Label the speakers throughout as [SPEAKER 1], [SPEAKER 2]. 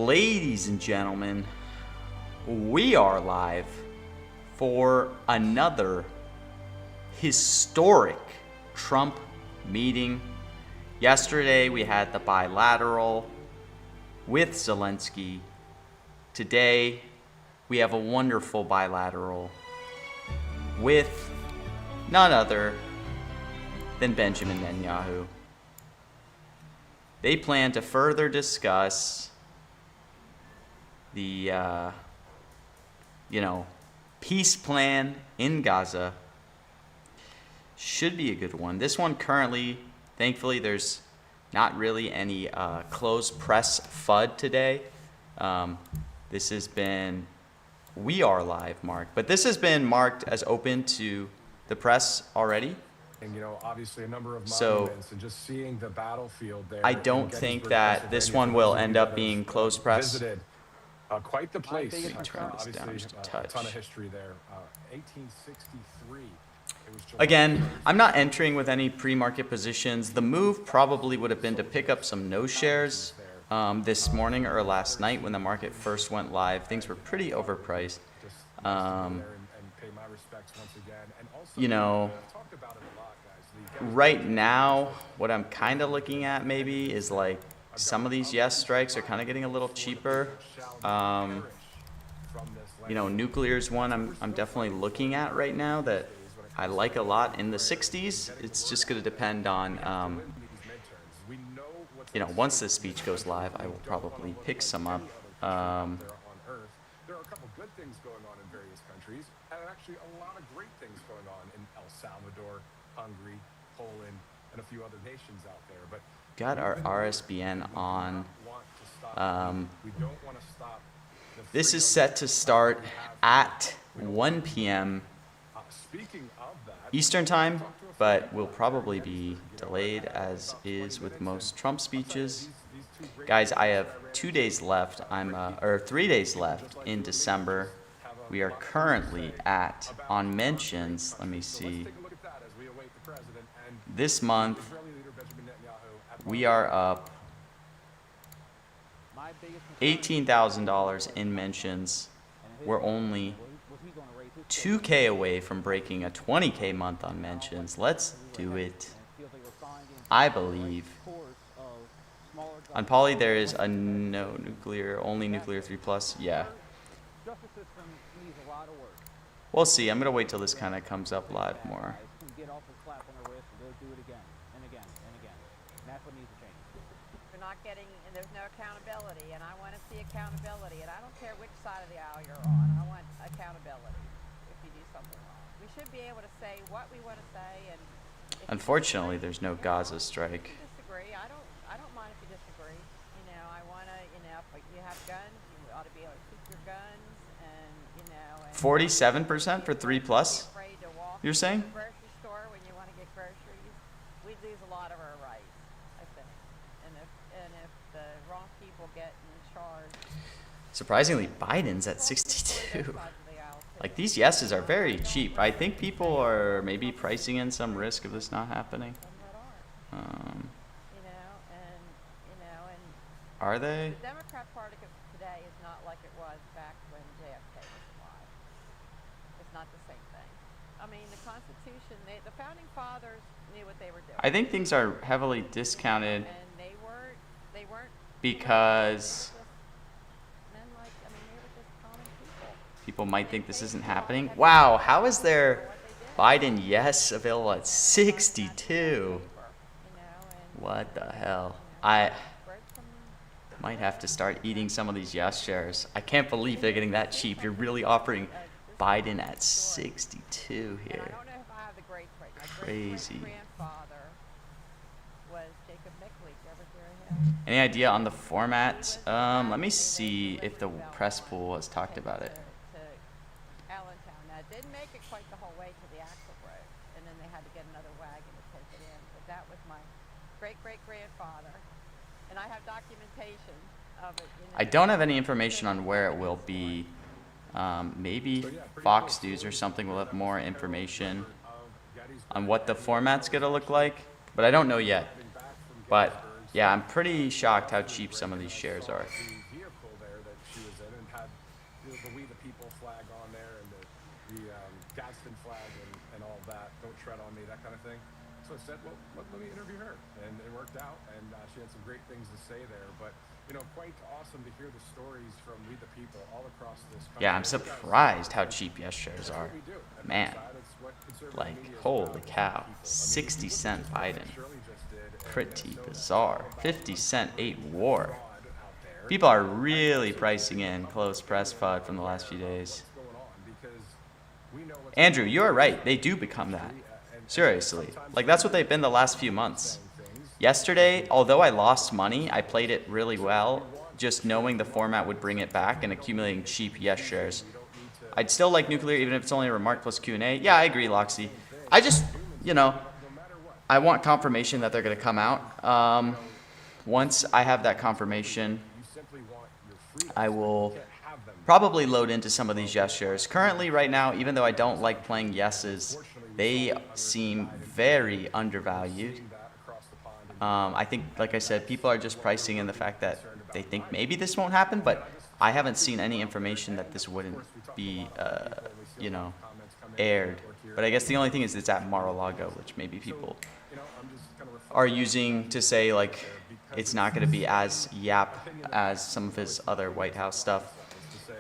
[SPEAKER 1] Ladies and gentlemen, we are live for another historic Trump meeting. Yesterday we had the bilateral with Zelensky. Today we have a wonderful bilateral with none other than Benjamin Netanyahu. They plan to further discuss the, peace plan in Gaza. Should be a good one. This one currently, thankfully, there's not really any closed press FUD today. This has been, we are live marked, but this has been marked as open to the press already.
[SPEAKER 2] And, obviously a number of monuments and just seeing the battlefield there.
[SPEAKER 1] I don't think that this one will end up being closed press.
[SPEAKER 2] Visited quite the place.
[SPEAKER 1] Turn this down just a touch.
[SPEAKER 2] A ton of history there. 1863.
[SPEAKER 1] Again, I'm not entering with any pre-market positions. The move probably would have been to pick up some no shares this morning or last night when the market first went live. Things were pretty overpriced. Right now, what I'm kind of looking at maybe is like some of these yes strikes are kind of getting a little cheaper. Nuclear is one I'm definitely looking at right now that I like a lot in the 60s. It's just going to depend on, once this speech goes live, I will probably pick some up.
[SPEAKER 2] There are a couple good things going on in various countries, and actually a lot of great things going on in El Salvador, Hungary, Poland, and a few other nations out there. But
[SPEAKER 1] got our RSBN on. This is set to start at 1 p.m. Eastern time, but will probably be delayed as is with most Trump speeches. Guys, I have 2 days left. Or 3 days left in December. We are currently on mentions, let me see. This month, we are up $18,000 in mentions. We're only 2K away from breaking a 20K month on mentions. Let's do it. I believe. On Poly, there is a no nuclear, only nuclear 3+. Yeah. We'll see. I'm going to wait till this kind of comes up live more.
[SPEAKER 3] And there's no accountability, and I want to see accountability, and I don't care which side of the aisle you're on. I want accountability if you do something wrong. We should be able to say what we want to say, and
[SPEAKER 1] unfortunately there's no Gaza strike.
[SPEAKER 3] If you disagree, I don't mind if you disagree. I want to, if you have guns, you ought to be able to keep your guns, and
[SPEAKER 1] 47% for 3+. You're saying?
[SPEAKER 3] Grocery store when you want to get groceries, we lose a lot of our rights, I think. And if the wrong people get in charge.
[SPEAKER 1] Surprisingly, Biden's at 62. Like, these yeses are very cheap. I think people are maybe pricing in some risk of this not happening. Are they?
[SPEAKER 3] The Democrat Party of today is not like it was back when JFK was alive. It's not the same thing. I mean, the Constitution, the Founding Fathers knew what they were doing.
[SPEAKER 1] I think things are heavily discounted.
[SPEAKER 3] And they weren't
[SPEAKER 1] because
[SPEAKER 3] they were just common
[SPEAKER 1] people might think this isn't happening. Wow, how is there Biden yes available at 62? What the hell? I might have to start eating some of these yes shares. I can't believe they're getting that cheap. You're really offering Biden at 62 here.
[SPEAKER 3] I don't know if I have the great trait.
[SPEAKER 1] Crazy.
[SPEAKER 3] My grandfather was Jacob Mickley. You ever hear of him?
[SPEAKER 1] Any idea on the format? Let me see if the press pool has talked about it.
[SPEAKER 3] To Allentown. Now, it didn't make it quite the whole way to the Axle Road, and then they had to get another wagon to take it in. But that was my great-great-grandfather, and I have documentation of it.
[SPEAKER 1] I don't have any information on where it will be. Maybe Fox News or something will have more information on what the format's going to look like, but I don't know yet. But yeah, I'm pretty shocked how cheap some of these shares are.
[SPEAKER 2] the We the People flag on there and the Gadsden flag and all that. Don't tread on me, that kind of thing. So I said, well, let me interview her, and it worked out, and she had some great things to say there. But quite awesome to hear the stories from We the People all across this country.
[SPEAKER 1] Yeah, I'm surprised how cheap yes shares
[SPEAKER 2] That's
[SPEAKER 1] are.
[SPEAKER 2] what we do. At
[SPEAKER 1] Man,
[SPEAKER 2] Ringside, it's what conservative
[SPEAKER 1] like,
[SPEAKER 2] media is
[SPEAKER 1] holy
[SPEAKER 2] about, it's
[SPEAKER 1] cow.
[SPEAKER 2] the people. I mean,
[SPEAKER 1] 60
[SPEAKER 2] look at
[SPEAKER 1] cent
[SPEAKER 2] this poll that
[SPEAKER 1] Biden.
[SPEAKER 2] Shirley just did in
[SPEAKER 1] Pretty
[SPEAKER 2] Minnesota,
[SPEAKER 1] bizarre.
[SPEAKER 2] all about
[SPEAKER 1] 50 cent
[SPEAKER 2] the
[SPEAKER 1] 8 war.
[SPEAKER 2] fraud out there.
[SPEAKER 1] People are
[SPEAKER 2] And I
[SPEAKER 1] really
[SPEAKER 2] also
[SPEAKER 1] pricing
[SPEAKER 2] think
[SPEAKER 1] in
[SPEAKER 2] the
[SPEAKER 1] close
[SPEAKER 2] public
[SPEAKER 1] press
[SPEAKER 2] is
[SPEAKER 1] FUD from the
[SPEAKER 2] aware
[SPEAKER 1] last few
[SPEAKER 2] of
[SPEAKER 1] days.
[SPEAKER 2] what's going on because we know what's
[SPEAKER 1] Andrew,
[SPEAKER 2] going on
[SPEAKER 1] you're
[SPEAKER 2] in
[SPEAKER 1] right. They
[SPEAKER 2] the
[SPEAKER 1] do become that.
[SPEAKER 2] industry, and
[SPEAKER 1] Seriously.
[SPEAKER 2] sometimes
[SPEAKER 1] Like, that's what
[SPEAKER 2] we're
[SPEAKER 1] they've been the last few months.
[SPEAKER 2] saying things
[SPEAKER 1] Yesterday, although I lost money, I played it really well, just knowing the format would bring it back and accumulating cheap yes shares.
[SPEAKER 2] we don't need to
[SPEAKER 1] I'd still like nuclear even if it's only a remark plus Q&A. Yeah, I agree, Loxy. I just, you know,
[SPEAKER 2] no matter what.
[SPEAKER 1] I want confirmation that they're going to come out. Once I have that confirmation,
[SPEAKER 2] You simply want your freedom.
[SPEAKER 1] I will
[SPEAKER 2] You can't have them.
[SPEAKER 1] probably load into some of these yes shares. Currently, right now, even though I don't like playing yeses, they seem very undervalued.
[SPEAKER 2] Seeing that across the pond and
[SPEAKER 1] I think, like I said, people are just pricing in the fact that they think maybe this won't happen, but I haven't seen any information that this wouldn't be, aired. But I guess the only thing is it's at Mar-a-Lago, which maybe people
[SPEAKER 2] I'm just kind of
[SPEAKER 1] are using to say, like, it's not going to be as yap as some of his other White House stuff.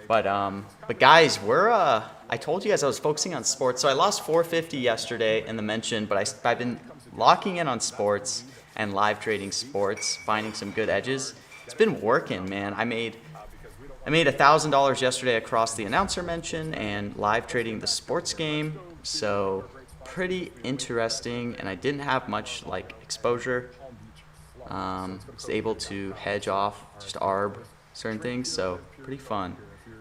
[SPEAKER 1] But guys, I told you guys I was focusing on sports. So I lost 450 yesterday in the mention, but I've been locking in on sports and live trading sports, finding some good edges. It's been working, man. I made $1,000 yesterday across the announcer mention and live trading the sports game. So pretty interesting, and I didn't have much like exposure. Was able to hedge off, just arb certain things, so pretty fun.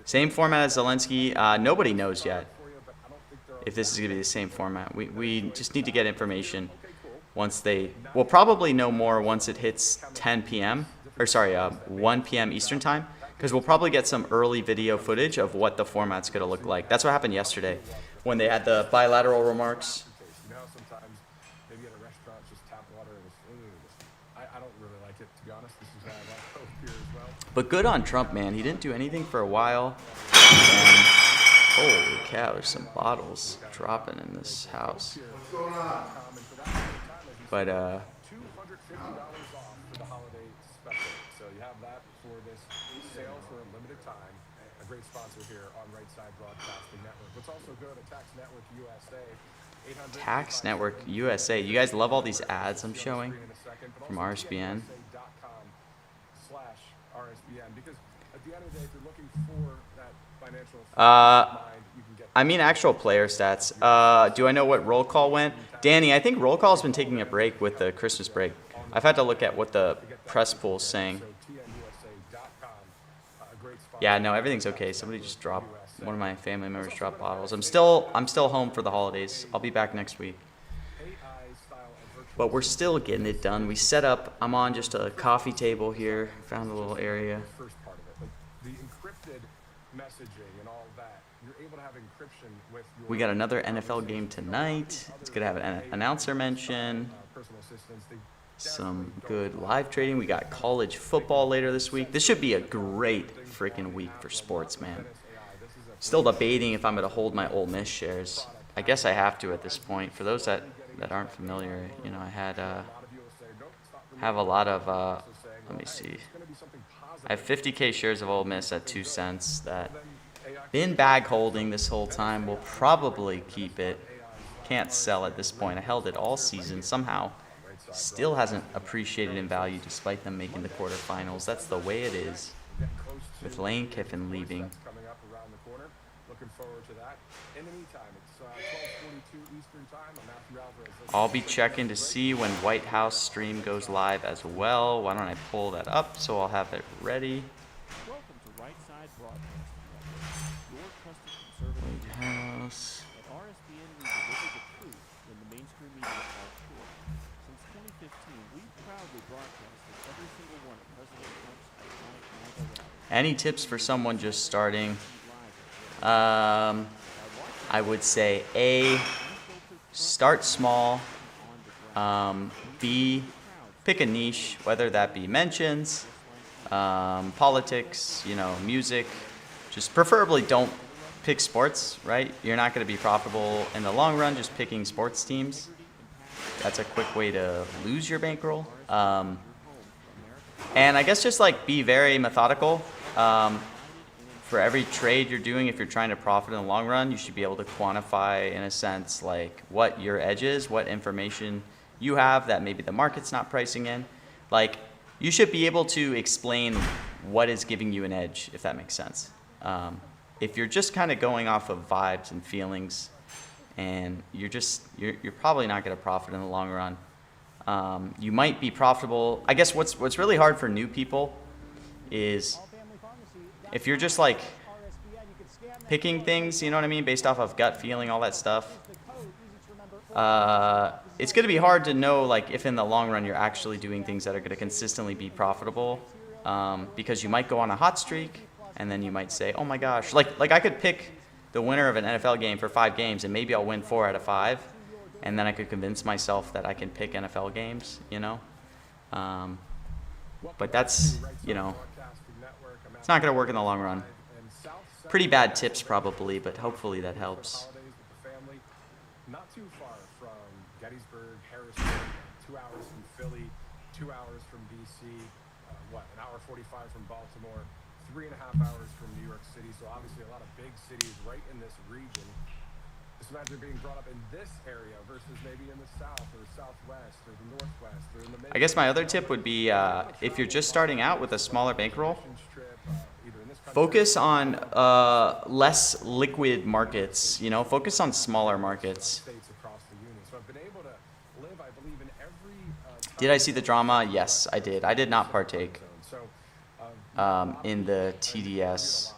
[SPEAKER 1] Same format as Zelensky. Nobody knows yet if this is going to be the same format. We just need to get information once we'll probably know more once it hits 10 p.m. or sorry, 1 p.m. Eastern time, because we'll probably get some early video footage of what the format's going to look like. That's what happened yesterday when they had the bilateral remarks.
[SPEAKER 2] You know how sometimes maybe at a restaurant just tap water and I don't really like it, to be honest. This is why I like Coke here as well.
[SPEAKER 1] But good on Trump, man. He didn't do anything for a while. And holy cow, there's some bottles dropping in this house. But
[SPEAKER 2] $250 off for the holiday special. So you have that for this sale for a limited time. A great sponsor here on Right Side Broadcasting Network. Let's also go to Tax Network USA.
[SPEAKER 1] Tax Network USA. You guys love all these ads I'm showing from RSBN.
[SPEAKER 2] /RSBN, because at the end of the day, if you're looking for that financial you can get
[SPEAKER 1] I mean actual player stats. Do I know what roll call went? Danny, I think roll call's been taking a break with the Christmas break. I've had to look at what the press pool's saying. Yeah, no, everything's okay. Somebody just dropped, one of my family members dropped bottles. I'm still home for the holidays. I'll be back next week. But we're still getting it done. We set up, I'm on just a coffee table here. Found a little area.
[SPEAKER 2] First part of it, like the encrypted messaging and all that. You're able to have encryption with your
[SPEAKER 1] We got another NFL game tonight. It's going to have an announcer mention.
[SPEAKER 2] personal assistants. They
[SPEAKER 1] Some good live trading. We got college football later this week. This should be a great freaking week for sports, man. Still debating if I'm going to hold my Ole Miss shares. I guess I have to at this point. For those that aren't familiar, I have a lot of, let me see. I have 50K shares of Ole Miss at 2 cents that been bag holding this whole time. Will probably keep it. Can't sell at this point. I held it all season somehow. Still hasn't appreciated in value despite them making the quarterfinals. That's the way it is with Lane Kiffin leaving.
[SPEAKER 2] coming up around the corner. Looking forward to that. In the meantime, it's 12:42 Eastern time. I'm Matthew Alvarez.
[SPEAKER 1] I'll be checking to see when White House stream goes live as well. Why don't I pull that up so I'll have it ready?
[SPEAKER 4] Welcome to Right Side Broadcasting Network, your trusted conservative
[SPEAKER 1] White House.
[SPEAKER 4] At RSBN, we deliver the truth when the mainstream media falls short. Since 2015, we've proudly broadcasted every single one of President Trump's iconic MAGA rallies.
[SPEAKER 1] Any tips for someone just starting? I would say A, start small. B, pick a niche, whether that be mentions, politics, music, just preferably don't pick sports, right? You're not going to be profitable in the long run just picking sports teams. That's a quick way to lose your bankroll. And I guess just like be very methodical. For every trade you're doing, if you're trying to profit in the long run, you should be able to quantify, in a sense, like what your edge is, what information you have that maybe the market's not pricing in. Like, you should be able to explain what is giving you an edge, if that makes sense. If you're just kind of going off of vibes and feelings, and you're probably not going to profit in the long run. You might be profitable. I guess what's really hard for new people is if you're just like picking things, you know what I mean, based off of gut feeling, all that stuff. It's going to be hard to know like if in the long run you're actually doing things that are going to consistently be profitable, because you might go on a hot streak and then you might say, oh my gosh, like I could pick the winner of an NFL game for 5 games and maybe I'll win 4 out of 5, and then I could convince myself that I can pick NFL games, you know. But that's, you know, it's not going to work in the long run. Pretty bad tips probably, but hopefully that helps.
[SPEAKER 2] Not too far from Gettysburg, Harrisburg, 2 hours from Philly, 2 hours from DC, an hour 45 from Baltimore, 3.5 hours from New York City. So obviously a lot of big cities right in this region. Just imagine being brought up in this area versus maybe in the south or southwest or the northwest or in the
[SPEAKER 1] I guess my other tip would be if you're just starting out with a smaller bankroll, focus on less liquid markets, you know, focus on smaller markets. Did I see the drama? Yes, I did. I did not partake in the TDS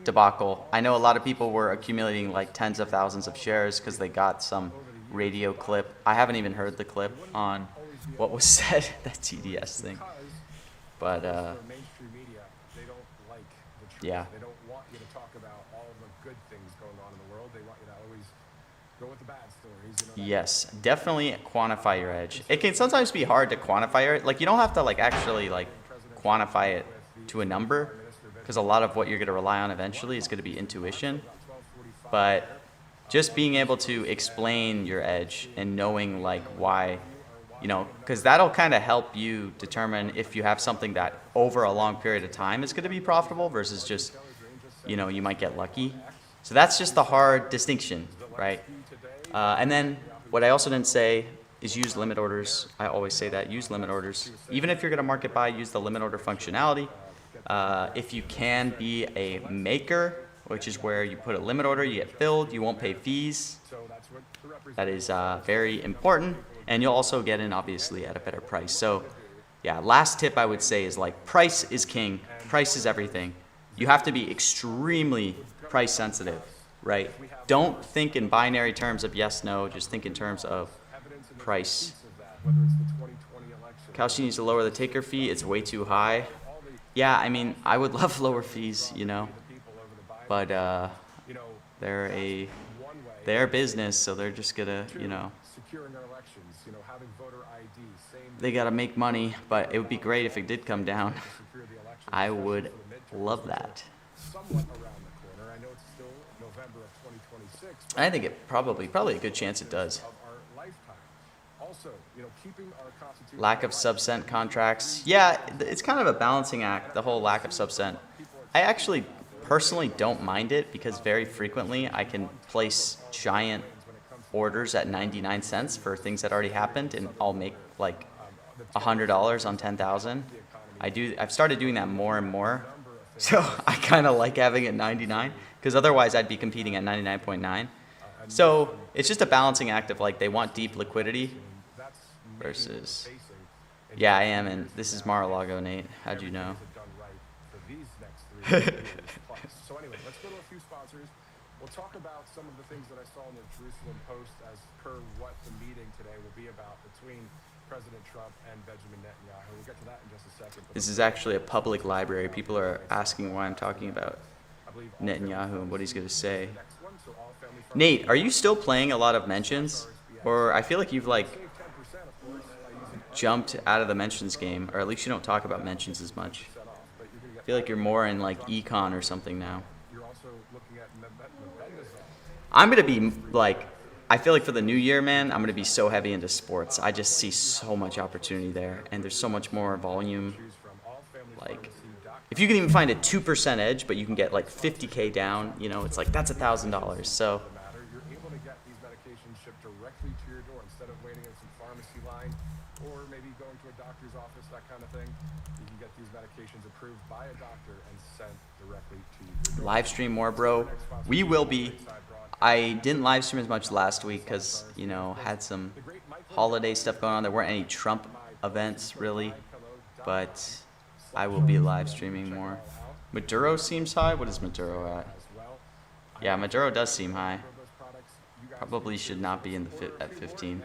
[SPEAKER 1] debacle. I know a lot of people were accumulating like tens of thousands of shares because they got some radio clip. I haven't even heard the clip on what was said, that TDS thing. But yeah.
[SPEAKER 2] They don't want you to talk about all the good things going on in the world. They want you to always go with the bad stories. You know,
[SPEAKER 1] yes, definitely quantify your edge. It can sometimes be hard to quantify it. Like, you don't have to like actually like quantify it to a number, because a lot of what you're going to rely on eventually is going to be intuition. But just being able to explain your edge and knowing like why, you know, because that'll kind of help you determine if you have something that over a long period of time is going to be profitable versus just, you know, you might get lucky. So that's just the hard distinction, right? And then what I also didn't say is use limit orders. I always say that, use limit orders. Even if you're going to market buy, use the limit order functionality. If you can be a maker, which is where you put a limit order, you get filled, you won't pay fees. That is very important. And you'll also get in, obviously, at a better price. So, yeah, last tip I would say is, like, price is king. Price is everything. You have to be extremely price sensitive, right? Don't think in binary terms of yes, no. Just think in terms of price. Kalshi needs to lower the taker fee. It's way too high. Yeah, I mean, I would love lower fees, you know. But they're a business, so they're just going to, you know. They got to make money, but it would be great if it did come down. I would love that. I think it probably a good chance it does. Lack of sub-cent contracts. Yeah, it's kind of a balancing act, the whole lack of sub-cent. I actually personally don't mind it because very frequently I can place giant orders at 99 cents for things that already happened, and I'll make like $100 on 10,000. I've started doing that more and more. So I kind of like having it 99 because otherwise I'd be competing at 99.9. So it's just a balancing act of like they want deep liquidity versus, yeah, I am, and this is Mar-a-Lago, Nate. How'd you know?
[SPEAKER 2] So anyway, let's go to a few sponsors. We'll talk about some of the things that I saw in the Jerusalem Post as per what the meeting today will be about between President Trump and Benjamin Netanyahu. We'll get to that in just a second.
[SPEAKER 1] This is actually a public library. People are asking why I'm talking about Netanyahu and what he's going to say. Nate, are you still playing a lot of mentions? Or I feel like you've like jumped out of the mentions game, or at least you don't talk about mentions as much. feel like you're more in like econ or something now.
[SPEAKER 2] You're also looking at mebendazole.
[SPEAKER 1] I'm gonna be like, I feel like for the new year, man, I'm gonna be so heavy into sports. I just see so much opportunity there, and there's so much more volume.
[SPEAKER 2] Choose from
[SPEAKER 1] Like,
[SPEAKER 2] allfamilypharmacy.com.
[SPEAKER 1] if you can even find a 2% edge, but you can get like 50K down, you know, it's like that's $1,000. So
[SPEAKER 2] The matter, you're able to get these medications shipped directly to your door instead of waiting in some pharmacy line or maybe going to a doctor's office, that kind of thing. You can get these medications approved by a doctor and sent directly to your door.
[SPEAKER 1] live stream more, bro. We will be. I didn't live stream as much last week because, you know, had some holiday stuff going on. There weren't any Trump events really, but I will be live streaming more. Maduro seems high. What is Maduro at? Yeah, Maduro does seem high. Probably should not be in the at 15.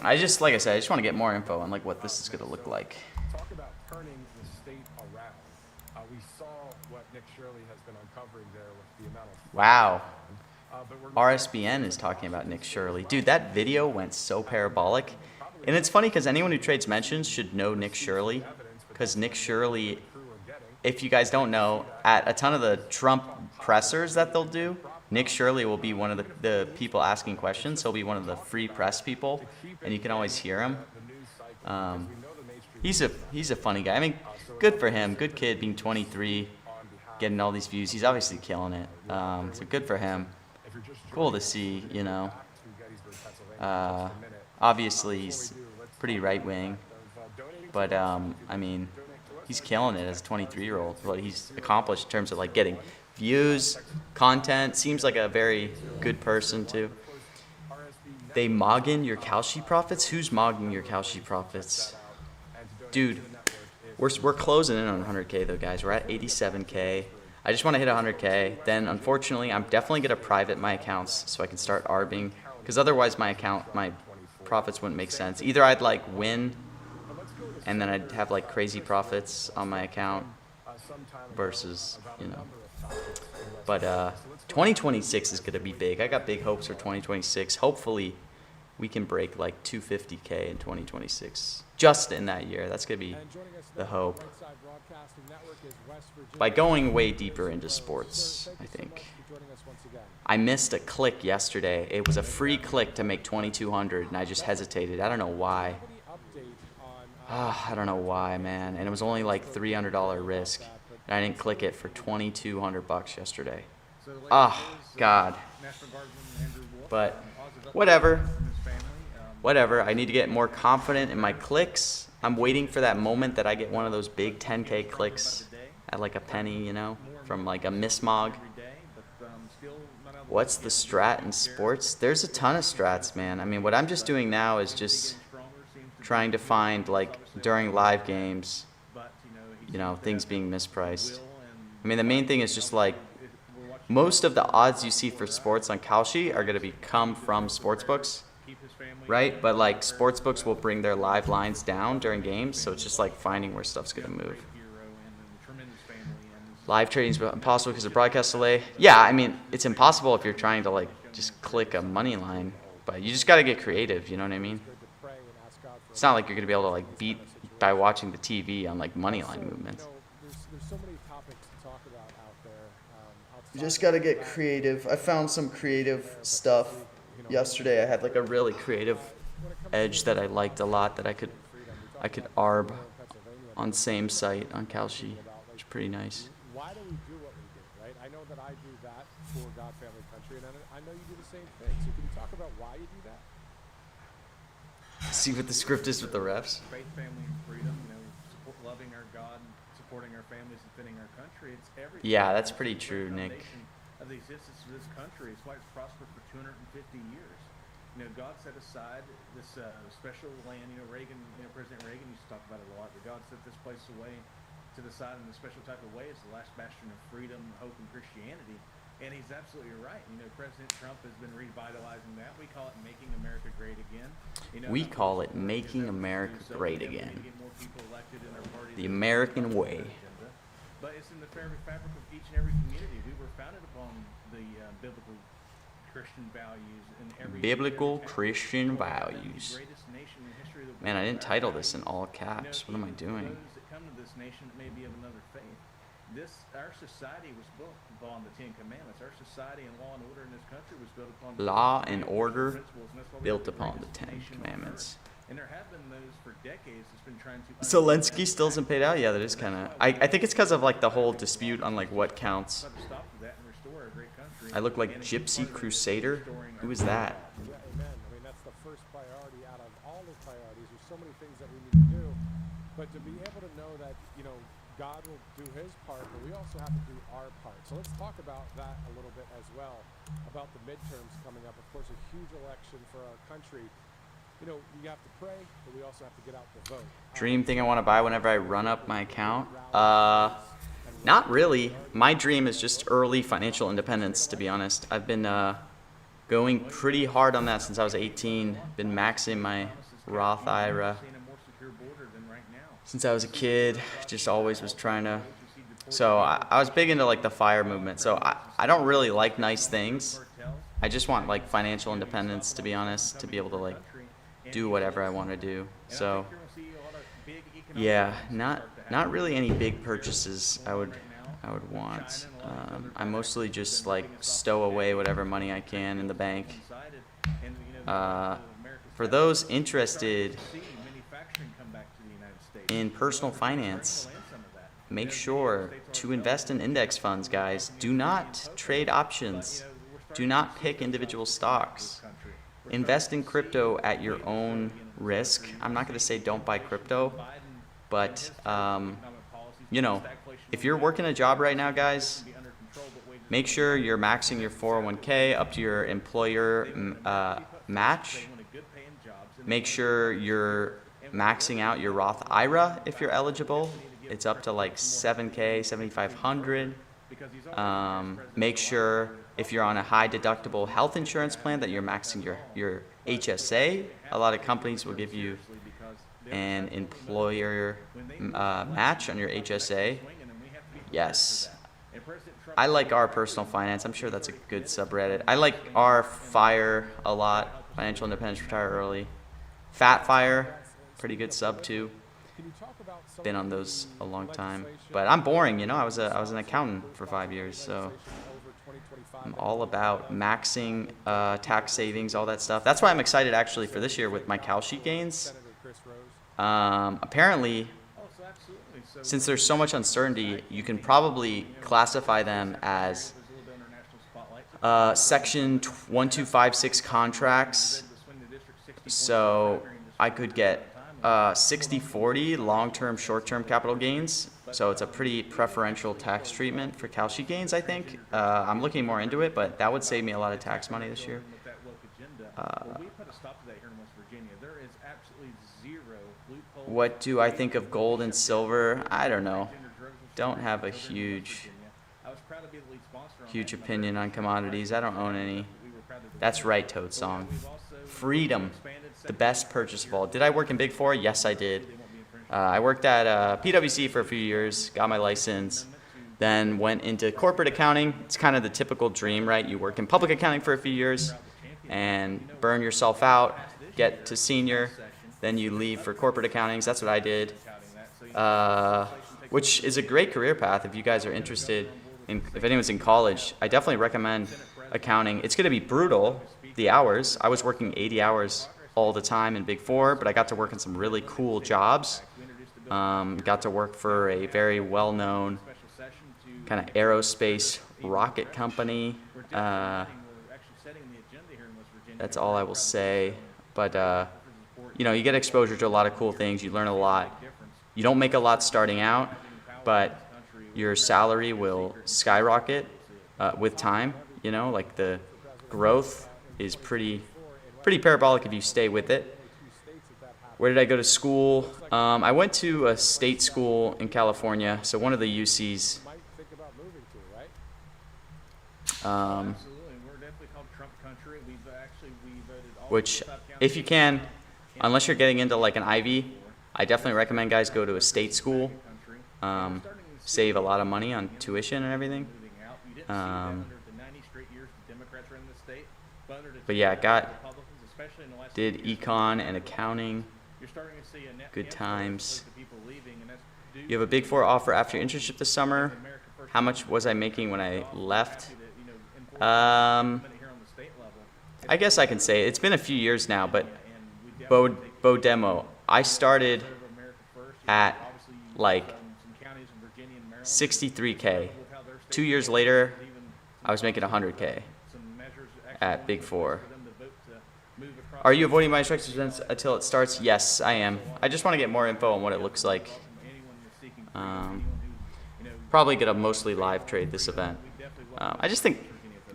[SPEAKER 1] I just, like I said, I just want to get more info on like what this is gonna look like.
[SPEAKER 2] Talk about turning the state around. We saw what Nick Shirley has been uncovering there with the amount of.
[SPEAKER 1] Wow.
[SPEAKER 2] But we're
[SPEAKER 1] RSBN is talking about Nick Shirley. Dude, that video went so parabolic. And it's funny because anyone who trades mentions should know Nick Shirley. Because Nick Shirley, if you guys don't know, at a ton of the Trump pressers that they'll do, Nick Shirley will be one of the people asking questions. He'll be one of the free press people. And you can always hear him. He's a funny guy. I mean, good for him. Good kid being 23, getting all these views. He's obviously killing it. So good for him. Cool to see, you know. Obviously, he's pretty right-wing. But, I mean, he's killing it as a 23-year-old. What he's accomplished in terms of, like, getting views, content. Seems like a very good person, too. They mogging your Kalshi profits? Who's mogging your Kalshi profits? Dude, we're closing in on 100K, though, guys. We're at 87K. I just want to hit 100K. Then, unfortunately, I'm definitely going to private my accounts so I can start arbing. Because otherwise, my profits wouldn't make sense. Either I'd, like, win, and then I'd have, like, crazy profits on my account versus, you know. But 2026 is going to be big. I got big hopes for 2026. Hopefully, we can break, like, 250K in 2026. Just in that year. That's going to be the hope. By going way deeper into sports, I think. I missed a click yesterday. It was a free click to make 2,200, and I just hesitated. I don't know why. I don't know why, man. And it was only like $300 risk, and I didn't click it for $2,200 yesterday. God. But whatever. Whatever. I need to get more confident in my clicks. I'm waiting for that moment that I get one of those big 10K clicks at like a penny, you know, from like a mismog. What's the strat in sports? There's a ton of strats, man. I mean, what I'm just doing now is just trying to find, like, during live games, you know, things being mispriced. I mean, the main thing is just, like, most of the odds you see for sports on Kalshi are going to come from sportsbooks, right? But, like, sportsbooks will bring their live lines down during games, so it's just, like, finding where stuff's going to move. Live trading is impossible because of broadcast delay. Yeah, I mean, it's impossible if you're trying to, like, just click a money line. But you just got to get creative, you know what I mean? It's not like you're going to be able to, like, beat by watching the TV on, like, money line movements. You just got to get creative. I found some creative stuff yesterday. I had, like, a really creative edge that I liked a lot that I could arb on same site on Kalshi. It's pretty nice.
[SPEAKER 2] Why do we do what we do, right? I know that I do that for God, family, country, and I know you do the same thing. So can you talk about why you do that?
[SPEAKER 1] See what the script is with the refs.
[SPEAKER 5] Faith, family, and freedom. You know, loving our God, supporting our families, defending our country. It's everything.
[SPEAKER 1] Yeah, that's pretty true, Nick.
[SPEAKER 5] Of the existence of this country, it's why it's prospered for 250 years. You know, God set aside this special land. You know, President Reagan used to talk about it a lot. But God set this place away to the side in a special type of way as the last bastion of freedom, hope, and Christianity. And he's absolutely right. You know, President Trump has been revitalizing that. We call it making America great again. You know,
[SPEAKER 1] We call it making America great again. The American way.
[SPEAKER 5] But it's in the fabric of each and every community. We were founded upon the biblical Christian values in every
[SPEAKER 1] Biblical
[SPEAKER 5] every
[SPEAKER 1] Christian
[SPEAKER 5] town. We're the
[SPEAKER 1] values.
[SPEAKER 5] greatest nation in the history of the
[SPEAKER 1] Man, I
[SPEAKER 5] world
[SPEAKER 1] didn't
[SPEAKER 5] right
[SPEAKER 1] title
[SPEAKER 5] now.
[SPEAKER 1] this in all caps. What am I
[SPEAKER 5] Even for
[SPEAKER 1] doing?
[SPEAKER 5] those that come to this nation that may be of another faith, our society was built upon the Ten Commandments. Our society and law and order in this country was built upon the
[SPEAKER 1] Law
[SPEAKER 5] Ten
[SPEAKER 1] and
[SPEAKER 5] Commandments,
[SPEAKER 1] order
[SPEAKER 5] principles, and that's why we
[SPEAKER 1] built
[SPEAKER 5] have the
[SPEAKER 1] upon the
[SPEAKER 5] greatest
[SPEAKER 1] Ten
[SPEAKER 5] nation on
[SPEAKER 1] Commandments.
[SPEAKER 5] earth. And there have been those for decades that's been trying to
[SPEAKER 1] Zelensky still hasn't paid out. Yeah, that is kind of. I think it's because of like the whole dispute on like what counts.
[SPEAKER 5] try to stop that and restore our great country.
[SPEAKER 1] I look like
[SPEAKER 5] And a huge
[SPEAKER 1] Gypsy
[SPEAKER 5] part of it is
[SPEAKER 1] Crusader.
[SPEAKER 5] restoring our
[SPEAKER 1] Who is that?
[SPEAKER 2] Yeah, amen. I mean, that's the first priority out of all the priorities. There's so many things that we need to do, but to be able to know that, God will do his part, but we also have to do our part. So let's talk about that a little bit as well, about the midterms coming up. Of course, a huge election for our country. We have to pray, but we also have to get out the vote.
[SPEAKER 1] Dream thing I want to buy whenever I run up my account? Not really. My dream is just early financial independence, to be honest. I've been going pretty hard on that since I was 18. Been maxing my Roth IRA
[SPEAKER 5] Seeing a more secure border than right now.
[SPEAKER 1] since I was a kid. Just always was trying to. So I was big into like the FIRE movement. So I don't really like nice things. I just want like financial independence, to be honest, to be able to like do whatever I want to do. So yeah, not really any big purchases I would want. I mostly just like stow away whatever money I can in the bank. For those interested in personal finance, make sure to invest in index funds, guys. Do not trade options. Do not pick individual stocks. Invest in crypto at your own risk. I'm not going to say don't buy crypto, but if you're working a job right now, guys, make sure you're maxing your 401k up to your employer match. Make sure you're maxing out your Roth IRA if you're eligible. It's up to like 7k, 7,500. Make sure if you're on a high deductible health insurance plan that you're maxing your HSA. A lot of companies will give you an employer match on your HSA. Yes. I like our personal finance. I'm sure that's a good subreddit. I like our FIRE a lot. Financial Independence, Retire Early. Fat FIRE, pretty good sub too. Been on those a long time. But I'm boring, I was an accountant for 5 years, so I'm all about maxing tax savings, all that stuff. That's why I'm excited actually for this year with my Kalshi gains. Apparently, since there's so much uncertainty, you can probably classify them as Section 1256 contracts. So I could get 60-40 long-term, short-term capital gains. So it's a pretty preferential tax treatment for Kalshi gains, I think. I'm looking more into it, but that would save me a lot of tax money this year. What do I think of gold and silver? I don't know. Don't have a huge opinion on commodities. I don't own any. That's right, Toad Song. Freedom, the best purchase of all. Did I work in Big Four? Yes, I did. I worked at PwC for a few years, got my license, then went into corporate accounting. It's kind of the typical dream, right? You work in public accounting for a few years and burn yourself out, get to senior, then you leave for corporate accounting. That's what I did, which is a great career path if you guys are interested. If anyone's in college, I definitely recommend accounting. It's going to be brutal, the hours. I was working 80 hours all the time in Big Four, but I got to work in some really cool jobs. Got to work for a very well-known kind of aerospace rocket company. That's all I will say. But, you get exposure to a lot of cool things. You learn a lot. You don't make a lot starting out, but your salary will skyrocket with time. Like the growth is pretty parabolic if you stay with it. Where did I go to school? I went to a state school in California, so one of the UCs. Which, if you can, unless you're getting into like an Ivy, I definitely recommend guys go to a state school. Save a lot of money on tuition and everything. But yeah, got
[SPEAKER 5] Republicans, especially in the last
[SPEAKER 1] did
[SPEAKER 5] few years,
[SPEAKER 1] econ and accounting.
[SPEAKER 5] you're starting to see a net
[SPEAKER 1] Good
[SPEAKER 5] influx
[SPEAKER 1] times.
[SPEAKER 5] of people leaving, and that's due
[SPEAKER 1] You have a Big Four offer after your internship this summer.
[SPEAKER 5] America First.
[SPEAKER 1] How much was I making when I left?
[SPEAKER 5] Happy that, enforce
[SPEAKER 1] Um,
[SPEAKER 5] it here on the state level.
[SPEAKER 1] I guess I can say it. It's been a few years now, but
[SPEAKER 5] And we definitely take
[SPEAKER 1] Bo Demo, I started
[SPEAKER 5] America First.
[SPEAKER 1] at
[SPEAKER 5] Obviously,
[SPEAKER 1] like
[SPEAKER 5] some counties in Virginia and Maryland
[SPEAKER 1] 63K.
[SPEAKER 5] with how their state
[SPEAKER 1] 2 years later,
[SPEAKER 5] even
[SPEAKER 1] I was making 100K
[SPEAKER 5] some measures
[SPEAKER 1] at Big Four.
[SPEAKER 5] for them to vote to move across.
[SPEAKER 1] Are you avoiding my instructions events until it starts? Yes, I am. I just want to get more info on what it looks like.
[SPEAKER 5] Anyone that's seeking freedom,
[SPEAKER 1] Um,
[SPEAKER 5] anyone who,
[SPEAKER 1] Probably gonna mostly live trade this event. I just think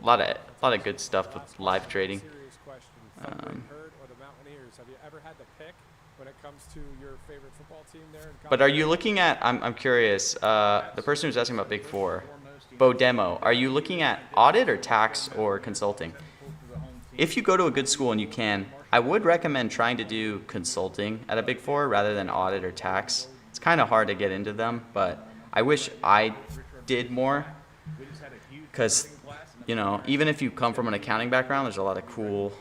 [SPEAKER 1] a lot of good stuff with live trading.
[SPEAKER 2] Serious question. Thundering Herd or the Mountaineers? Have you ever had to pick when it comes to your favorite football team there in
[SPEAKER 1] But are you looking at? I'm curious. The person who's asking about Big Four, Bo Demo. Are you looking at audit or tax or consulting? If you go to a good school and you can, I would recommend trying to do consulting at a Big Four rather than audit or tax. It's kind of hard to get into them, but I wish I did more. Because, even if you come from an accounting background, there's a lot of cool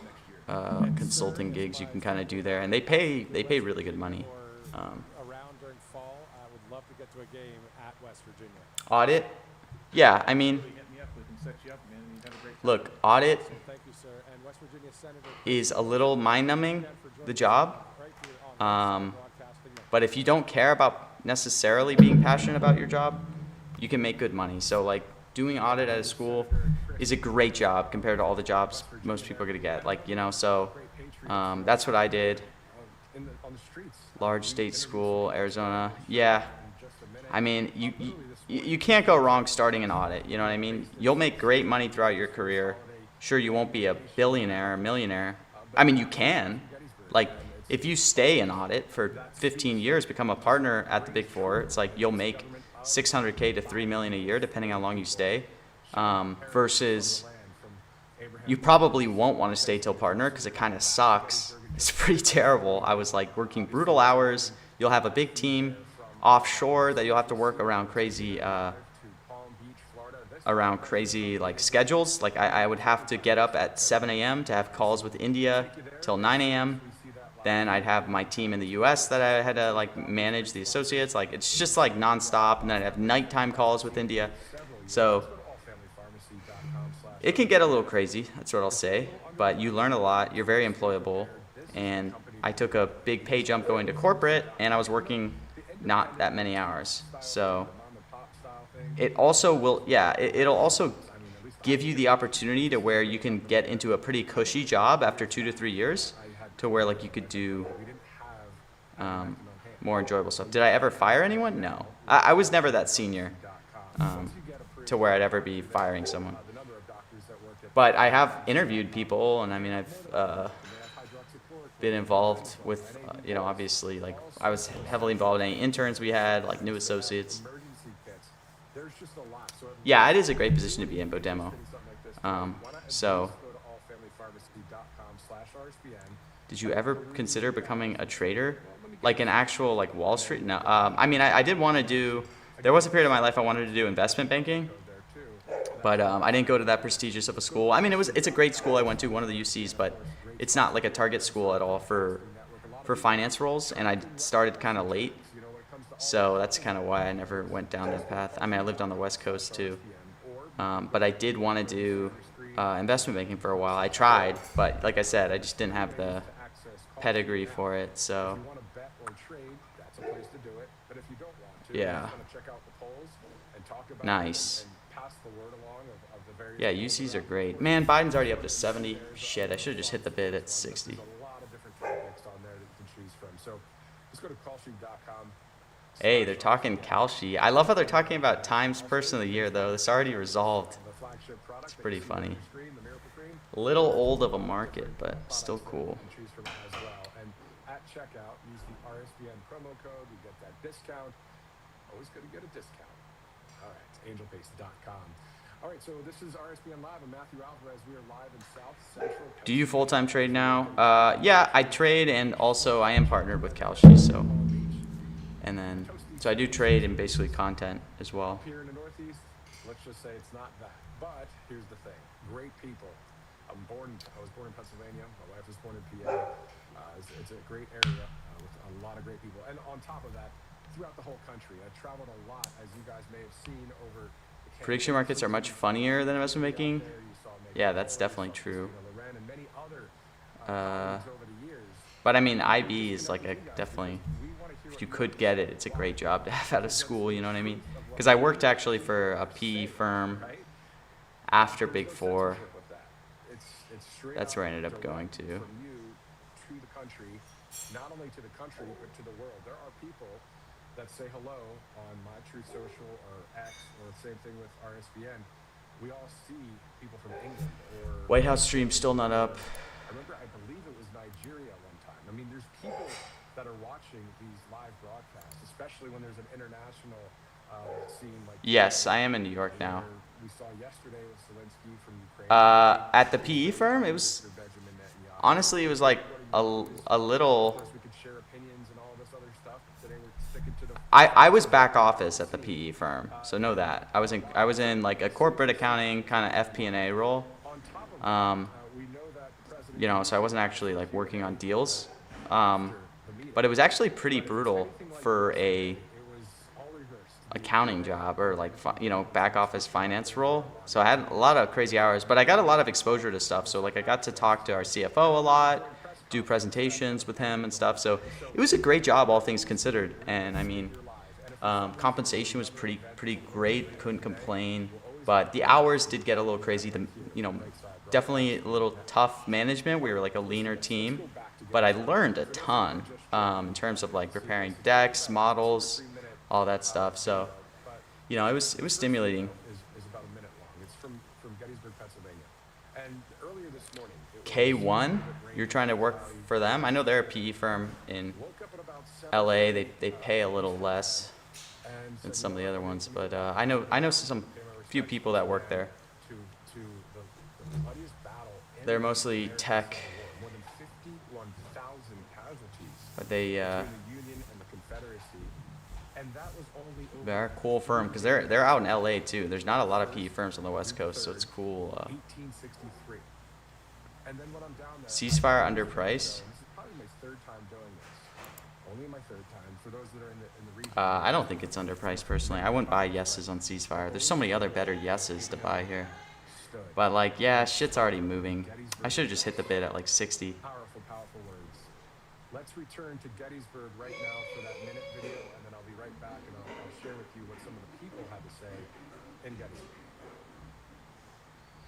[SPEAKER 1] consulting gigs you can kind of do there, and they pay really good money.
[SPEAKER 2] around during fall? I would love to get to a game at West Virginia.
[SPEAKER 1] Audit, yeah, I mean,
[SPEAKER 5] hit me up, we can set you up, man, and you'd have a great time.
[SPEAKER 1] look, audit
[SPEAKER 2] Thank you, sir. And West Virginia Senator
[SPEAKER 1] is a little mind-numbing, the job.
[SPEAKER 2] right here on Broadcasting.
[SPEAKER 1] But if you don't care about necessarily being passionate about your job, you can make good money. So like doing audit at a school is a great job compared to all the jobs most people are gonna get. So that's what I did.
[SPEAKER 2] On the streets.
[SPEAKER 1] Large state school, Arizona. Yeah, I mean you can't go wrong starting an audit. You know what I mean? You'll make great money throughout your career. Sure, you won't be a billionaire or millionaire. I mean, you can. Like, if you stay in audit for 15 years, become a partner at the Big Four, it's like you'll make 600K to 3 million a year, depending on how long you stay. Versus, you probably won't want to stay till partner because it kind of sucks. It's pretty terrible. I was like working brutal hours. You'll have a big team offshore that you'll have to work around crazy like schedules. Like I would have to get up at 7 a.m. to have calls with India till 9 a.m. Then I'd have my team in the U.S. that I had to like manage, the associates. Like it's just like nonstop, and then I'd have nighttime calls with India. So it can get a little crazy. That's what I'll say. But you learn a lot. You're very employable. And I took a big pay jump going to corporate, and I was working not that many hours. So it also will, it'll also give you the opportunity to where you can get into a pretty cushy job after 2 to 3 years, to where like you could do more enjoyable stuff. Did I ever fire anyone? No. I was never that senior to where I'd ever be firing someone. But I have interviewed people, and I mean, I've been involved with, obviously, like I was heavily involved in any interns we had, like new associates. Yeah, it is a great position to be in, Bo Demo. So, did you ever consider becoming a trader, like an actual like Wall Street? No. I mean, I did want to do. There was a period of my life I wanted to do investment banking, but I didn't go to that prestigious of a school. I mean, it's a great school I went to, one of the UCs, but it's not like a target school at all for finance roles, and I started kind of late, so that's kind of why I never went down that path. I mean, I lived on the West Coast too, but I did want to do investment banking for a while. I tried, but like I said, I just didn't have the pedigree for it. So yeah, nice. Yeah, UCs are great. Man, Biden's already up to 70. Shit, I should have just hit the bid at 60. Hey, they're talking Kalshi. I love how they're talking about Times Person of the Year, though. This already resolved. It's pretty funny. A little old of a market, but still cool.
[SPEAKER 2] At checkout, use the RSBN promo code. You get that discount. Always going to get a discount. All right, angelbase.com. All right, so this is RSBN Live. I'm Matthew Alvarez. We are live in South Central.
[SPEAKER 1] Do you full-time trade now? Yeah, I trade, and also I am partnered with Kalshi, so. And then, so I do trade and basically content as well.
[SPEAKER 2] Here in the Northeast, let's just say it's not that. But here's the thing. Great people. I was born in Pennsylvania. My wife was born in PA. It's a great area with a lot of great people. And on top of that, throughout the whole country, I traveled a lot, as you guys may have seen over the
[SPEAKER 1] Prediction
[SPEAKER 2] campaign
[SPEAKER 1] markets are much
[SPEAKER 2] season.
[SPEAKER 1] funnier than investment
[SPEAKER 2] Out
[SPEAKER 1] banking.
[SPEAKER 2] there, you saw Megan
[SPEAKER 1] Yeah, that's
[SPEAKER 2] Miller, you
[SPEAKER 1] definitely
[SPEAKER 2] saw
[SPEAKER 1] true.
[SPEAKER 2] Christina Loren, and many other
[SPEAKER 1] Uh,
[SPEAKER 2] colleagues over the years.
[SPEAKER 1] But I mean,
[SPEAKER 2] We
[SPEAKER 1] IB
[SPEAKER 2] just
[SPEAKER 1] is like
[SPEAKER 2] connect
[SPEAKER 1] a
[SPEAKER 2] with you guys
[SPEAKER 1] definitely,
[SPEAKER 2] because we want to hear
[SPEAKER 1] if
[SPEAKER 2] what
[SPEAKER 1] you
[SPEAKER 2] you
[SPEAKER 1] could
[SPEAKER 2] have to
[SPEAKER 1] get
[SPEAKER 2] say.
[SPEAKER 1] it, it's a
[SPEAKER 2] Why?
[SPEAKER 1] great job to have out of
[SPEAKER 2] Because that's
[SPEAKER 1] school,
[SPEAKER 2] the
[SPEAKER 1] you know what I mean?
[SPEAKER 2] truth of what
[SPEAKER 1] Because I
[SPEAKER 2] we
[SPEAKER 1] worked
[SPEAKER 2] hear
[SPEAKER 1] actually
[SPEAKER 2] you
[SPEAKER 1] for a
[SPEAKER 2] have to
[SPEAKER 1] PE
[SPEAKER 2] say,
[SPEAKER 1] firm
[SPEAKER 2] right?
[SPEAKER 1] after
[SPEAKER 2] There's
[SPEAKER 1] Big
[SPEAKER 2] no
[SPEAKER 1] Four.
[SPEAKER 2] censorship with that. It's straight
[SPEAKER 1] That's
[SPEAKER 2] up
[SPEAKER 1] where I ended up going
[SPEAKER 2] direct
[SPEAKER 1] to.
[SPEAKER 2] from you to the country, not only to the country but to the world. There are people that say hello on My Truth Social or X, or the same thing with RSBN. We all see people from England or
[SPEAKER 1] White House stream still not up.
[SPEAKER 2] I remember, I believe it was Nigeria one time. I mean, there's people that are watching these live broadcasts, especially when there's an international scene like
[SPEAKER 1] Yes, I am in New York now.
[SPEAKER 2] where we saw yesterday with Zelensky from Ukraine.
[SPEAKER 1] At the PE firm, it was,
[SPEAKER 2] Benjamin Netanyahu.
[SPEAKER 1] honestly, it was like a
[SPEAKER 2] Of
[SPEAKER 1] little,
[SPEAKER 2] course, we could share opinions and all this other stuff. Today we're sticking to the.
[SPEAKER 1] I was back office at the PE firm, so know that. I was in like a corporate accounting kind of FP&A role.
[SPEAKER 2] On top of
[SPEAKER 1] Um,
[SPEAKER 2] we know that the president.
[SPEAKER 1] you know, so I wasn't actually like working on deals.
[SPEAKER 2] After the meeting,
[SPEAKER 1] But it was actually pretty
[SPEAKER 2] but if it's
[SPEAKER 1] brutal
[SPEAKER 2] anything like
[SPEAKER 1] for
[SPEAKER 2] yesterday,
[SPEAKER 1] a
[SPEAKER 2] it was all rehearsed.
[SPEAKER 1] accounting job or like you know, back office finance role. So I had a lot of crazy hours, but I got a lot of exposure to stuff. So like I got to talk to our CFO a lot, do presentations with him and stuff. So it was a great job, all things considered. And I mean, compensation was pretty great. Couldn't complain. But the hours did get a little crazy. You know, definitely a little tough management. We were like a leaner team, but I learned a ton in terms of like preparing decks, models, all that stuff. So, you know, it was stimulating.
[SPEAKER 2] Is about a minute long. It's from Gettysburg, Pennsylvania. And earlier this morning, it
[SPEAKER 1] K1, you're trying to work for them. I know they're a PE firm in
[SPEAKER 2] woke up at about 7
[SPEAKER 1] LA. They pay a little less
[SPEAKER 2] and
[SPEAKER 1] than
[SPEAKER 2] said,
[SPEAKER 1] some of
[SPEAKER 2] "You
[SPEAKER 1] the
[SPEAKER 2] know,
[SPEAKER 1] other
[SPEAKER 2] we
[SPEAKER 1] ones,
[SPEAKER 2] need
[SPEAKER 1] but
[SPEAKER 2] to
[SPEAKER 1] I know some few people that work there.
[SPEAKER 2] to the bloodiest battle in
[SPEAKER 1] They're mostly
[SPEAKER 2] American
[SPEAKER 1] tech,
[SPEAKER 2] Civil War. More than 51,000 casualties
[SPEAKER 1] but they
[SPEAKER 2] between the Union and the Confederacy. And that was only over
[SPEAKER 1] they're a cool firm because they're out in LA too. There's not a lot of PE firms on the West Coast, so it's cool.
[SPEAKER 2] 1863. And then when I'm down there,
[SPEAKER 1] Ceasefire underpriced.
[SPEAKER 2] this is probably my third time doing this. Only my third time. For those that are in the region.
[SPEAKER 1] I don't think it's underpriced personally. I wouldn't buy yeses on ceasefire. There's so many other better yeses to buy here.
[SPEAKER 2] Stood.
[SPEAKER 1] But like, yeah, shit's already moving. I should have just hit the bid at like 60.
[SPEAKER 2] Powerful words. Let's return to Gettysburg right now for that minute video, and then I'll be right back and I'll share with you what some of the people had to say in Gettysburg.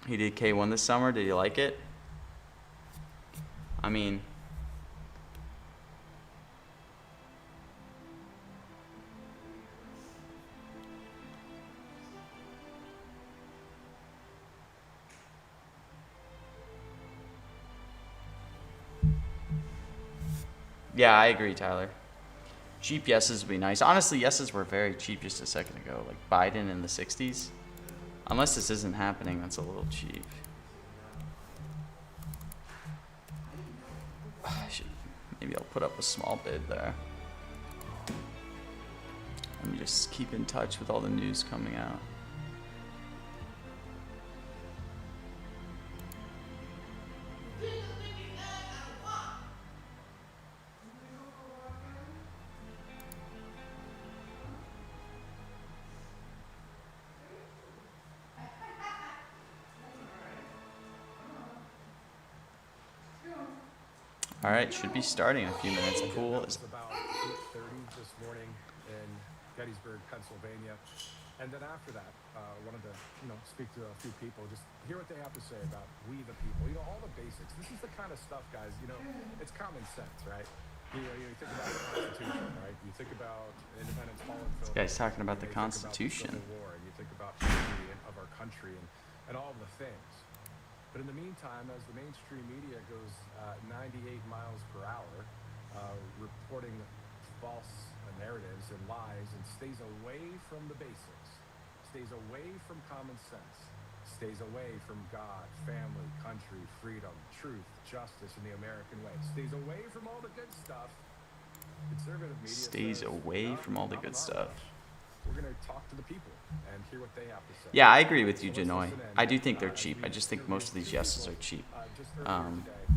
[SPEAKER 1] He did K1 this summer. Did you like it? I mean, yeah, I agree, Tyler. Cheap yeses would be nice. Honestly, yeses were very cheap just a second ago. Like Biden in the 60s. Unless this isn't happening, that's a little cheap. Maybe I'll put up a small bid there. Let me just keep in touch with all the news coming out. All right, should be starting in a few minutes. Pool is
[SPEAKER 2] It was about 8:30 this morning in Gettysburg, Pennsylvania. And then after that, wanted to, speak to a few people, just hear what they have to say about we the people. All the basics. This is the kind of stuff, guys, it's common sense, right? You think about the Constitution, right? You think about Independence Hall in Philadelphia.
[SPEAKER 1] guy's talking about the
[SPEAKER 2] You think about
[SPEAKER 1] Constitution.
[SPEAKER 2] Civil War, and you think about history of our country and all of the things. But in the meantime, as the mainstream media goes 98 miles per hour, reporting false narratives and lies, and stays away from the basics, stays away from common sense, stays away from God, family, country, freedom, truth, justice, and the American way, stays away from all the good stuff. Conservative media
[SPEAKER 1] stays
[SPEAKER 2] says,
[SPEAKER 1] away
[SPEAKER 2] "No,
[SPEAKER 1] from all the
[SPEAKER 2] not
[SPEAKER 1] good
[SPEAKER 2] on our
[SPEAKER 1] stuff.
[SPEAKER 2] watch." we're gonna talk to the people and hear what they have to say.
[SPEAKER 1] Yeah, I agree with you,
[SPEAKER 2] So let's
[SPEAKER 1] Janoy.
[SPEAKER 2] listen in,
[SPEAKER 1] I do think they're
[SPEAKER 2] as
[SPEAKER 1] cheap.
[SPEAKER 2] we
[SPEAKER 1] I just think most of these
[SPEAKER 2] interview two
[SPEAKER 1] yeses
[SPEAKER 2] people,
[SPEAKER 1] are cheap.
[SPEAKER 2] just earlier
[SPEAKER 1] Um,
[SPEAKER 2] today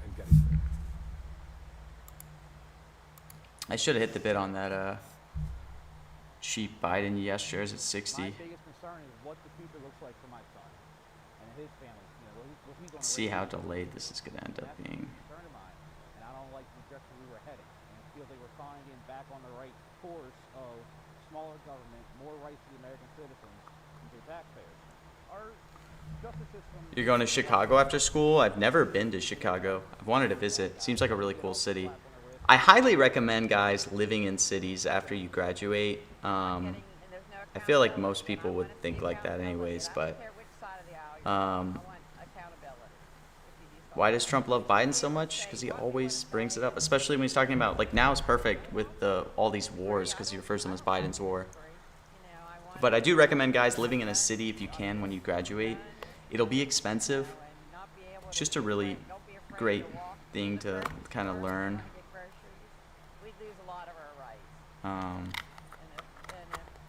[SPEAKER 2] in Gettysburg.
[SPEAKER 1] I should have hit the bid on that cheap Biden yes shares at
[SPEAKER 6] My
[SPEAKER 1] 60.
[SPEAKER 6] biggest concern is what the future looks like for my son and his family. You know, what he's going to
[SPEAKER 1] See
[SPEAKER 6] raise.
[SPEAKER 1] how delayed this is going to end
[SPEAKER 6] And
[SPEAKER 1] up
[SPEAKER 6] that's a
[SPEAKER 1] being.
[SPEAKER 6] concern of mine, and I don't like the direction we were heading. And it feels like we're finally getting back on the right course of smaller government, more rights to the American citizens and to the taxpayers. Our justice system.
[SPEAKER 1] You're going to Chicago after school? I've never been to Chicago. I've wanted to visit. Seems like a really cool city. I highly recommend guys living in cities after you graduate. I feel like most people would think like that anyways, but why does Trump love Biden so much? Because he always brings it up, especially when he's talking about, like, now is perfect with all these wars because he refers to them as Biden's war. But I do recommend guys living in a city if you can when you graduate. It'll be expensive. It's just a really great thing to kind of learn.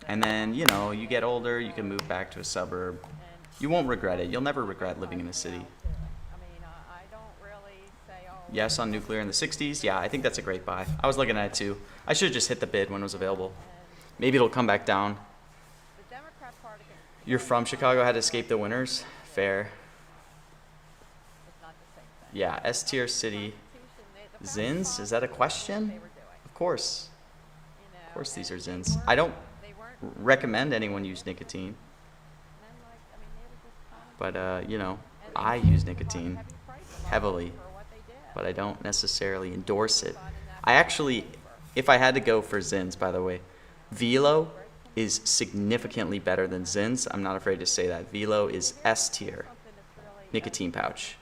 [SPEAKER 1] And then, you know, you get older, you can move back to a suburb. You won't regret it. You'll never regret living in a city. Yes on nuclear in the 60s. Yeah, I think that's a great buy. I was looking at it too. I should have just hit the bid when it was available. Maybe it'll come back down. You're from Chicago, had to escape the winters? Fair. Yeah, S tier city. Zins? Is that a question? Of course. Of course these are Zins. I don't recommend anyone use nicotine. But, you know, I use nicotine heavily, but I don't necessarily endorse it. I actually, if I had to go for Zins, by the way, Velo is significantly better than Zins. I'm not afraid to say that. Velo is S tier nicotine pouch.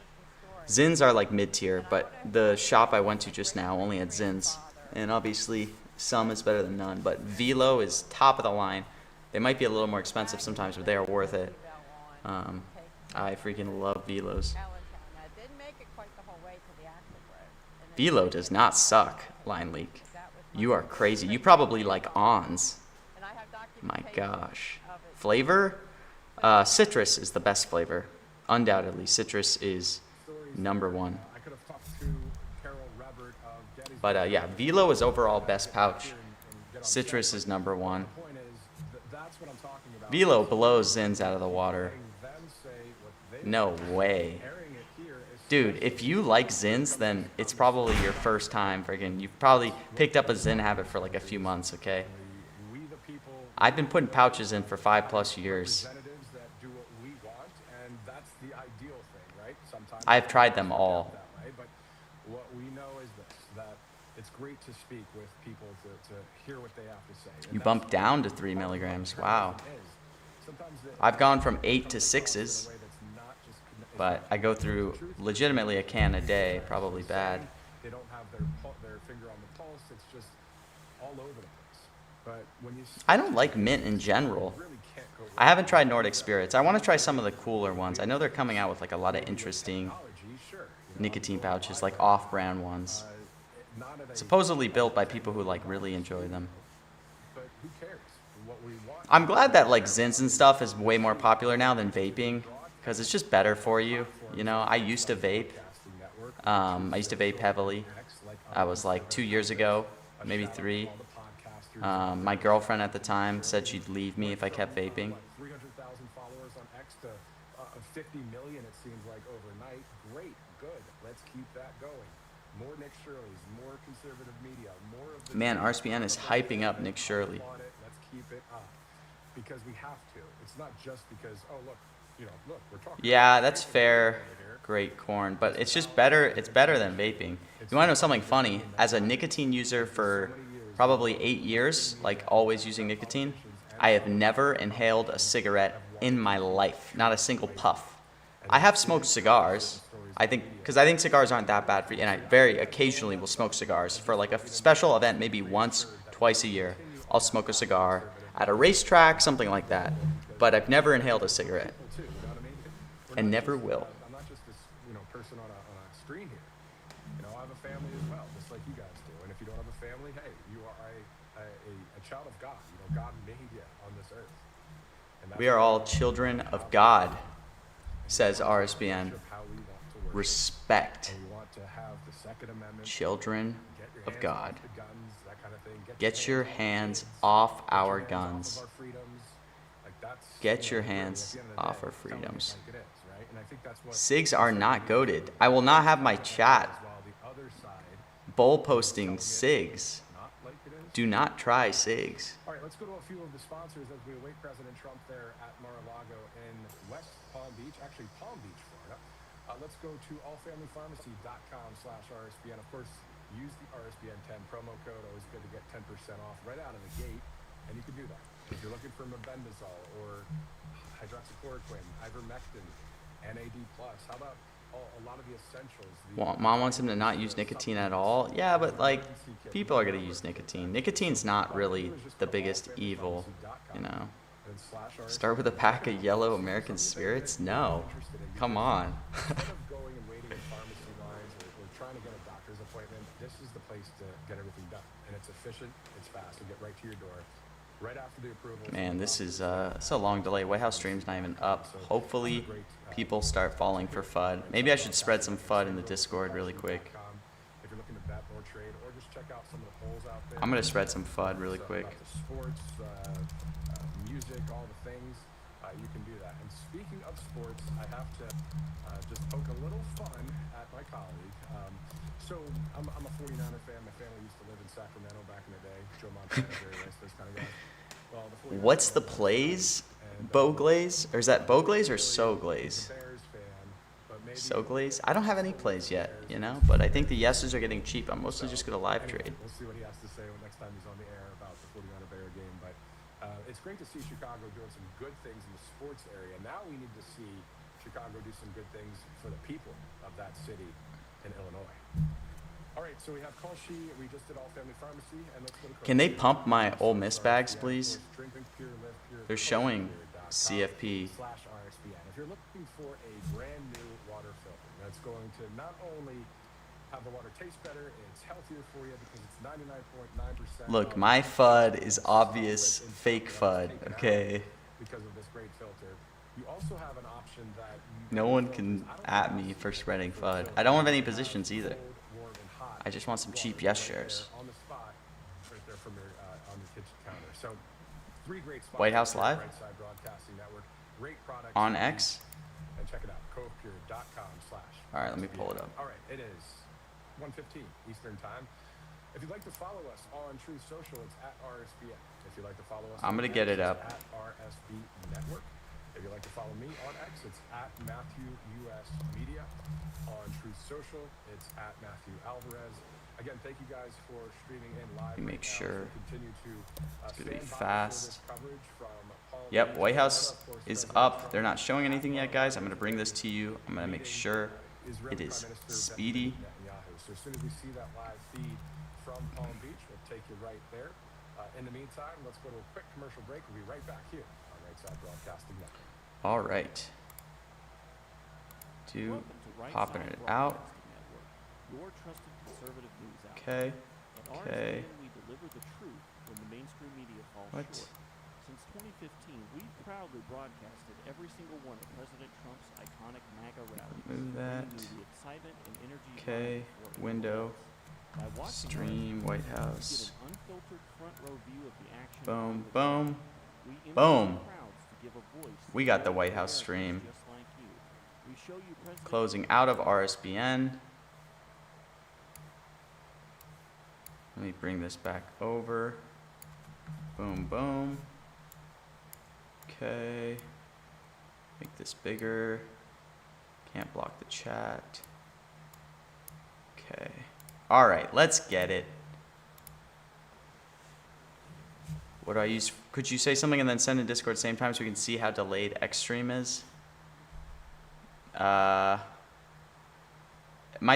[SPEAKER 1] Zins are like mid tier, but the shop I went to just now only had Zins. And obviously some is better than none, but Velo is top of the line. They might be a little more expensive sometimes, but they are worth it. I freaking love Velos. Velo does not suck, Line Leak. You are crazy. You probably like Ons. My gosh. Flavor? Citrus is the best flavor. Undoubtedly, citrus is number one.
[SPEAKER 2] I could have talked to Carol Robert of Gettysburg.
[SPEAKER 1] But yeah, Velo is overall best pouch.
[SPEAKER 2] Here and get on
[SPEAKER 1] Citrus is number one.
[SPEAKER 2] the point is that's what I'm talking about.
[SPEAKER 1] Velo blows Zins out of the water.
[SPEAKER 2] Letting them say what they
[SPEAKER 1] No way.
[SPEAKER 2] airing it here is
[SPEAKER 1] Dude, if you like Zins, then it's probably your first time friggin'. You've probably picked up a Zin habit for like a few months, okay?
[SPEAKER 2] we the people
[SPEAKER 1] I've been putting pouches in for 5+ years.
[SPEAKER 2] representatives that do what we want, and that's the ideal thing, right? Sometimes
[SPEAKER 1] I've tried them
[SPEAKER 2] it doesn't work
[SPEAKER 1] all.
[SPEAKER 2] out that way, but what we know is this, that it's great to speak with people to hear what they have to say. And
[SPEAKER 1] You
[SPEAKER 2] that's
[SPEAKER 1] bumped down to 3 milligrams. Wow.
[SPEAKER 2] what it is. Sometimes
[SPEAKER 1] I've gone from 8 to 6s,
[SPEAKER 2] in a way that's not just
[SPEAKER 1] but I go through legitimately a can a day, probably bad.
[SPEAKER 2] They don't have their finger on the pulse. It's just all over the place. But when you
[SPEAKER 1] I don't like mint in general.
[SPEAKER 2] really can't go
[SPEAKER 1] I haven't tried Nordic Spirits. I want to try some of the cooler ones. I know they're coming out with like a lot of interesting
[SPEAKER 2] technology, sure.
[SPEAKER 1] nicotine pouches, like off-brand ones.
[SPEAKER 2] Not at a,
[SPEAKER 1] Supposedly built by people who like really enjoy them.
[SPEAKER 2] but who cares? What we want.
[SPEAKER 1] I'm glad that like Zins and stuff is way more popular now than vaping, because it's just better for you. You know, I used to vape. I used to vape heavily. I was like 2 years ago, maybe 3. My girlfriend at the time said she'd leave me if I kept vaping.
[SPEAKER 2] 300,000 followers on X to 50 million, it seems like overnight. Great, good. Let's keep that going. More Nick Shirley's, more conservative media, more of the.
[SPEAKER 1] Man, RSPN is hyping up Nick Shirley.
[SPEAKER 2] Applaud it. Let's keep it up because we have to. It's not just because look, look, we're talking.
[SPEAKER 1] Yeah, that's fair. Great corn, but it's just better. It's better than vaping. You want to know something funny? As a nicotine user for probably 8 years, like always using nicotine, I have never inhaled a cigarette in my life. Not a single puff. I have smoked cigars. I think cigars aren't that bad for you, and I very occasionally will smoke cigars for like a special event, maybe once, twice a year. I'll smoke a cigar at a racetrack, something like that. But I've never inhaled a cigarette,
[SPEAKER 2] Too, you know what I mean?
[SPEAKER 1] and never will.
[SPEAKER 2] I'm not just this, person on a screen here. I have a family as well, just like you guys do. And if you don't have a family, hey, you are a child of God. God made you earth. And that's
[SPEAKER 1] We are
[SPEAKER 2] what
[SPEAKER 1] all children of God,
[SPEAKER 2] and
[SPEAKER 1] says
[SPEAKER 2] we want to
[SPEAKER 1] RSBN.
[SPEAKER 2] worship how we want to worship.
[SPEAKER 1] Respect.
[SPEAKER 2] And we want to have the Second Amendment.
[SPEAKER 1] Children
[SPEAKER 2] Get your
[SPEAKER 1] of
[SPEAKER 2] hands
[SPEAKER 1] God.
[SPEAKER 2] off the guns, that kind of thing.
[SPEAKER 1] Get your
[SPEAKER 2] off the
[SPEAKER 1] hands
[SPEAKER 2] kids.
[SPEAKER 1] off
[SPEAKER 2] Get your
[SPEAKER 1] our
[SPEAKER 2] hands
[SPEAKER 1] guns.
[SPEAKER 2] Off of our freedoms. Like that's,
[SPEAKER 1] Get your
[SPEAKER 2] really,
[SPEAKER 1] hands
[SPEAKER 2] at the end of the
[SPEAKER 1] off
[SPEAKER 2] day,
[SPEAKER 1] our
[SPEAKER 2] telling it
[SPEAKER 1] freedoms.
[SPEAKER 2] like it is, right? And I think that's what
[SPEAKER 1] SIGs are not
[SPEAKER 2] conservative
[SPEAKER 1] goated. I will not have my
[SPEAKER 2] as
[SPEAKER 1] chat
[SPEAKER 2] well. The other side
[SPEAKER 1] bull posting SIGs.
[SPEAKER 2] not like it is.
[SPEAKER 1] Do not try SIGs.
[SPEAKER 2] All right, let's go to a few of the sponsors as we await President Trump there at Mar-a-Lago in West Palm Beach, actually Palm Beach, Florida. Let's go to allfamilypharmacy.com/RSBN. Of course, use the RSBN 10 promo code. Always good to get 10% off right out of the gate, and you can do that. If you're looking for mebendazole or hydroxychloroquine, ivermectin, NAD+, how about a lot of the essentials?
[SPEAKER 1] Well, Mom wants him to not use nicotine at all. Yeah, but like, people are gonna use nicotine. Nicotine's not really the biggest evil, you know. Start with a pack of yellow American spirits? No. Come on.
[SPEAKER 2] Instead of going and waiting in pharmacy lines or trying to get a doctor's appointment, this is the place to get everything done. And it's efficient, it's fast, and get right to your door. Right after the approval.
[SPEAKER 1] Man, this is it's a long delay. White House stream's not even up. Hopefully, people start falling for FUD. Maybe I should spread some FUD in the Discord really quick.
[SPEAKER 2] If you're looking to bet or trade, or just check out some of the polls out there.
[SPEAKER 1] I'm gonna spread some FUD really quick.
[SPEAKER 2] About the sports, music, all the things, you can do that. And speaking of sports, I have to just poke a little fun at my colleague. So I'm a 49er fan. My family used to live in Sacramento back in the day. Joe Montana, Jerry Rice, those kind of guys. Well, the 49ers
[SPEAKER 1] What's the plays? Boglaze? Or is that Boglaze or Soglaze?
[SPEAKER 2] Bears fan, but maybe
[SPEAKER 1] Soglaze? I don't have any plays yet, you know, but I think the yeses are getting cheap. I'm mostly just gonna live
[SPEAKER 2] anyway,
[SPEAKER 1] trade.
[SPEAKER 2] We'll see what he has to say next time he's on the air about the 49er Bear game. But it's great to see Chicago doing some good things in the sports area. Now we need to see Chicago do some good things for the people of that city in Illinois. All right, so we have Call She. We just did All Family Pharmacy, and let's go to.
[SPEAKER 1] Can they pump my Ole Miss bags, please?
[SPEAKER 2] Drinking Pure, Live Pure,
[SPEAKER 1] They're showing
[SPEAKER 2] ColdPure.com
[SPEAKER 1] CFP.
[SPEAKER 2] /RSBN. If you're looking for a brand new water filter that's going to not only have the water taste better, it's healthier for you because it's 99.9%.
[SPEAKER 1] Look, my FUD is obvious fake FUD, okay?
[SPEAKER 2] Because of this great filter. You also have an option that
[SPEAKER 1] No one can at me for spreading FUD. I don't have any positions either. I just want some cheap yes shares.
[SPEAKER 2] On the spot, right there from your on the kitchen counter. So, 3 great spots.
[SPEAKER 1] White House Live?
[SPEAKER 2] Right Side Broadcasting Network. Great products.
[SPEAKER 1] On X?
[SPEAKER 2] And check it out, covepure.com/.
[SPEAKER 1] All right, let me pull it up.
[SPEAKER 2] All right, it is 1:15 Eastern Time. If you'd like to follow us on Truth Social, it's at RSBN. If you'd like to follow us,
[SPEAKER 1] I'm gonna get it
[SPEAKER 2] X,
[SPEAKER 1] up.
[SPEAKER 2] it's at RSB Network. If you'd like to follow me on X, it's at Matthew US Media. On Truth Social, it's at Matthew Alvarez. Again, thank you guys for streaming in live.
[SPEAKER 1] Let me make
[SPEAKER 2] right now.
[SPEAKER 1] sure.
[SPEAKER 2] So continue to
[SPEAKER 1] It's gonna be
[SPEAKER 2] stand by for
[SPEAKER 1] fast.
[SPEAKER 2] this coverage from Palm
[SPEAKER 1] Yep,
[SPEAKER 2] Beach,
[SPEAKER 1] White House
[SPEAKER 2] Florida. Of course,
[SPEAKER 1] is
[SPEAKER 2] President
[SPEAKER 1] up.
[SPEAKER 2] Trump
[SPEAKER 1] They're not showing anything yet,
[SPEAKER 2] at
[SPEAKER 1] guys. I'm gonna bring this to you. I'm gonna make sure
[SPEAKER 2] Israeli
[SPEAKER 1] it is
[SPEAKER 2] Prime Minister
[SPEAKER 1] speedy.
[SPEAKER 2] Benjamin Netanyahu. So as soon as we see that live feed from Palm Beach, we'll take you right there. In the meantime, let's go to a quick commercial break. We'll be right back here on Right Side Broadcasting Network.
[SPEAKER 1] All right.
[SPEAKER 4] Welcome to Right
[SPEAKER 1] Popping
[SPEAKER 4] Side
[SPEAKER 1] it out.
[SPEAKER 4] Broadcasting Network, your trusted conservative news outlet.
[SPEAKER 1] Okay.
[SPEAKER 4] At
[SPEAKER 1] Okay.
[SPEAKER 4] RSBN, we deliver the truth when the mainstream media falls
[SPEAKER 1] What?
[SPEAKER 4] short. Since 2015, we've proudly broadcasted every single one of President Trump's iconic MAGA rallies.
[SPEAKER 1] Move that.
[SPEAKER 4] bringing you the excitement and energy
[SPEAKER 1] Okay.
[SPEAKER 4] behind the four
[SPEAKER 1] Window.
[SPEAKER 4] events. By watching
[SPEAKER 1] Stream
[SPEAKER 4] RSBN,
[SPEAKER 1] White
[SPEAKER 4] you
[SPEAKER 1] House.
[SPEAKER 4] get an unfiltered front row view of the action
[SPEAKER 1] Boom,
[SPEAKER 4] on the
[SPEAKER 1] boom.
[SPEAKER 4] ground. We empty
[SPEAKER 1] Boom.
[SPEAKER 4] the crowds to give a voice
[SPEAKER 1] We
[SPEAKER 4] to
[SPEAKER 1] got the
[SPEAKER 4] ordinary
[SPEAKER 1] White House
[SPEAKER 4] Americans
[SPEAKER 1] stream.
[SPEAKER 4] just like you. We show you President
[SPEAKER 1] Closing out of RSBN. Let me bring this back over. Boom, boom. Okay. Make this bigger. Can't block the chat. Okay. All right, let's get it. What do I use? Could you say something and then send in Discord same time so we can see how delayed Xstream is? My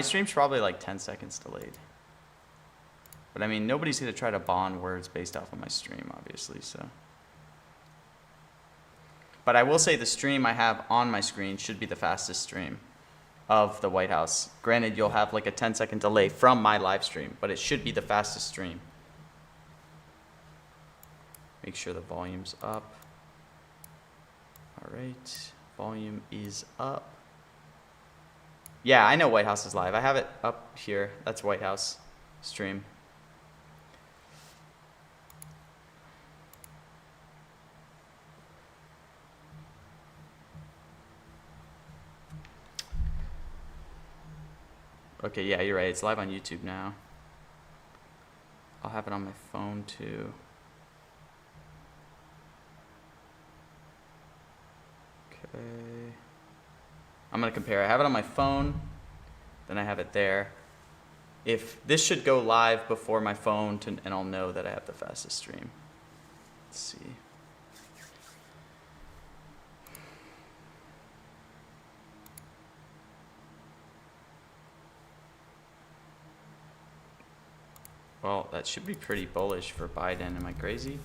[SPEAKER 1] stream's probably like 10 seconds delayed. But I mean, nobody's gonna try to bond words based off of my stream, obviously, so. But I will say the stream I have on my screen should be the fastest stream of the White House. Granted, you'll have like a 10-second delay from my live stream, but it should be the fastest stream. Make sure the volume's up. All right, volume is up. Yeah, I know White House is live. I have it up here. That's White House stream. Okay, yeah, you're right. It's live on YouTube now. I'll have it on my phone too. Okay. I'm gonna compare. I have it on my phone, then I have it there. If this should go live before my phone, and I'll know that I have the fastest stream. Let's see. Well, that should be pretty bullish for Biden. Am I crazy?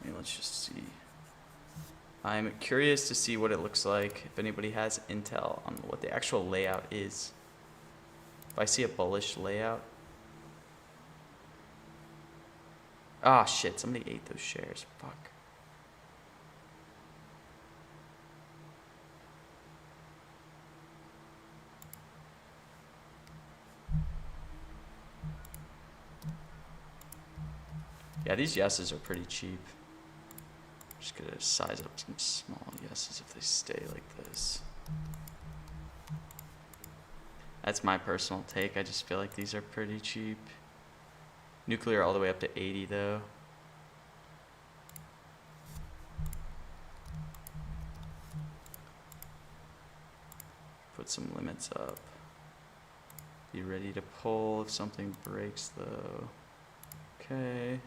[SPEAKER 1] I mean, let's just see. I'm curious to see what it looks like, if anybody has intel on what the actual layout is. If I see a bullish layout. Ah, shit, somebody ate those shares. Fuck. Yeah, these yeses are pretty cheap. Just gonna size up some small yeses if they stay like this. That's my personal take. I just feel like these are pretty cheap. Nuclear all the way up to 80 though. Put some limits up. Be ready to pull if something breaks though. Okay.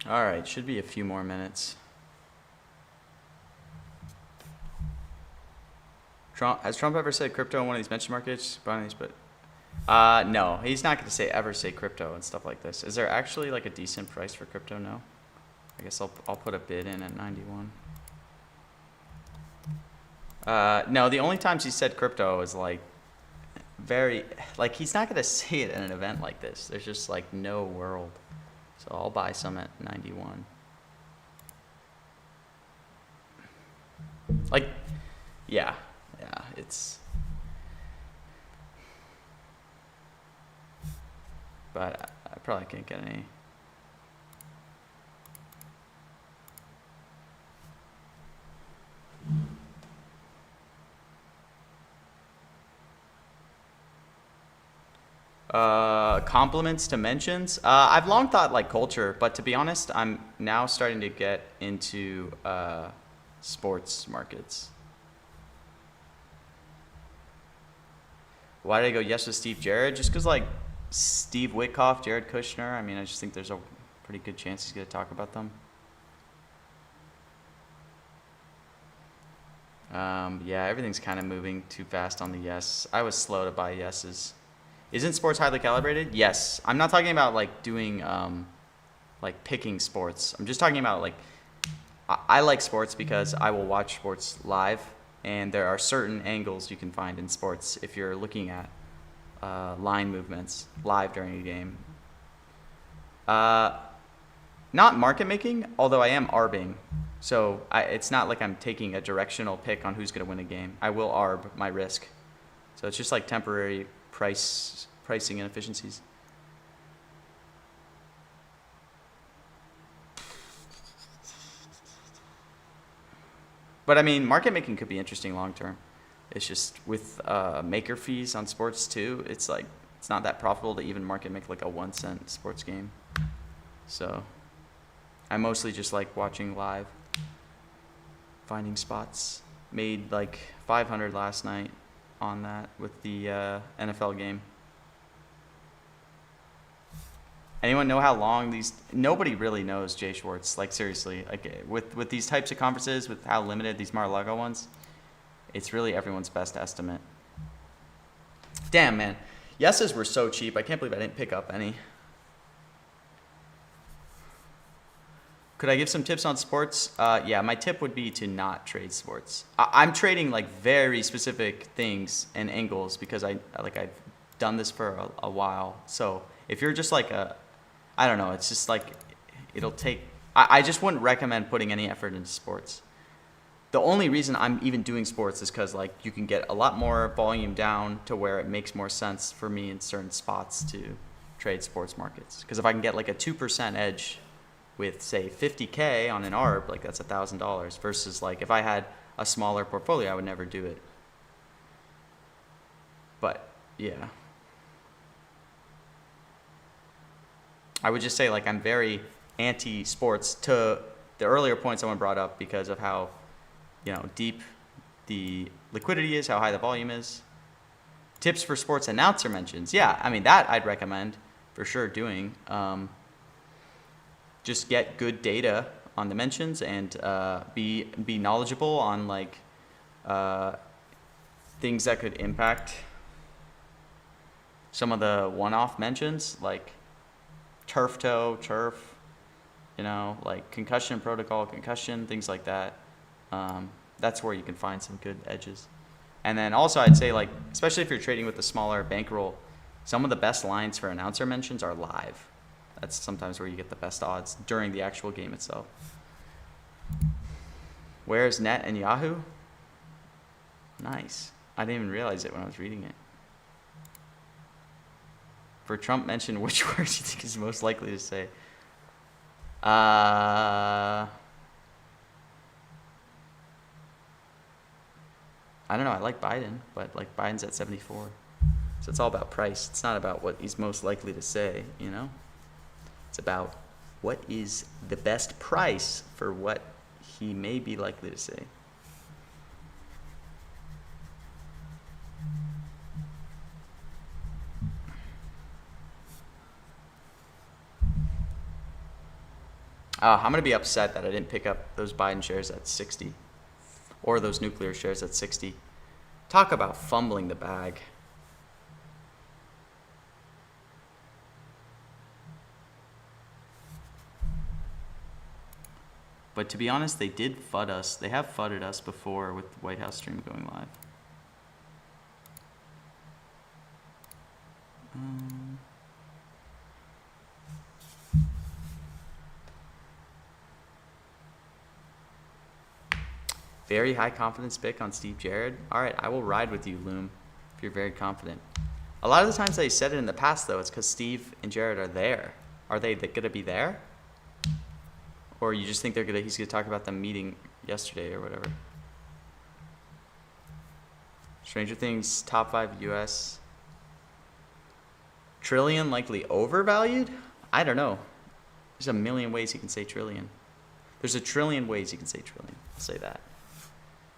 [SPEAKER 1] All right, should be a few more minutes. Has Trump ever said crypto in one of these mention markets? No, he's not going to ever say crypto and stuff like this. Is there actually like a decent price for crypto? No. I guess I'll put a bid in at 91. No, the only times he said crypto is like he's not going to say it in an event like this. There's just like no world. So I'll buy some at 91. Like, yeah, it's. But I probably can't get any. Compliments to mentions. I've long thought like culture, but to be honest, I'm now starting to get into sports markets. Why did I go yes with Steve Jared? Just because like Steve Witkoff, Jared Kushner. I mean, I just think there's a pretty good chance he's going to talk about them. Yeah, everything's kind of moving too fast on the yes. I was slow to buy yeses. Isn't sports highly calibrated? Yes. I'm not talking about like doing like picking sports. I'm just talking about like I like sports because I will watch sports live, and there are certain angles you can find in sports if you're looking at line movements live during a game. Not market making, although I am arbing. So it's not like I'm taking a directional pick on who's going to win a game. I will arb my risk. So it's just like temporary pricing inefficiencies. But I mean, market making could be interesting long term. It's just with maker fees on sports too. It's like it's not that profitable to even market make like a 1 cent sports game. So I mostly just like watching live, finding spots. Made like 500 last night. on that with the NFL game. Anyone know how long these? Nobody really knows, Jay Schwartz. Like seriously, like with these types of conferences, with how limited these Mar-a-Lago ones, it's really everyone's best estimate. Damn, man. Yeses were so cheap. I can't believe I didn't pick up any. Could I give some tips on sports? Yeah, my tip would be to not trade sports. I'm trading like very specific things and angles because I've done this for a while. So if you're just like I don't know, it's just like it'll take. I just wouldn't recommend putting any effort into sports. The only reason I'm even doing sports is because like you can get a lot more volume down to where it makes more sense for me in certain spots to trade sports markets. Because if I can get like a 2% edge with say 50K on an ARB, like that's $1,000 versus like if I had a smaller portfolio, I would never do it. But yeah, I would just say like I'm very anti-sports to the earlier points someone brought up because of how, you know, deep the liquidity is, how high the volume is. Tips for sports announcer mentions. Yeah, I mean that I'd recommend for sure doing. Just get good data on the mentions and be knowledgeable on like things that could impact some of the one-off mentions like turf toe, turf, you know, like concussion protocol, concussion, things like that. That's where you can find some good edges. And then also I'd say like, especially if you're trading with a smaller bankroll, some of the best lines for announcer mentions are live. That's sometimes where you get the best odds during the actual game itself. Where's Net and Yahoo? Nice. I didn't even realize it when I was reading it. For Trump mentioned, which word do you think is most likely to say? I don't know. I like Biden, but like Biden's at 74. So it's all about price. It's not about what he's most likely to say, you know? It's about what is the best price for what he may be likely to say. I'm going to be upset that I didn't pick up those Biden shares at 60 or those nuclear shares at 60. Talk about fumbling the bag. But to be honest, they did FUD us. They have FUDded us before with the White House stream going live. Very high confidence pick on Steve Jared. All right, I will ride with you, Loom, if you're very confident. A lot of the times they said it in the past, though, it's because Steve and Jared are there. Are they going to be there? Or you just think he's going to talk about them meeting yesterday or whatever? Stranger Things, top 5 US. Trillion likely overvalued? I don't know. There's a million ways you can say trillion. There's a trillion ways you can say trillion. I'll say that.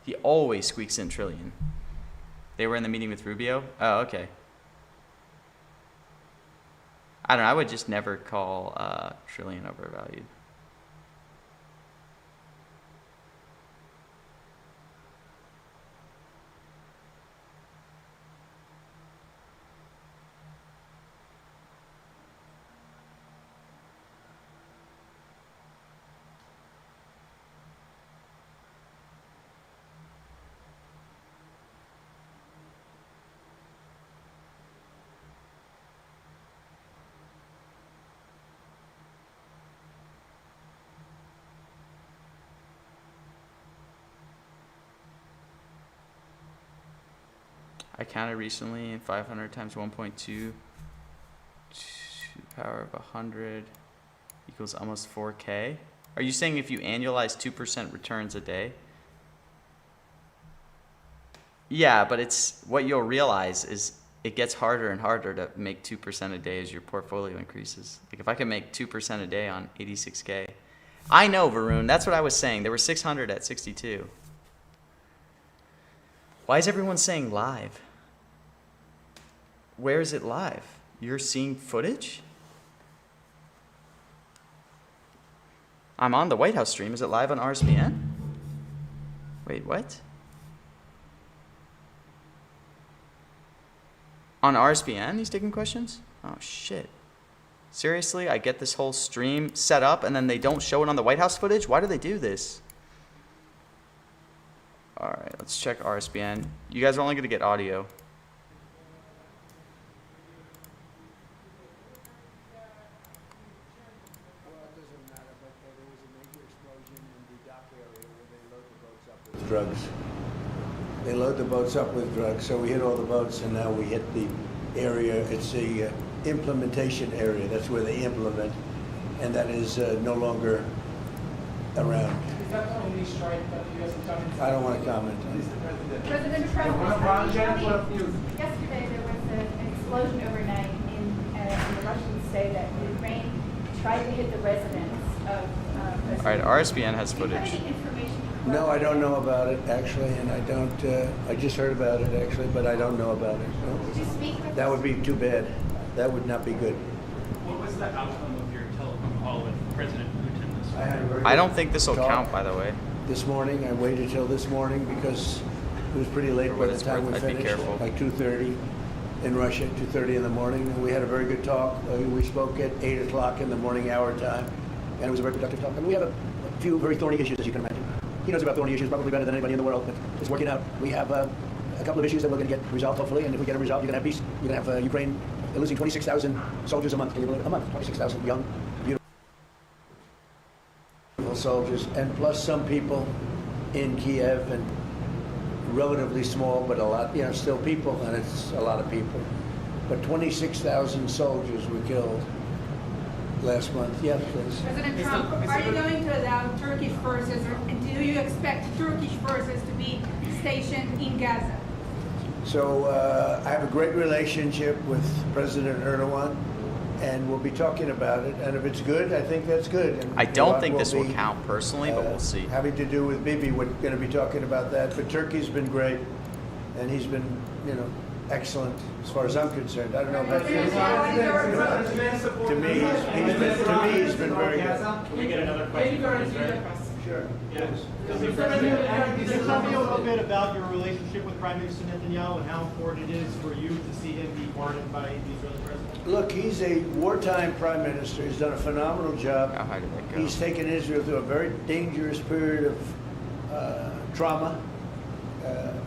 [SPEAKER 1] He always squeaks in trillion. They were in the meeting with Rubio? Oh, okay. I don't know. I would just never call trillion overvalued. I counted recently, 500 times 1.2 to the power of 100 equals almost 4K. Are you saying if you annualize 2% returns a day? Yeah, but it's what you'll realize is it gets harder and harder to make 2% a day as your portfolio increases. Like if I can make 2% a day on 86K. I know, Varun, that's what I was saying. There were 600 at 62. Why is everyone saying live? Where is it live? You're seeing footage? I'm on the White House stream. Is it live on RSPN? Wait, what? On RSPN, he's taking questions? Oh, shit. Seriously? I get this whole stream set up and then they don't show it on the White House footage? Why do they do this? All right, let's check RSPN. You guys are only going to get audio.
[SPEAKER 7] Well, it doesn't matter, but there was a major explosion in the dock area where they load the boats up with drugs. They load the boats up with drugs, so we hit all the boats, and now we hit the area. It's the implementation area. That's where they implement, and that is no longer around.
[SPEAKER 8] Is that the only strike that the U.S. has done?
[SPEAKER 7] I don't want to comment on it.
[SPEAKER 9] President Trump, yesterday there was an explosion overnight in the Russians say that Ukraine tried to hit the residence of
[SPEAKER 1] All right, RSPN has
[SPEAKER 9] Do you have
[SPEAKER 1] footage.
[SPEAKER 9] any information?
[SPEAKER 7] No, I don't know about it, actually, and I don't, I just heard about it, actually, but I don't know about it.
[SPEAKER 9] Did you speak with
[SPEAKER 7] That would be too bad. That would not be good.
[SPEAKER 8] What was the outcome of your telephone call with President Putin this morning?
[SPEAKER 1] I don't think this will count, by the way.
[SPEAKER 7] This morning, I waited till this morning because it was pretty late
[SPEAKER 1] For
[SPEAKER 7] by
[SPEAKER 1] what
[SPEAKER 7] the
[SPEAKER 1] it's
[SPEAKER 7] time we
[SPEAKER 1] worth, I'd be
[SPEAKER 7] finished,
[SPEAKER 1] careful.
[SPEAKER 7] like 2:30 in Russia, 2:30 in the morning. And we had a very good talk. We spoke at 8 o'clock in the morning hour time, and it was a very productive talk. And we have a few very thorny issues, as you can imagine. He knows about thorny issues probably better than anybody in the world, but it's working out. We have a couple of issues that we're going to get resolved, hopefully, and if we get it resolved, you're going to have peace. You're going to have Ukraine losing 26,000 soldiers a month. Can you believe it? A month, 26,000 young, beautiful soldiers, and plus some people in Kiev, and relatively small, but a lot, still people, and it's a lot of people. But 26,000 soldiers were killed last month. Yeah, please.
[SPEAKER 10] President Trump, are you going to allow Turkish forces, or do you expect Turkish forces to be stationed in Gaza?
[SPEAKER 7] So I have a great relationship with President Erdogan, and we'll be talking about it. And if it's good, I think that's good. And
[SPEAKER 1] I don't
[SPEAKER 7] Iran
[SPEAKER 1] think this will
[SPEAKER 7] be,
[SPEAKER 1] count personally, but we'll see.
[SPEAKER 7] Having to do with Bibi, we're going to be talking about that. But Turkey's been great, and he's been, excellent as far as I'm concerned. I don't know about you. To me, he's been very good.
[SPEAKER 8] Can we get another question from Israel?
[SPEAKER 7] Sure.
[SPEAKER 8] Yes.
[SPEAKER 11] Could you tell me a little bit about your relationship with Prime Minister Netanyahu and how important it is for you to see him be pardoned by the Israeli president?
[SPEAKER 7] Look, he's a wartime prime minister. He's done a phenomenal job.
[SPEAKER 1] How high did that go?
[SPEAKER 7] He's taken Israel through a very dangerous period of trauma.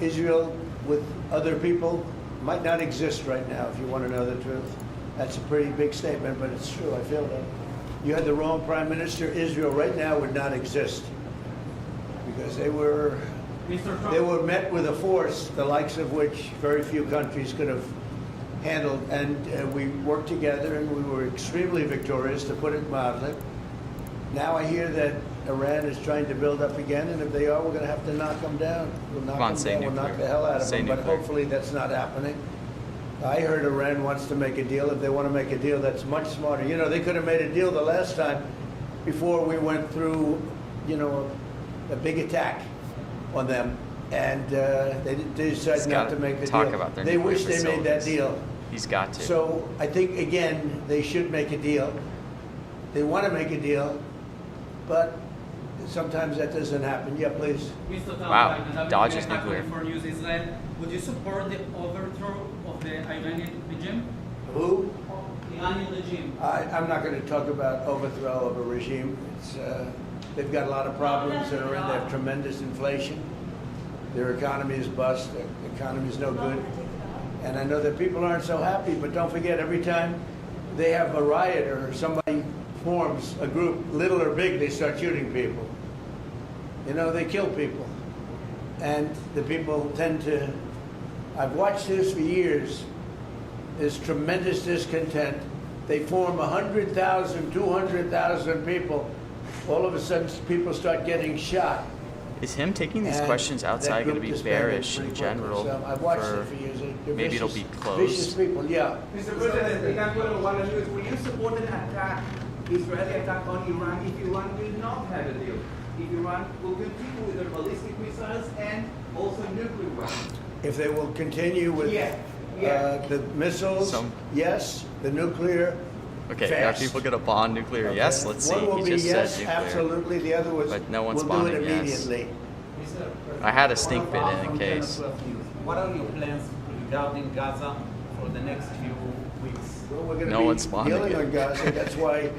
[SPEAKER 7] Israel, with other people, might not exist right now, if you want to know the truth. That's a pretty big statement, but it's true. I feel that. You had the wrong prime minister. Israel right now would not exist because they were met with a force the likes of which very few countries could have handled, and we worked together, and we were extremely victorious, to put it mildly. Now I hear that Iran is trying to build up again, and if they are, we're going to have to knock them down. We'll knock
[SPEAKER 1] Come on,
[SPEAKER 7] them
[SPEAKER 1] say
[SPEAKER 7] down. We'll knock
[SPEAKER 1] nuclear.
[SPEAKER 7] the hell out of
[SPEAKER 1] Say
[SPEAKER 7] them, but
[SPEAKER 1] nuclear.
[SPEAKER 7] hopefully that's not happening. I heard Iran wants to make a deal. If they want to make a deal, that's much smarter. They could have made a deal the last time before we went through, a big attack on them, and they decided
[SPEAKER 1] He's
[SPEAKER 7] not
[SPEAKER 1] gotta
[SPEAKER 7] to make the
[SPEAKER 1] talk
[SPEAKER 7] deal.
[SPEAKER 1] about their
[SPEAKER 7] They
[SPEAKER 1] nuclear
[SPEAKER 7] wish they made that
[SPEAKER 1] facilities.
[SPEAKER 7] deal.
[SPEAKER 1] He's got to.
[SPEAKER 7] So I think, again, they should make a deal. They want to make a deal, but sometimes that doesn't happen. Yeah, please.
[SPEAKER 8] Mr. Trump,
[SPEAKER 1] Wow,
[SPEAKER 8] another
[SPEAKER 1] Dodge is
[SPEAKER 8] attack on
[SPEAKER 1] nuclear.
[SPEAKER 8] for News Israel. Would you support the overthrow of the Iranian regime?
[SPEAKER 7] Who?
[SPEAKER 8] Iranian regime.
[SPEAKER 7] I'm not going to talk about overthrow of a regime. They've got a lot of problems that are in. They have tremendous inflation. Their economy is bust. Their economy is no good. And I know that people aren't so happy, but don't forget, every time they have a riot or somebody forms a group, little or big, they start shooting people. They kill people. And the people tend to... I've watched this for years. There's tremendous discontent. They form 100,000, 200,000 people. All of a sudden, people start getting shot.
[SPEAKER 1] Is him taking these
[SPEAKER 7] And
[SPEAKER 1] questions outside
[SPEAKER 7] that
[SPEAKER 1] going to
[SPEAKER 7] group
[SPEAKER 1] be
[SPEAKER 7] disbanded
[SPEAKER 1] bearish
[SPEAKER 7] pretty
[SPEAKER 1] in
[SPEAKER 7] quickly.
[SPEAKER 1] general?
[SPEAKER 7] So I've watched it for years. They're
[SPEAKER 1] maybe it'll
[SPEAKER 7] vicious,
[SPEAKER 1] be closed.
[SPEAKER 7] Vicious people, yeah.
[SPEAKER 12] Mr. President, in that one news, will you support an attack, Israeli attack on Iran if Iran will not have a deal? If Iran will continue with their ballistic missiles and also nuclear weapons?
[SPEAKER 7] If they will continue with...
[SPEAKER 12] Yeah.
[SPEAKER 7] The missiles,
[SPEAKER 1] Some-
[SPEAKER 7] yes. The nuclear,
[SPEAKER 1] Okay,
[SPEAKER 7] fast.
[SPEAKER 1] are people gonna bond nuclear?
[SPEAKER 7] Okay.
[SPEAKER 1] Yes, let's see.
[SPEAKER 7] One will
[SPEAKER 1] He
[SPEAKER 7] be
[SPEAKER 1] just
[SPEAKER 7] yes,
[SPEAKER 1] said nuclear.
[SPEAKER 7] absolutely. The other was
[SPEAKER 1] But no one's
[SPEAKER 7] we'll do it
[SPEAKER 1] bonding yes.
[SPEAKER 7] immediately.
[SPEAKER 1] I had a stink bit in case.
[SPEAKER 12] What are your plans regarding Gaza for the next few weeks?
[SPEAKER 7] Well, we're going
[SPEAKER 1] No
[SPEAKER 7] to
[SPEAKER 1] one's
[SPEAKER 7] be
[SPEAKER 1] bonding
[SPEAKER 7] dealing
[SPEAKER 1] it.
[SPEAKER 7] on Gaza. That's why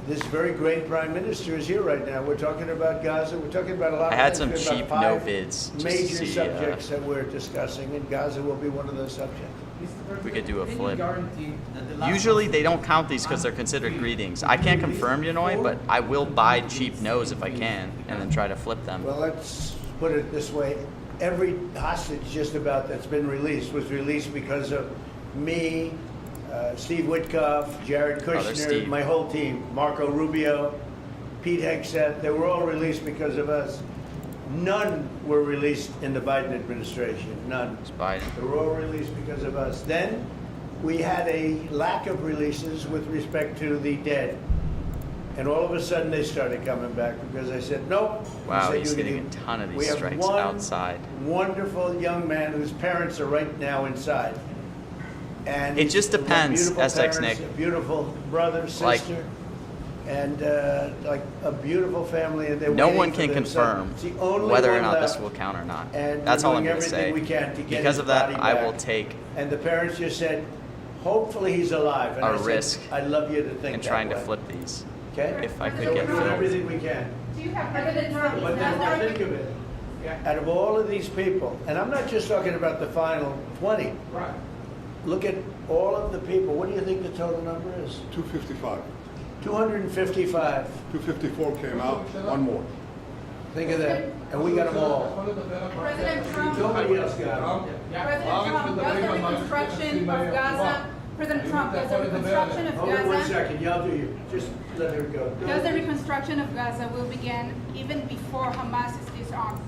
[SPEAKER 7] this very great prime minister is here right now. We're talking about Gaza. We're talking about a lot
[SPEAKER 1] I
[SPEAKER 7] of
[SPEAKER 1] had
[SPEAKER 7] things.
[SPEAKER 1] some
[SPEAKER 7] We've got
[SPEAKER 1] cheap no
[SPEAKER 7] 5
[SPEAKER 1] bids just to
[SPEAKER 7] major
[SPEAKER 1] see,
[SPEAKER 7] subjects that we're discussing, and Gaza will be one of those subjects.
[SPEAKER 1] We could do a
[SPEAKER 12] Any
[SPEAKER 1] flip.
[SPEAKER 12] guarantee that the last
[SPEAKER 1] Usually they don't count these because they're considered greetings. I can't confirm Yanoi, but I will buy cheap no's if I can, and then try to flip them.
[SPEAKER 7] Well, let's put it this way. Every hostage just about that's been released was released because of me, Steve Witkoff, Jared
[SPEAKER 1] there's
[SPEAKER 7] Kushner,
[SPEAKER 1] Steve.
[SPEAKER 7] my whole team, Marco Rubio, Pete Hegseth. They were all released because of us. None were released in the Biden administration. None.
[SPEAKER 1] It's Biden.
[SPEAKER 7] They were all released because of us. Then we had a lack of releases with respect to the dead. And all of a sudden they started coming back because I said, nope.
[SPEAKER 1] Wow,
[SPEAKER 7] We said,
[SPEAKER 1] he's
[SPEAKER 7] "You
[SPEAKER 1] getting
[SPEAKER 7] can
[SPEAKER 1] a
[SPEAKER 7] do-"
[SPEAKER 1] ton of
[SPEAKER 7] We
[SPEAKER 1] these
[SPEAKER 7] have
[SPEAKER 1] strikes
[SPEAKER 7] one
[SPEAKER 1] outside.
[SPEAKER 7] wonderful young man whose parents are right now inside. And
[SPEAKER 1] It just
[SPEAKER 7] he's got
[SPEAKER 1] depends,
[SPEAKER 7] beautiful
[SPEAKER 1] SX
[SPEAKER 7] parents,
[SPEAKER 1] Nick.
[SPEAKER 7] a beautiful brother,
[SPEAKER 1] Like-
[SPEAKER 7] sister, and like a beautiful family. And they're
[SPEAKER 1] No
[SPEAKER 7] waiting
[SPEAKER 1] one
[SPEAKER 7] for
[SPEAKER 1] can
[SPEAKER 7] their son.
[SPEAKER 1] confirm
[SPEAKER 7] It's the only
[SPEAKER 1] whether or
[SPEAKER 7] one
[SPEAKER 1] not this
[SPEAKER 7] left.
[SPEAKER 1] will count or not.
[SPEAKER 7] And
[SPEAKER 1] That's
[SPEAKER 7] we're
[SPEAKER 1] all I'm
[SPEAKER 7] doing
[SPEAKER 1] going to say.
[SPEAKER 7] everything we can to get
[SPEAKER 1] Because
[SPEAKER 7] his
[SPEAKER 1] of that,
[SPEAKER 7] body
[SPEAKER 1] I will
[SPEAKER 7] back.
[SPEAKER 1] take
[SPEAKER 7] And the parents just said, hopefully he's alive. And
[SPEAKER 1] a
[SPEAKER 7] I said,
[SPEAKER 1] risk
[SPEAKER 7] I'd love you to think
[SPEAKER 1] in
[SPEAKER 7] that
[SPEAKER 1] trying to
[SPEAKER 7] way.
[SPEAKER 1] flip these
[SPEAKER 7] Okay?
[SPEAKER 1] if I
[SPEAKER 7] So
[SPEAKER 1] could
[SPEAKER 7] we're
[SPEAKER 1] get
[SPEAKER 7] doing
[SPEAKER 1] filled.
[SPEAKER 7] everything we can.
[SPEAKER 9] Do you have President Trump?
[SPEAKER 7] But then think of it. Out of all of these people, and I'm not just talking about the final 20.
[SPEAKER 2] Right.
[SPEAKER 7] Look at all of the people. What do you think the total number is?
[SPEAKER 13] 255.
[SPEAKER 7] 255.
[SPEAKER 13] 254 came out, one more.
[SPEAKER 7] Think of that. And we got them all.
[SPEAKER 10] President Trump,
[SPEAKER 7] Nobody else got them.
[SPEAKER 10] President Trump, does the reconstruction of Gaza, President Trump, does the reconstruction of
[SPEAKER 7] Hold on 1
[SPEAKER 10] Gaza,
[SPEAKER 7] second. Y'all do you. Just let her go.
[SPEAKER 10] does the reconstruction of Gaza will begin even before Hamas is disarmed?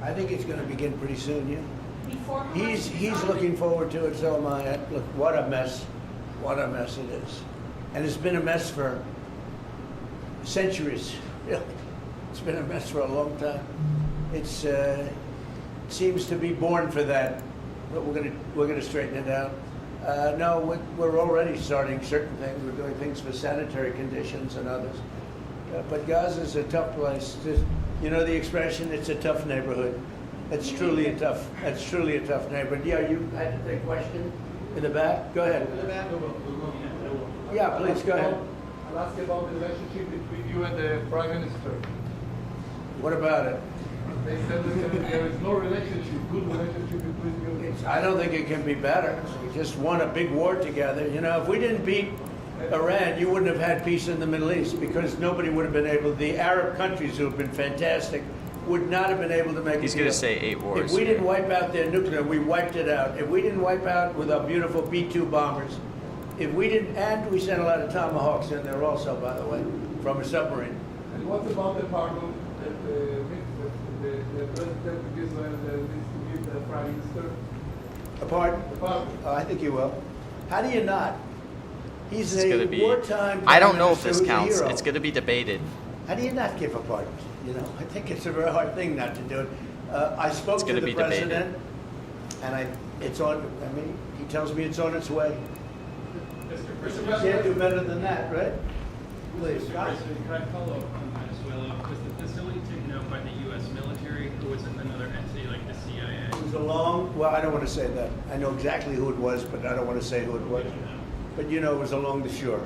[SPEAKER 7] I think it's going to begin pretty soon, yeah.
[SPEAKER 10] Before Hamas is
[SPEAKER 7] He's
[SPEAKER 10] disarmed?
[SPEAKER 7] looking forward to it, so am I. Look, what a mess. What a mess it is. And it's been a mess for centuries. Really. It's been a mess for a long time. It's seems to be born for that, but we're gonna straighten it out. No, we're already starting certain things. We're doing things for sanitary conditions and others. But Gaza's a tough place. You know the expression, it's a tough neighborhood. It's truly a tough neighborhood. Yeah, you had a question in the back? Go ahead. Yeah, please, go ahead.
[SPEAKER 14] I'll ask about the relationship between you and the Prime Minister.
[SPEAKER 7] What about it?
[SPEAKER 14] They said that there is no relationship, good relationship between you.
[SPEAKER 7] I don't think it can be better. We just won a big war together. You know, if we didn't beat Iran, you wouldn't have had peace in the Middle East because nobody would have been able, the Arab countries who have been fantastic would not have been able to make
[SPEAKER 1] He's
[SPEAKER 7] a
[SPEAKER 1] going
[SPEAKER 7] deal.
[SPEAKER 1] to say 8 wars.
[SPEAKER 7] If we
[SPEAKER 1] here.
[SPEAKER 7] didn't wipe out their nuclear, we wiped it out. If we didn't wipe out with our beautiful B-2 bombers, if we didn't, and we sent a lot of Tomahawks in there also, by the way, from a submarine.
[SPEAKER 14] And what about the pardon that the President of Israel needs to give the Prime Minister?
[SPEAKER 7] A pardon?
[SPEAKER 14] The pardon.
[SPEAKER 7] Oh, I think he will. How do you not? He's
[SPEAKER 1] It's
[SPEAKER 7] a
[SPEAKER 1] going to be.
[SPEAKER 7] wartime.
[SPEAKER 1] I don't know if
[SPEAKER 7] prime
[SPEAKER 1] this
[SPEAKER 7] minister who's a
[SPEAKER 1] counts.
[SPEAKER 7] hero.
[SPEAKER 1] It's going to be debated.
[SPEAKER 7] How do you not give a pardon? You know, I think it's a very hard thing not to do it. I spoke
[SPEAKER 1] It's
[SPEAKER 7] to
[SPEAKER 1] gonna
[SPEAKER 7] the
[SPEAKER 1] be debated.
[SPEAKER 7] president, and it's on. I mean, he tells me it's on its way.
[SPEAKER 14] Mr.
[SPEAKER 7] You can't do better than that, right? Please.
[SPEAKER 8] Mr. President, can I follow up on Venezuela? Was the facility taken out by the U.S. military, or was it another entity like the CIA?
[SPEAKER 7] It was a long. Well, I don't want to say that. I know exactly who it was, but I don't want to say who it was. But you know, it was along the shore.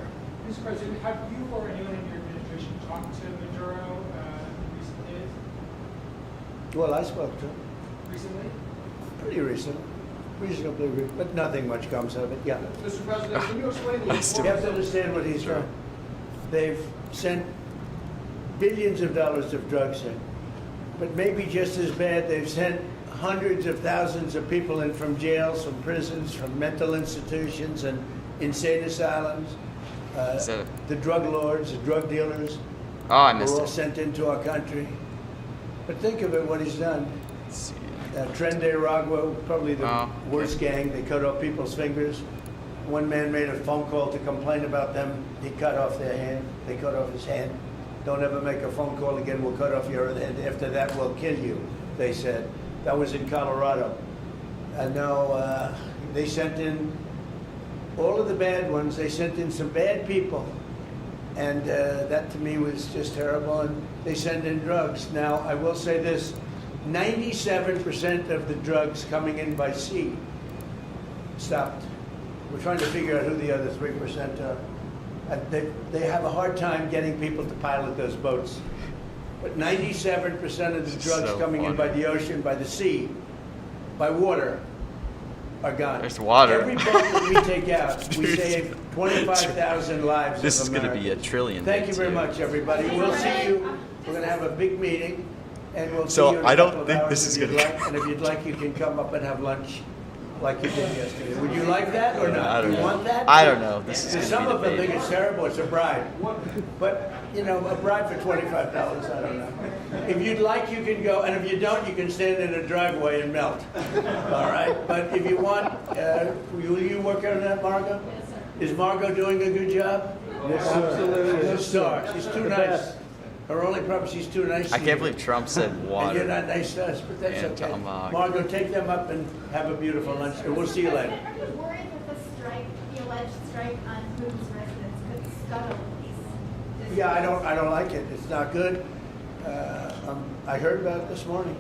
[SPEAKER 15] Mr. President, have you or anyone in your administration talked to Maduro in recent days?
[SPEAKER 7] Well, I spoke to him
[SPEAKER 15] Recently?
[SPEAKER 7] pretty reasonably, but nothing much comes of it. Yeah.
[SPEAKER 14] Mr. President, can you explain the
[SPEAKER 7] You have to understand what he's done. They've sent billions of dollars of drugs in. But maybe just as bad, they've sent hundreds of thousands of people in from jails, from prisons, from mental institutions and insane asylums.
[SPEAKER 1] Is that
[SPEAKER 7] The drug lords, the drug dealers
[SPEAKER 1] Oh, I
[SPEAKER 7] were
[SPEAKER 1] missed
[SPEAKER 7] all
[SPEAKER 1] it.
[SPEAKER 7] sent into our country. But think of it, what he's done.
[SPEAKER 1] Let's see.
[SPEAKER 7] Tren de Aragua, probably the
[SPEAKER 1] Oh,
[SPEAKER 7] worst gang. They cut off people's fingers. One man made a phone call to complain about them. He cut off their hand. They cut off his hand. Don't ever make a phone call again. We'll cut off your hand. After that, we'll kill you, they said. That was in Colorado. I know they sent in all of the bad ones. They sent in some bad people, and that to me was just terrible. And they send in drugs. Now, I will say this, 97% of the drugs coming in by sea stopped. We're trying to figure out who the other 3% are. They have a hard time getting people to pilot those boats. But 97% of the drugs
[SPEAKER 1] So
[SPEAKER 7] coming in by the ocean, by the sea, by water, are gone.
[SPEAKER 1] There's water.
[SPEAKER 7] Every boat that we take out, we save 25,000 lives
[SPEAKER 1] This
[SPEAKER 7] of
[SPEAKER 1] is going to be a
[SPEAKER 7] Americans.
[SPEAKER 1] trillion.
[SPEAKER 7] Thank
[SPEAKER 1] there,
[SPEAKER 7] you very
[SPEAKER 1] too.
[SPEAKER 7] much, everybody. We'll see you. We're going to have a big meeting, and we'll see
[SPEAKER 1] So,
[SPEAKER 7] you in a
[SPEAKER 1] I don't
[SPEAKER 7] couple of
[SPEAKER 1] think
[SPEAKER 7] hours
[SPEAKER 1] this is
[SPEAKER 7] if you'd
[SPEAKER 1] gonna-
[SPEAKER 7] like. And if you'd like, you can come up and have lunch like you did yesterday. Would you like that or
[SPEAKER 1] I
[SPEAKER 7] not?
[SPEAKER 1] don't
[SPEAKER 7] You
[SPEAKER 1] know.
[SPEAKER 7] want that?
[SPEAKER 1] I don't know. This is
[SPEAKER 7] Because
[SPEAKER 1] gonna
[SPEAKER 7] some
[SPEAKER 1] be
[SPEAKER 7] of them
[SPEAKER 1] debated.
[SPEAKER 7] think it's terrible. It's a bribe. But, you know, a bribe for $25, I don't know. If you'd like, you can go, and if you don't, you can stand in a driveway and melt. All right? But if you want, will you work on that, Margot? Yes, sir. Is Margot doing a good job?
[SPEAKER 14] Yes, sir. Absolutely.
[SPEAKER 7] She's a star. She's too nice. Her only problem, she's too nice to
[SPEAKER 1] I
[SPEAKER 7] you.
[SPEAKER 1] can't believe Trump said
[SPEAKER 7] And
[SPEAKER 1] water.
[SPEAKER 7] you're not nice to us, but that's
[SPEAKER 1] And
[SPEAKER 7] okay.
[SPEAKER 1] tomahawk.
[SPEAKER 7] Margot, take them up and have a beautiful lunch, and we'll see you later.
[SPEAKER 9] Are you worried that the strike, the alleged strike on Putin's residents could scuttle these?
[SPEAKER 7] Yeah, I don't like it. It's not good. I heard about it this morning.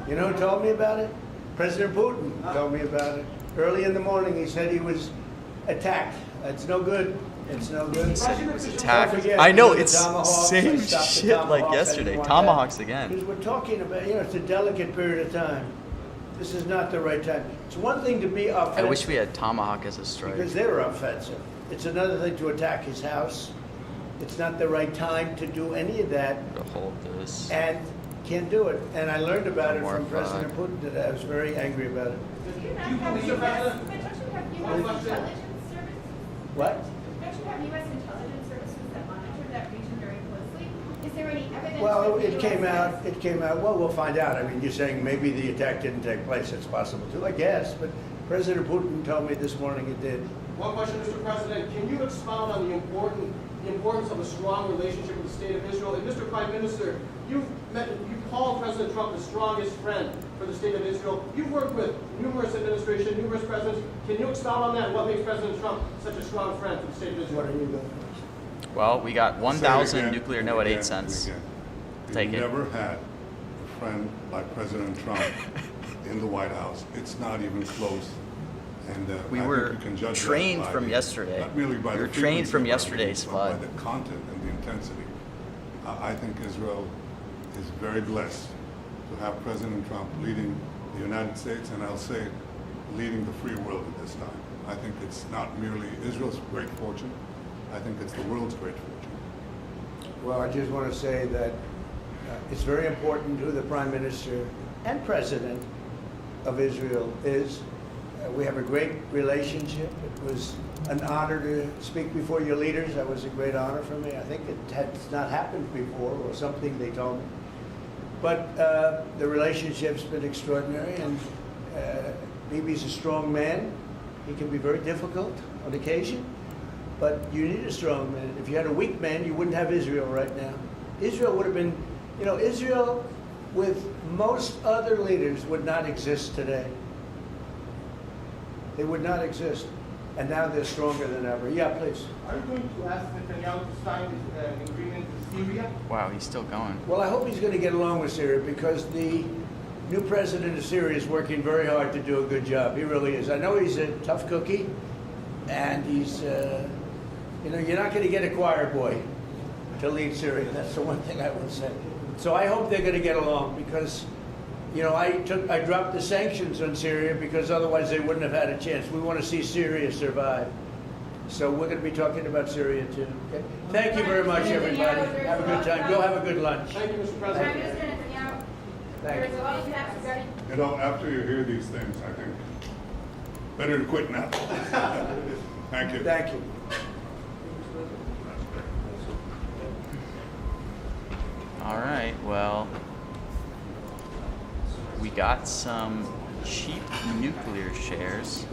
[SPEAKER 7] You know who told me about it? President Putin told me about it. Early in the morning, he said he was attacked. It's no good. It's no good.
[SPEAKER 1] He said he was attacked.
[SPEAKER 7] Don't forget,
[SPEAKER 1] I know,
[SPEAKER 7] you the
[SPEAKER 1] it's
[SPEAKER 7] tomahawks, I
[SPEAKER 1] same
[SPEAKER 7] stopped the
[SPEAKER 1] shit like
[SPEAKER 7] tomahawks. I
[SPEAKER 1] yesterday.
[SPEAKER 7] didn't want
[SPEAKER 1] Tomahawks
[SPEAKER 7] that.
[SPEAKER 1] again.
[SPEAKER 7] Because we're talking about, you know, it's a delicate period of time. This is not the right time. It's one thing to be offensive.
[SPEAKER 1] I wish we had tomahawk as a strike.
[SPEAKER 7] Because they were offensive. It's another thing to attack his house. It's not the right time to do any of that,
[SPEAKER 1] To hold this.
[SPEAKER 7] and can't do it. And I learned about it
[SPEAKER 1] More
[SPEAKER 7] from
[SPEAKER 1] fraud.
[SPEAKER 7] President Putin today. I was very angry about it.
[SPEAKER 9] Do you not have
[SPEAKER 14] believe
[SPEAKER 9] US,
[SPEAKER 14] that?
[SPEAKER 9] but don't you have US intelligence services?
[SPEAKER 7] What?
[SPEAKER 9] Don't you have US intelligence services that monitor that region very closely? Is there any evidence?
[SPEAKER 7] Well,
[SPEAKER 9] that the
[SPEAKER 7] it came
[SPEAKER 9] US
[SPEAKER 7] out,
[SPEAKER 9] has-
[SPEAKER 7] it came out, well, we'll find out. I mean, you're saying maybe the attack didn't take place. It's possible too, I guess. But President Putin told me this morning it did.
[SPEAKER 16] One question, Mr. President. Can you expound on the importance of a strong relationship with the State of Israel? And Mr. Prime Minister, you called President Trump the strongest friend for the State of Israel. You've worked with numerous administrations, numerous presidents. Can you expound on that and what makes President Trump such a strong friend for the State of Israel?
[SPEAKER 7] What are you doing?
[SPEAKER 1] Well, we got
[SPEAKER 13] Say it
[SPEAKER 1] 1,000
[SPEAKER 13] again,
[SPEAKER 1] nuclear
[SPEAKER 13] and
[SPEAKER 1] no at
[SPEAKER 13] again,
[SPEAKER 1] 8 cents.
[SPEAKER 13] and again.
[SPEAKER 1] Take
[SPEAKER 13] We've
[SPEAKER 1] it.
[SPEAKER 13] never had a friend like President Trump in the White House. It's not even close. And
[SPEAKER 1] We
[SPEAKER 13] I think
[SPEAKER 1] were
[SPEAKER 13] you can judge that
[SPEAKER 1] trained
[SPEAKER 13] by
[SPEAKER 1] from yesterday.
[SPEAKER 13] Not merely by
[SPEAKER 1] We
[SPEAKER 13] the
[SPEAKER 1] were trained
[SPEAKER 13] frequency
[SPEAKER 1] from
[SPEAKER 13] of our
[SPEAKER 1] yesterday's
[SPEAKER 13] meetings, but
[SPEAKER 1] flood.
[SPEAKER 13] by the content and the intensity. I think Israel is very blessed to have President Trump leading the United States, and I'll say leading the free world at this time. I think it's not merely Israel's great fortune. I think it's the world's great fortune.
[SPEAKER 7] Well, I just want to say that it's very important who the Prime Minister and President of Israel is. We have a great relationship. It was an honor to speak before your leaders. That was a great honor for me. I think it had not happened before, or something they told me. But the relationship's been extraordinary, and Bibi's a strong man. He can be very difficult on occasion, but you need a strong man. If you had a weak man, you wouldn't have Israel right now. Israel would have been, you know, Israel with most other leaders would not exist today. They would not exist. And now they're stronger than ever. Yeah, please.
[SPEAKER 14] Are you going to ask Netanyahu to sign this agreement with Syria?
[SPEAKER 1] Wow, he's still going.
[SPEAKER 7] Well, I hope he's going to get along with Syria, because the new president of Syria is working very hard to do a good job. He really is. I know he's a tough cookie, and he's, you know, you're not going to get a choir boy to lead Syria. That's the one thing I would say. So I hope they're going to get along, because, you know, I dropped the sanctions on Syria because otherwise they wouldn't have had a chance. We want to see Syria survive. So we're going to be talking about Syria too. Okay? Thank you very much, everybody. Have a good time. Go have a good lunch.
[SPEAKER 16] Thank you, Mr.
[SPEAKER 9] Prime
[SPEAKER 16] President.
[SPEAKER 9] Minister Netanyahu,
[SPEAKER 7] Thank
[SPEAKER 9] there's
[SPEAKER 7] you.
[SPEAKER 9] a lot of taxes already.
[SPEAKER 13] You know, after you hear these things, I think better to quit now. Thank you.
[SPEAKER 7] Thank you.
[SPEAKER 1] All right, well, we got some cheap nuclear shares.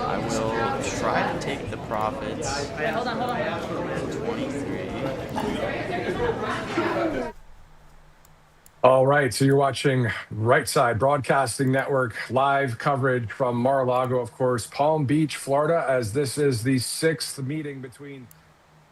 [SPEAKER 1] I will try to take the profits.
[SPEAKER 17] Hold on.
[SPEAKER 1] 23.
[SPEAKER 2] All right, so you're watching Right Side Broadcasting Network live coverage from Mar-a-Lago, of course, Palm Beach, Florida, as this is the 6th meeting between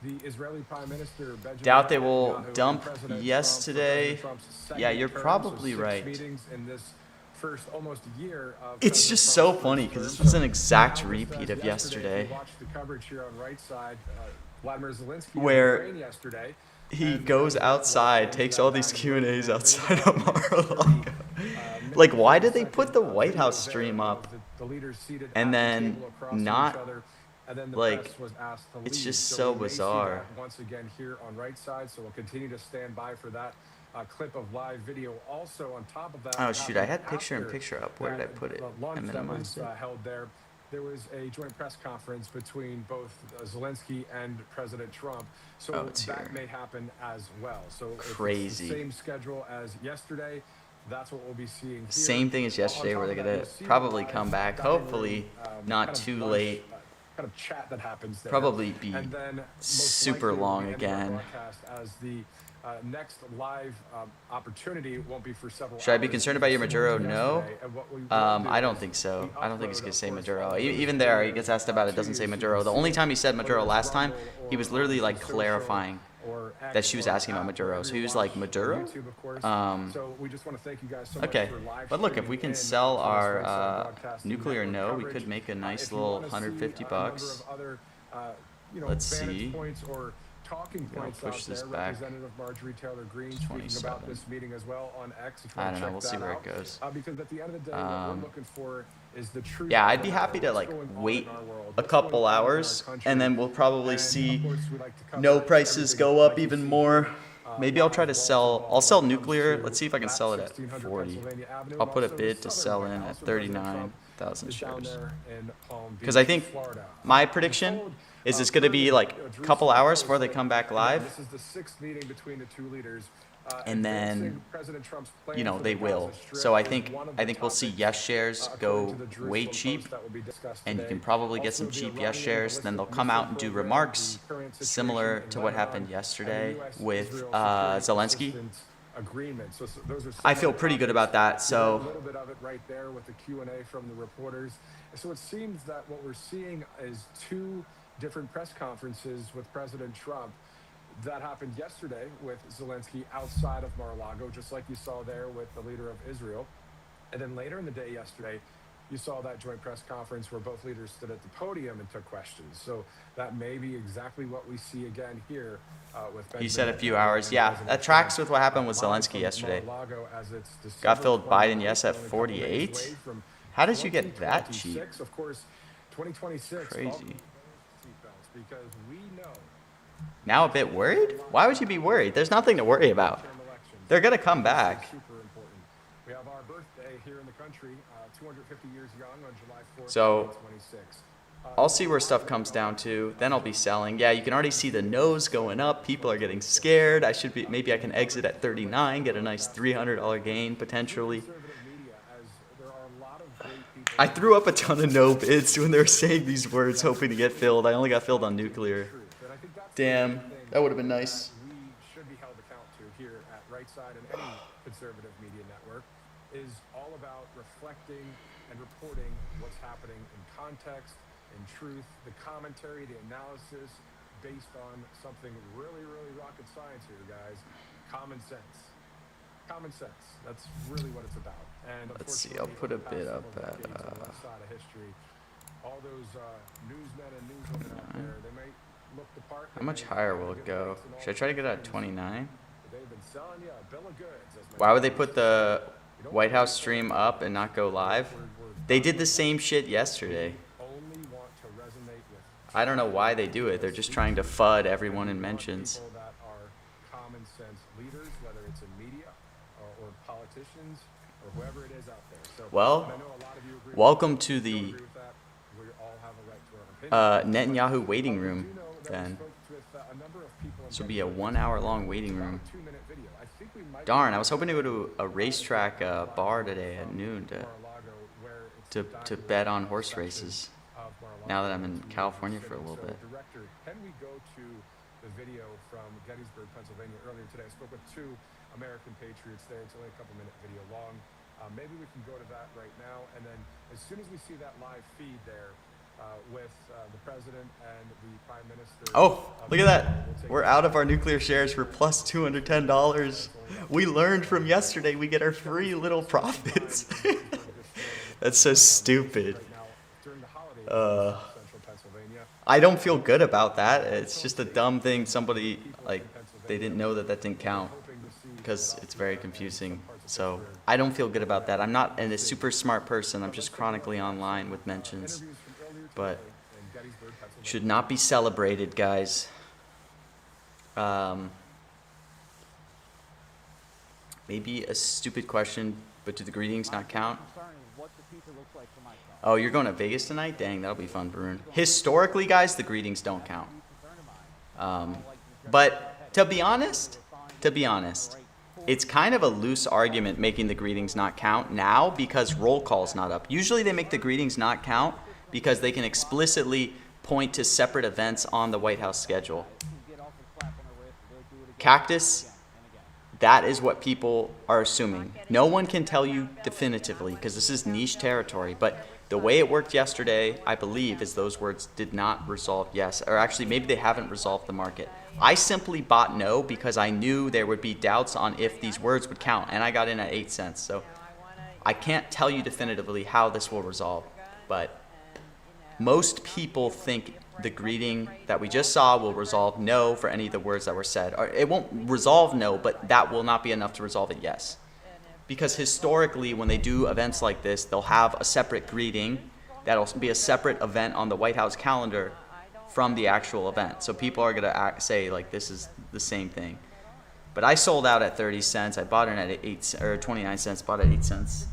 [SPEAKER 2] the Israeli Prime Minister Benjamin
[SPEAKER 1] Doubt they will
[SPEAKER 2] Netanyahu
[SPEAKER 1] dump
[SPEAKER 2] and President
[SPEAKER 1] yes
[SPEAKER 2] Trump for
[SPEAKER 1] today.
[SPEAKER 2] President Trump's second
[SPEAKER 1] Yeah, you're
[SPEAKER 2] term,
[SPEAKER 1] probably
[SPEAKER 2] so 6
[SPEAKER 1] right.
[SPEAKER 2] meetings in this first almost year of
[SPEAKER 1] It's
[SPEAKER 2] President
[SPEAKER 1] just
[SPEAKER 2] Trump's
[SPEAKER 1] so
[SPEAKER 2] first
[SPEAKER 1] funny
[SPEAKER 2] term.
[SPEAKER 1] because this was an
[SPEAKER 2] So,
[SPEAKER 1] exact
[SPEAKER 2] now, just
[SPEAKER 1] repeat
[SPEAKER 2] as
[SPEAKER 1] of
[SPEAKER 2] If
[SPEAKER 1] yesterday,
[SPEAKER 2] you watched the coverage here on Right Side, Vladimir Zelensky
[SPEAKER 1] where
[SPEAKER 2] Ukraine yesterday,
[SPEAKER 1] he
[SPEAKER 2] and the
[SPEAKER 1] goes
[SPEAKER 2] president
[SPEAKER 1] outside,
[SPEAKER 2] walked
[SPEAKER 1] takes
[SPEAKER 2] into
[SPEAKER 1] all
[SPEAKER 2] that
[SPEAKER 1] these
[SPEAKER 2] back
[SPEAKER 1] Q&As
[SPEAKER 2] room,
[SPEAKER 1] outside of Mar-a-Lago. Like, why did they put the White House stream up
[SPEAKER 2] the leaders seated
[SPEAKER 1] and
[SPEAKER 2] at the
[SPEAKER 1] then
[SPEAKER 2] table across from each
[SPEAKER 1] not,
[SPEAKER 2] other, and then the
[SPEAKER 1] like,
[SPEAKER 2] press was asked to leave.
[SPEAKER 1] it's just
[SPEAKER 2] So
[SPEAKER 1] so
[SPEAKER 2] we may see
[SPEAKER 1] bizarre.
[SPEAKER 2] that once again here on Right Side, so we'll continue to stand by for that clip of live video. Also, on top of that,
[SPEAKER 1] Oh
[SPEAKER 2] what
[SPEAKER 1] shoot, I
[SPEAKER 2] happened
[SPEAKER 1] had picture in
[SPEAKER 2] after
[SPEAKER 1] picture up. Where did I
[SPEAKER 2] that,
[SPEAKER 1] put it?
[SPEAKER 2] lunch
[SPEAKER 1] I
[SPEAKER 2] that
[SPEAKER 1] minimized
[SPEAKER 2] was
[SPEAKER 1] it.
[SPEAKER 2] held there was a joint press conference between both Zelensky and President Trump. So
[SPEAKER 1] Oh, it's
[SPEAKER 2] that
[SPEAKER 1] here.
[SPEAKER 2] may happen as well. So if it's
[SPEAKER 1] Crazy.
[SPEAKER 2] the same schedule as yesterday, that's what we'll be seeing here.
[SPEAKER 1] Same thing as yesterday, where they're gonna probably come back. Hopefully, not too late.
[SPEAKER 2] Kind of chat that happens there.
[SPEAKER 1] Probably be
[SPEAKER 2] And then most
[SPEAKER 1] super
[SPEAKER 2] likely
[SPEAKER 1] long
[SPEAKER 2] we'll be ending our
[SPEAKER 1] again.
[SPEAKER 2] broadcast as the next live opportunity won't be for several
[SPEAKER 1] Should I be
[SPEAKER 2] hours.
[SPEAKER 1] concerned about your Maduro?
[SPEAKER 2] Yesterday,
[SPEAKER 1] No.
[SPEAKER 2] and what we will
[SPEAKER 1] I
[SPEAKER 2] do
[SPEAKER 1] don't
[SPEAKER 2] is
[SPEAKER 1] think so.
[SPEAKER 2] we
[SPEAKER 1] I don't think he's
[SPEAKER 2] upload,
[SPEAKER 1] gonna
[SPEAKER 2] of
[SPEAKER 1] say
[SPEAKER 2] course,
[SPEAKER 1] Maduro.
[SPEAKER 2] all those
[SPEAKER 1] Even there, he
[SPEAKER 2] videos,
[SPEAKER 1] gets asked about it, doesn't
[SPEAKER 2] to
[SPEAKER 1] say
[SPEAKER 2] you so you
[SPEAKER 1] Maduro.
[SPEAKER 2] can
[SPEAKER 1] The
[SPEAKER 2] see
[SPEAKER 1] only time he said
[SPEAKER 2] whether
[SPEAKER 1] Maduro
[SPEAKER 2] it's
[SPEAKER 1] last time,
[SPEAKER 2] Rumble
[SPEAKER 1] he was
[SPEAKER 2] or
[SPEAKER 1] literally
[SPEAKER 2] on
[SPEAKER 1] like
[SPEAKER 2] social
[SPEAKER 1] clarifying
[SPEAKER 2] or
[SPEAKER 1] that
[SPEAKER 2] X
[SPEAKER 1] she was
[SPEAKER 2] or
[SPEAKER 1] asking about
[SPEAKER 2] app,
[SPEAKER 1] Maduro.
[SPEAKER 2] wherever
[SPEAKER 1] So
[SPEAKER 2] you
[SPEAKER 1] he was
[SPEAKER 2] watch
[SPEAKER 1] like, Maduro?
[SPEAKER 2] YouTube, of course. So we just want to thank you guys so much
[SPEAKER 1] Okay.
[SPEAKER 2] for live
[SPEAKER 1] But look, if we
[SPEAKER 2] streaming
[SPEAKER 1] can
[SPEAKER 2] in
[SPEAKER 1] sell
[SPEAKER 2] to this
[SPEAKER 1] our
[SPEAKER 2] Right Side Broadcasting
[SPEAKER 1] nuclear
[SPEAKER 2] Network
[SPEAKER 1] no, we
[SPEAKER 2] coverage.
[SPEAKER 1] could make a nice
[SPEAKER 2] If you
[SPEAKER 1] little
[SPEAKER 2] wanna see
[SPEAKER 1] 150
[SPEAKER 2] a number
[SPEAKER 1] bucks.
[SPEAKER 2] of other,
[SPEAKER 1] Let's
[SPEAKER 2] vantage
[SPEAKER 1] see.
[SPEAKER 2] points or talking
[SPEAKER 1] I'll
[SPEAKER 2] points
[SPEAKER 1] push
[SPEAKER 2] out
[SPEAKER 1] this
[SPEAKER 2] there,
[SPEAKER 1] back.
[SPEAKER 2] Representative Marjorie Taylor Greene speaking
[SPEAKER 1] 27.
[SPEAKER 2] about this meeting as well on X. If you
[SPEAKER 1] I
[SPEAKER 2] wanna
[SPEAKER 1] don't know.
[SPEAKER 2] check
[SPEAKER 1] We'll see
[SPEAKER 2] that
[SPEAKER 1] where
[SPEAKER 2] out.
[SPEAKER 1] it goes.
[SPEAKER 2] Because at the end of the day, what we're looking for is the truth.
[SPEAKER 1] Yeah, I'd be
[SPEAKER 2] about
[SPEAKER 1] happy to
[SPEAKER 2] what's
[SPEAKER 1] like
[SPEAKER 2] going on
[SPEAKER 1] wait
[SPEAKER 2] in our world,
[SPEAKER 1] a
[SPEAKER 2] what's going
[SPEAKER 1] couple
[SPEAKER 2] on in our
[SPEAKER 1] hours,
[SPEAKER 2] country.
[SPEAKER 1] and then we'll probably
[SPEAKER 2] And,
[SPEAKER 1] see
[SPEAKER 2] of course, we like to cover
[SPEAKER 1] no prices
[SPEAKER 2] everything
[SPEAKER 1] go up
[SPEAKER 2] like you
[SPEAKER 1] even
[SPEAKER 2] see
[SPEAKER 1] more.
[SPEAKER 2] here,
[SPEAKER 1] Maybe I'll try
[SPEAKER 2] live,
[SPEAKER 1] to
[SPEAKER 2] wall
[SPEAKER 1] sell.
[SPEAKER 2] wall
[SPEAKER 1] I'll sell
[SPEAKER 2] when it comes
[SPEAKER 1] nuclear.
[SPEAKER 2] to
[SPEAKER 1] Let's see if I can
[SPEAKER 2] that
[SPEAKER 1] sell it at
[SPEAKER 2] 1600
[SPEAKER 1] 40.
[SPEAKER 2] Pennsylvania Avenue,
[SPEAKER 1] I'll
[SPEAKER 2] and
[SPEAKER 1] put a
[SPEAKER 2] also the
[SPEAKER 1] bid to
[SPEAKER 2] Southern
[SPEAKER 1] sell
[SPEAKER 2] White
[SPEAKER 1] in
[SPEAKER 2] House,
[SPEAKER 1] at
[SPEAKER 2] where President Trump
[SPEAKER 1] 39,000
[SPEAKER 2] is down
[SPEAKER 1] shares.
[SPEAKER 2] there in Palm
[SPEAKER 1] Because I
[SPEAKER 2] Beach,
[SPEAKER 1] think
[SPEAKER 2] Florida.
[SPEAKER 1] my prediction is it's going to be like a couple hours before they come back live,
[SPEAKER 2] This is the 6th meeting between the two leaders.
[SPEAKER 1] and then
[SPEAKER 2] advancing President Trump's plan
[SPEAKER 1] you know
[SPEAKER 2] for
[SPEAKER 1] they
[SPEAKER 2] the
[SPEAKER 1] will.
[SPEAKER 2] Gaza Strip
[SPEAKER 1] So I
[SPEAKER 2] is
[SPEAKER 1] think
[SPEAKER 2] one of the
[SPEAKER 1] we'll see
[SPEAKER 2] topics,
[SPEAKER 1] yes shares
[SPEAKER 2] according
[SPEAKER 1] go
[SPEAKER 2] to the Jerusalem
[SPEAKER 1] way
[SPEAKER 2] Post
[SPEAKER 1] cheap,
[SPEAKER 2] that will be discussed
[SPEAKER 1] and you
[SPEAKER 2] today.
[SPEAKER 1] can probably get
[SPEAKER 2] Also,
[SPEAKER 1] some
[SPEAKER 2] the
[SPEAKER 1] cheap yes
[SPEAKER 2] Iranian
[SPEAKER 1] shares. Then they'll
[SPEAKER 2] ballistic
[SPEAKER 1] come out
[SPEAKER 2] missile
[SPEAKER 1] and do
[SPEAKER 2] program,
[SPEAKER 1] remarks
[SPEAKER 2] the current situation
[SPEAKER 1] similar
[SPEAKER 2] in
[SPEAKER 1] to what
[SPEAKER 2] Lebanon,
[SPEAKER 1] happened
[SPEAKER 2] and
[SPEAKER 1] yesterday
[SPEAKER 2] the US
[SPEAKER 1] with
[SPEAKER 2] Israel
[SPEAKER 1] Zelensky.
[SPEAKER 2] security assistance agreement. So those are some
[SPEAKER 1] I
[SPEAKER 2] of
[SPEAKER 1] feel
[SPEAKER 2] the
[SPEAKER 1] pretty good
[SPEAKER 2] topics.
[SPEAKER 1] about that.
[SPEAKER 2] You got
[SPEAKER 1] So
[SPEAKER 2] a little bit of it right there with the Q&A from the reporters. So it seems that what we're seeing is two different press conferences with President Trump that happened yesterday with Zelensky outside of Mar-a-Lago, just like you saw there with the leader of Israel. And then later in the day yesterday, you saw that joint press conference where both leaders stood at the podium and took questions. So that may be exactly what we see again here with Benjamin
[SPEAKER 1] he said a few
[SPEAKER 2] Netanyahu
[SPEAKER 1] hours.
[SPEAKER 2] and
[SPEAKER 1] Yeah,
[SPEAKER 2] President
[SPEAKER 1] that tracks
[SPEAKER 2] Trump.
[SPEAKER 1] with what happened with
[SPEAKER 2] Live
[SPEAKER 1] Zelensky
[SPEAKER 2] from
[SPEAKER 1] yesterday.
[SPEAKER 2] Mar-a-Lago as it's
[SPEAKER 1] Got
[SPEAKER 2] December
[SPEAKER 1] filled Biden
[SPEAKER 2] 29th,
[SPEAKER 1] yes at
[SPEAKER 2] only a couple days
[SPEAKER 1] 48.
[SPEAKER 2] away from
[SPEAKER 1] How did you get that cheap?
[SPEAKER 2] 2026. Of course, 2026.
[SPEAKER 1] Crazy.
[SPEAKER 2] Seatbelts, because we know
[SPEAKER 1] Now a bit worried? Why would you be worried? There's nothing to worry about. They're gonna come back.
[SPEAKER 2] super important. We have our birthday here in the country, 250 years young on July 4th,
[SPEAKER 1] So
[SPEAKER 2] 2026.
[SPEAKER 1] I'll see where stuff comes down to. Then I'll be selling. Yeah, you can already see the nose going up. People are getting scared. Maybe I can exit at 39, get a nice $300 gain potentially. I threw up a ton of no bids when they were saying these words, hoping to get filled. I only got filled on nuclear. Damn, that would have been nice.
[SPEAKER 2] We should be held account to here at Right Side and any conservative media network is all about reflecting and reporting what's happening in context, in truth, the commentary, the analysis based on something really, really rocket science here, guys. Common sense. Common sense. That's really what it's about. And
[SPEAKER 1] Let's see, I'll put a bid up at,
[SPEAKER 2] on the left side of history, all those newsmen and newswomen out there, they may look the part.
[SPEAKER 1] How much higher will it go? Should I try to get it at 29?
[SPEAKER 2] They've been selling you a bill of goods. As
[SPEAKER 1] Why would they put the White House stream up and not go live? They did the same shit yesterday.
[SPEAKER 2] only want to resonate with
[SPEAKER 1] I don't know why they do it. They're just trying to FUD everyone in mentions.
[SPEAKER 2] people that are common sense leaders, whether it's in media or politicians or whoever it is out there. So,
[SPEAKER 1] Well,
[SPEAKER 2] and I know a lot of you agree
[SPEAKER 1] welcome
[SPEAKER 2] with that.
[SPEAKER 1] to
[SPEAKER 2] If you
[SPEAKER 1] the
[SPEAKER 2] don't agree with that, we all have a right to our opinion.
[SPEAKER 1] Netanyahu waiting
[SPEAKER 2] We
[SPEAKER 1] room
[SPEAKER 2] do know that we
[SPEAKER 1] then.
[SPEAKER 2] spoke with a number of people in
[SPEAKER 1] This will be a
[SPEAKER 2] Denver.
[SPEAKER 1] 1 hour long waiting
[SPEAKER 2] About
[SPEAKER 1] room.
[SPEAKER 2] a 2-minute video. I think we might
[SPEAKER 1] Darn,
[SPEAKER 2] be
[SPEAKER 1] I was hoping to go to a racetrack bar today at noon
[SPEAKER 2] Mar-a-Lago, where it's
[SPEAKER 1] to
[SPEAKER 2] the
[SPEAKER 1] bet on
[SPEAKER 2] documented
[SPEAKER 1] horse
[SPEAKER 2] section
[SPEAKER 1] races.
[SPEAKER 2] of Mar-a-Lago
[SPEAKER 1] Now that I'm in
[SPEAKER 2] Community
[SPEAKER 1] California for a
[SPEAKER 2] City.
[SPEAKER 1] little
[SPEAKER 2] So,
[SPEAKER 1] bit.
[SPEAKER 2] Director, can we go to the video from Gettysburg, Pennsylvania earlier today. I spoke with 2 American patriots there. It's only a couple-minute video long. Maybe we can go to that right now, and then as soon as we see that live feed there with the president and the prime minister.
[SPEAKER 1] Oh, look at that. We're out of our nuclear shares for plus $210. We learned from yesterday we get our free little profits. That's so stupid. I don't feel good about that. It's just a dumb thing. Somebody, like, they didn't know that that didn't count because it's very confusing. So I don't feel good about that. I'm not a super smart person. I'm just chronically online with mentions. But should not be celebrated, guys. Maybe a stupid question, but do the greetings not count? Oh, you're going to Vegas tonight? Dang, that'll be fun, Varun. Historically, guys, the greetings don't count. But to be honest, it's kind of a loose argument making the greetings not count now because roll call's not up. Usually they make the greetings not count because they can explicitly point to separate events on the White House schedule. Cactus, that is what people are assuming. No one can tell you definitively because this is niche territory, but the way it worked yesterday, I believe, is those words did not resolve yes, or actually maybe they haven't resolved the market. I simply bought no because I knew there would be doubts on if these words would count, and I got in at 8 cents. So I can't tell you definitively how this will resolve, but most people think the greeting that we just saw will resolve no for any of the words that were said. Or it won't resolve no, but that will not be enough to resolve it yes. Because historically, when they do events like this, they'll have a separate greeting that'll be a separate event on the White House calendar from the actual event. So people are going to say, like, this is the same thing. But I sold out at 30 cents. I bought it at 8 or 29 cents, bought at 8 cents.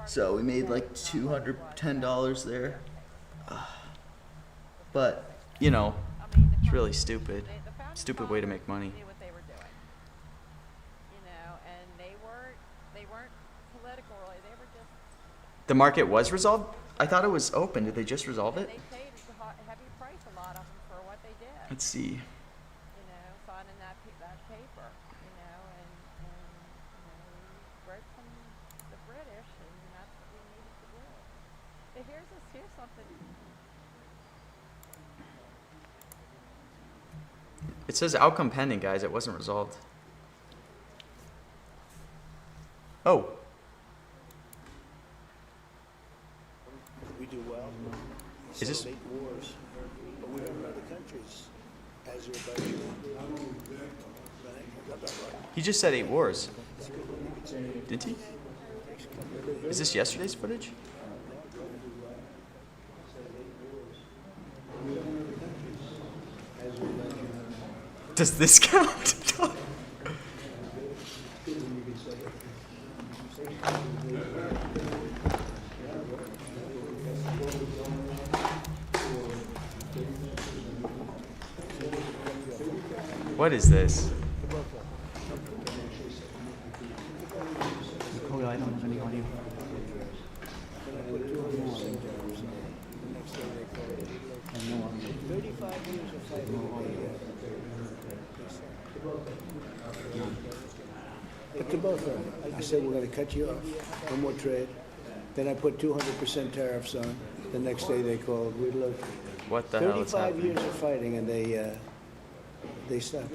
[SPEAKER 1] So we made like $210 there. But, you know, it's really stupid. Stupid way to make money. The market was resolved? I thought it was open. Did they just resolve it?
[SPEAKER 3] They paid a heavy price, a lot of them, for what they did.
[SPEAKER 1] Let's see.
[SPEAKER 3] You know, signing that paper, you know, and we broke from the British, and that's what we needed to do. But here's something.
[SPEAKER 1] It says outcome pending, guys. It wasn't resolved. Oh.
[SPEAKER 7] We do well.
[SPEAKER 1] Is this?
[SPEAKER 7] 8 wars, but we have other countries. Azerbaijan.
[SPEAKER 1] He just said 8 wars. Didn't he? Is this yesterday's footage? Does this count? What is this?
[SPEAKER 6] Cody, I don't have any audio.
[SPEAKER 7] But to both of them, I said we're going to cut you off. No more trade. Then I put 200% tariffs on. The next day they called. We looked.
[SPEAKER 1] What the hell is
[SPEAKER 7] 35
[SPEAKER 1] happening?
[SPEAKER 7] years of fighting, and they stopped.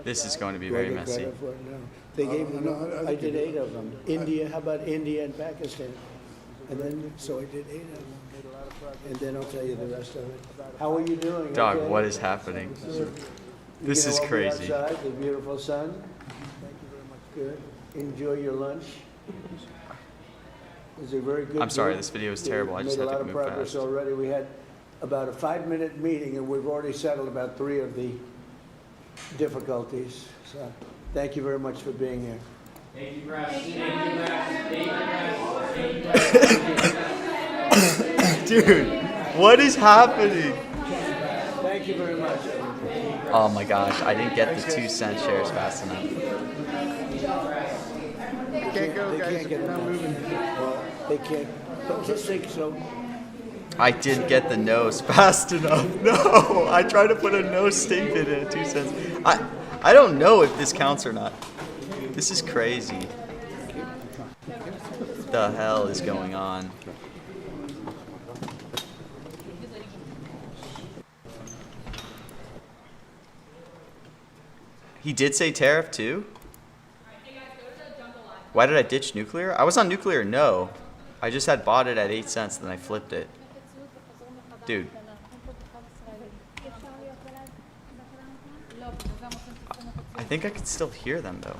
[SPEAKER 1] This is going to be very
[SPEAKER 7] Do I get
[SPEAKER 1] messy.
[SPEAKER 7] credit for it? No. They gave me. I did 8 of them. India. How about India and Pakistan? And then so I did 8 of them. And then I'll tell you the rest of it. How are you doing?
[SPEAKER 1] Dog,
[SPEAKER 7] Okay?
[SPEAKER 1] what is happening? This is
[SPEAKER 7] You can all be
[SPEAKER 1] crazy.
[SPEAKER 7] outside, the beautiful sun. Thank you very much. Good. Enjoy your lunch. It was a very good.
[SPEAKER 1] I'm sorry,
[SPEAKER 7] group.
[SPEAKER 1] this video is
[SPEAKER 7] We
[SPEAKER 1] terrible. I just
[SPEAKER 7] made
[SPEAKER 1] had
[SPEAKER 7] a
[SPEAKER 1] to
[SPEAKER 7] lot of
[SPEAKER 1] move
[SPEAKER 7] progress
[SPEAKER 1] fast.
[SPEAKER 7] already. We had about a 5-minute meeting, and we've already settled about 3 of the difficulties. So, thank you very much for being here.
[SPEAKER 12] Thank you, Russ. Thank you, Russ. Thank you, Russ. Thank you, Russ.
[SPEAKER 1] Dude, what is happening?
[SPEAKER 7] Thank you very much.
[SPEAKER 1] Oh my gosh, I didn't get the 2-cent shares fast enough.
[SPEAKER 7] They can't get enough. Well, they can't. But just think so.
[SPEAKER 1] I didn't get the nose fast enough. No, I tried to put a nose statement in at 2 cents. I don't know if this counts or not. This is crazy. What the hell is going on? He did say tariff too? Why did I ditch nuclear? I was on nuclear, no. I just had bought it at 8 cents, then I flipped it. Dude. I think I can still hear them though.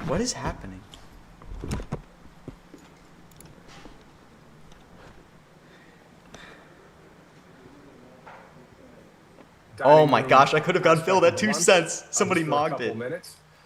[SPEAKER 1] What is happening? Oh my gosh, I could have gotten filled at 2 cents. Somebody mocked it.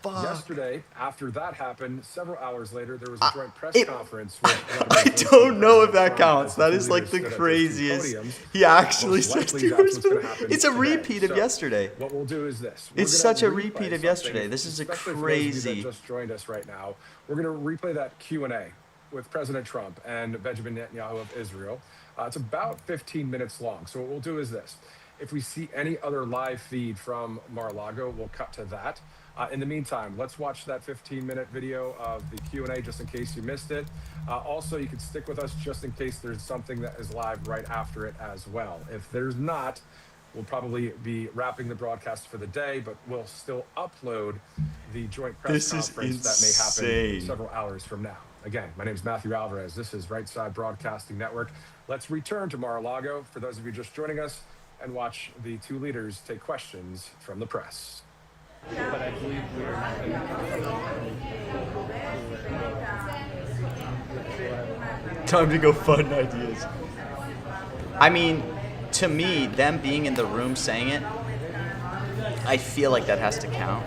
[SPEAKER 1] Fuck.
[SPEAKER 2] Yesterday, after that happened, several hours later, there was a joint press conference.
[SPEAKER 1] I don't know if that counts. That is like the craziest. He actually said it's a repeat of yesterday.
[SPEAKER 2] What we'll do is this.
[SPEAKER 1] It's such a repeat of yesterday. This is a crazy.
[SPEAKER 2] That just joined us right now. We're going to replay that Q&A with President Trump and Benjamin Netanyahu of Israel. It's about 15 minutes long. So what we'll do is this. If we see any other live feed from Mar-a-Lago, we'll cut to that. In the meantime, let's watch that 15-minute video of the Q&A just in case you missed it. Also, you can stick with us just in case there's something that is live right after it as well. If there's not, we'll probably be wrapping the broadcast for the day, but we'll still upload the joint press conference that may happen several hours from now. Again, my name is Matthew Alvarez. This is Right Side Broadcasting Network. Let's return to Mar-a-Lago for those of you just joining us and watch the two leaders take questions from the press.
[SPEAKER 14] But I believe we are not.
[SPEAKER 1] Time to go fund ideas. I mean, to me, them being in the room saying it, I feel like that has to count.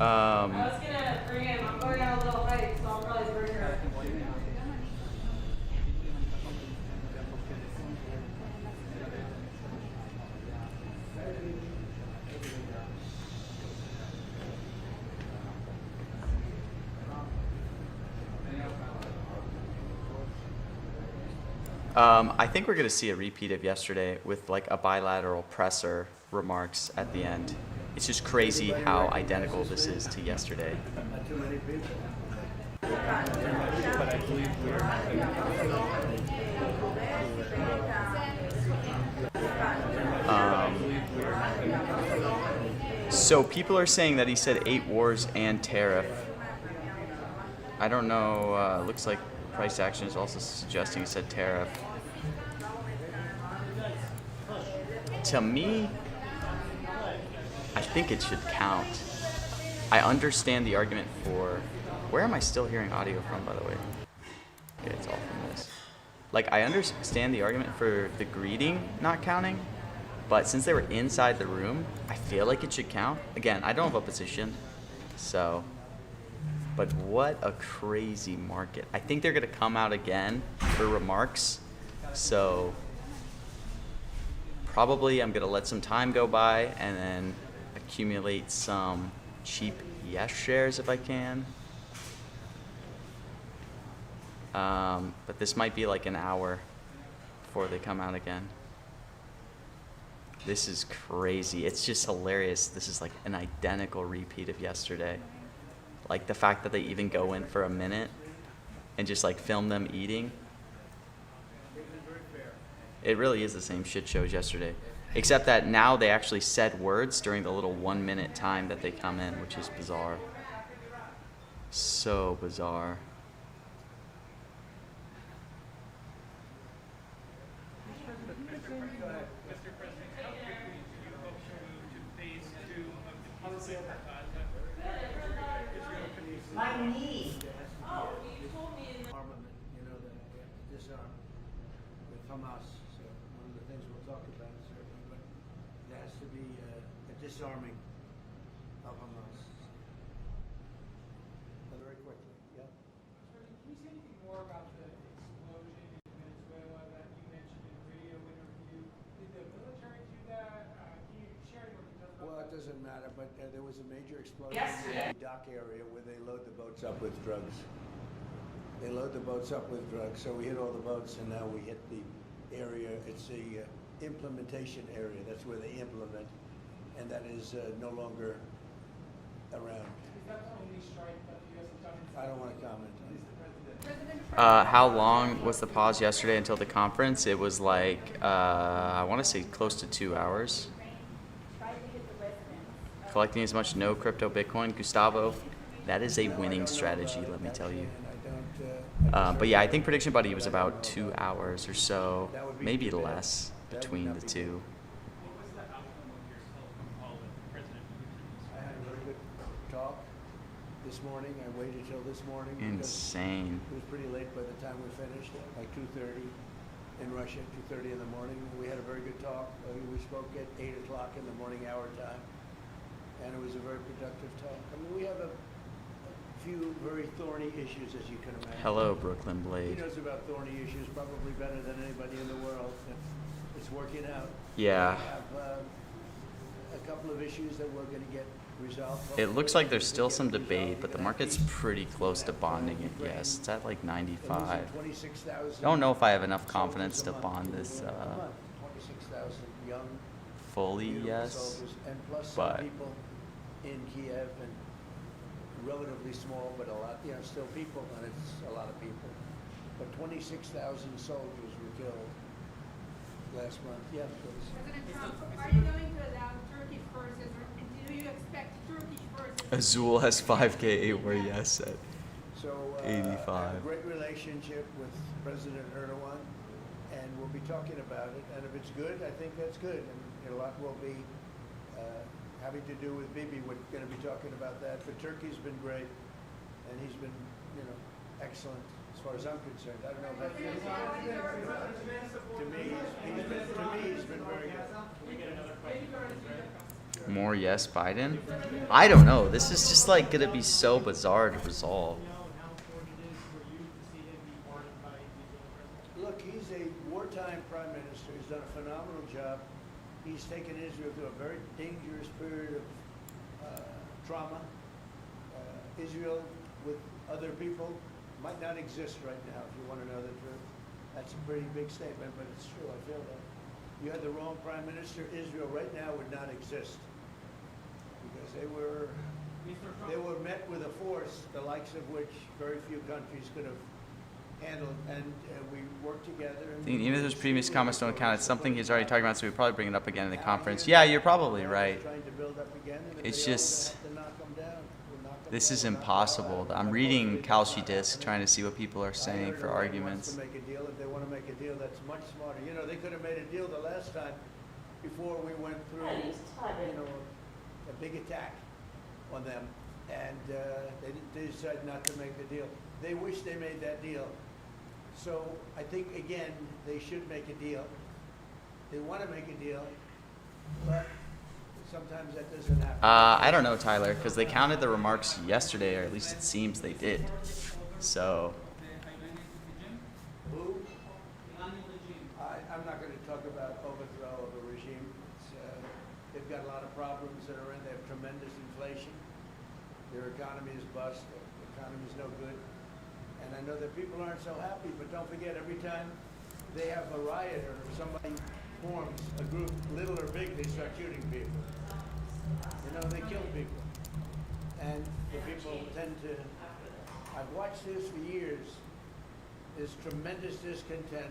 [SPEAKER 17] I was gonna bring him. I'm going on a little hike, so I'll probably bring her.
[SPEAKER 1] I think we're going to see a repeat of yesterday with like a bilateral presser remarks at the end. It's just crazy how identical this is to yesterday. So people are saying that he said 8 wars and tariff. I don't know. Looks like price action is also suggesting he said tariff. To me, I think it should count. I understand the argument for... Where am I still hearing audio from, by the way? Okay, it's all from this. Like, I understand the argument for the greeting not counting, but since they were inside the room, I feel like it should count. Again, I don't have a position, so... But what a crazy market. I think they're going to come out again for remarks, so... Probably I'm going to let some time go by and then accumulate some cheap yes shares if I can. But this might be like an hour before they come out again. This is crazy. It's just hilarious. This is like an identical repeat of yesterday. Like the fact that they even go in for a minute and just like film them eating. It really is the same shit show as yesterday. Except that now they actually said words during the little 1 minute time that they come in, which is bizarre. So bizarre.
[SPEAKER 17] My knee.
[SPEAKER 7] Oh, you told me in the armament, you know, that we have to disarm with Hamas. So one of the things we'll talk about certainly, but there has to be a disarming of Hamas. doesn't matter, but there was a major explosion
[SPEAKER 17] Yesterday.
[SPEAKER 7] in the dock area where they load the boats up with drugs. They load the boats up with drugs, so we hit all the boats, and now we hit the area. It's the implementation area. That's where they implement, and that is no longer around.
[SPEAKER 15] Is that the only strike that the U.S. has done?
[SPEAKER 7] I don't want to comment on it.
[SPEAKER 1] How long was the pause yesterday until the conference? It was like, I want to say close to 2 hours. Collecting as much no crypto Bitcoin. Gustavo, that is a winning strategy, let me tell you. But yeah, I think Prediction Buddy was about 2 hours or so, maybe less between the two.
[SPEAKER 8] What was the outcome of your telephone call with President Putin?
[SPEAKER 7] I had a very good talk this morning. I waited till this morning. because
[SPEAKER 1] Insane.
[SPEAKER 7] It was pretty late by the time we finished, like 2:30 in Russia, 2:30 in the morning. We had a very good talk. We spoke at 8 o'clock in the morning hour time, and it was a very productive talk. I mean, we have a few very thorny issues, as you can imagine.
[SPEAKER 1] Hello, Brooklyn
[SPEAKER 7] He
[SPEAKER 1] Blade.
[SPEAKER 7] knows about thorny issues probably better than anybody in the world. It's working out.
[SPEAKER 1] Yeah.
[SPEAKER 7] We have a couple of issues that we're going to get resolved.
[SPEAKER 1] It looks like there's still some debate, but the market's pretty close to bonding it, yes. It's at like 95.
[SPEAKER 7] 26,000
[SPEAKER 1] Don't know if I have enough confidence to bond this
[SPEAKER 7] 26,000 young
[SPEAKER 1] fully,
[SPEAKER 7] beautiful
[SPEAKER 1] yes.
[SPEAKER 7] soldiers, and plus
[SPEAKER 1] But
[SPEAKER 7] some people in Kiev, and relatively small, but a lot, still people, and it's a lot of people. But 26,000 soldiers were killed last month. Yeah, please.
[SPEAKER 10] President Trump, are you going to allow Turkish forces, or do you expect Turkish forces?
[SPEAKER 1] Azul has 5K where yes said.
[SPEAKER 7] So, I
[SPEAKER 1] 85.
[SPEAKER 7] have a great relationship with President Erdogan, and we'll be talking about it. And if it's good, I think that's good. And a lot will be having to do with Bibi. We're going to be talking about that. But Turkey's been great, and he's been, excellent as far as I'm concerned. I don't know about you. To me, he's been very good.
[SPEAKER 15] Can we get another question from Israel?
[SPEAKER 1] More yes, Biden? I don't know. This is just like going to be so bizarre to resolve.
[SPEAKER 7] Look, he's a wartime prime minister. He's done a phenomenal job. He's taken Israel through a very dangerous period of trauma. Israel, with other people, might not exist right now, if you want to know the truth. That's a pretty big statement, but it's true. I feel that. You had the wrong prime minister, Israel right now would not exist, because they were met with a force the likes of which very few countries could have handled, and we worked together.
[SPEAKER 1] I think even if those previous comments don't count, it's something he's already talked about, so we'll probably bring it up again in the conference. Yeah, you're probably right.
[SPEAKER 7] Trying to build up again, and if
[SPEAKER 1] It's
[SPEAKER 7] they all
[SPEAKER 1] just,
[SPEAKER 7] have to knock them down, we'll knock them
[SPEAKER 1] this
[SPEAKER 7] down.
[SPEAKER 1] is impossible. I'm reading Kalshi Disc, trying to see what people are saying for
[SPEAKER 7] Wants
[SPEAKER 1] arguments.
[SPEAKER 7] to make a deal. If they want to make a deal, that's much smarter. They could have made a deal the last time before we went through, a big attack on them, and they decided not to make the deal. They wish they made that deal. So I think, again, they should make a deal. They want to make a deal, but sometimes that doesn't happen.
[SPEAKER 1] I don't know, Tyler, because they counted the remarks yesterday, or at least it seems they did. So,
[SPEAKER 7] Who? I'm not going to talk about overthrow of a regime. They've got a lot of problems that are in. They have tremendous inflation. Their economy is bust. Their economy is no good. And I know that people aren't so happy, but don't forget, every time they have a riot or somebody forms a group, little or big, they start shooting people. They kill people. And the people tend to, I've watched this for years. There's tremendous discontent.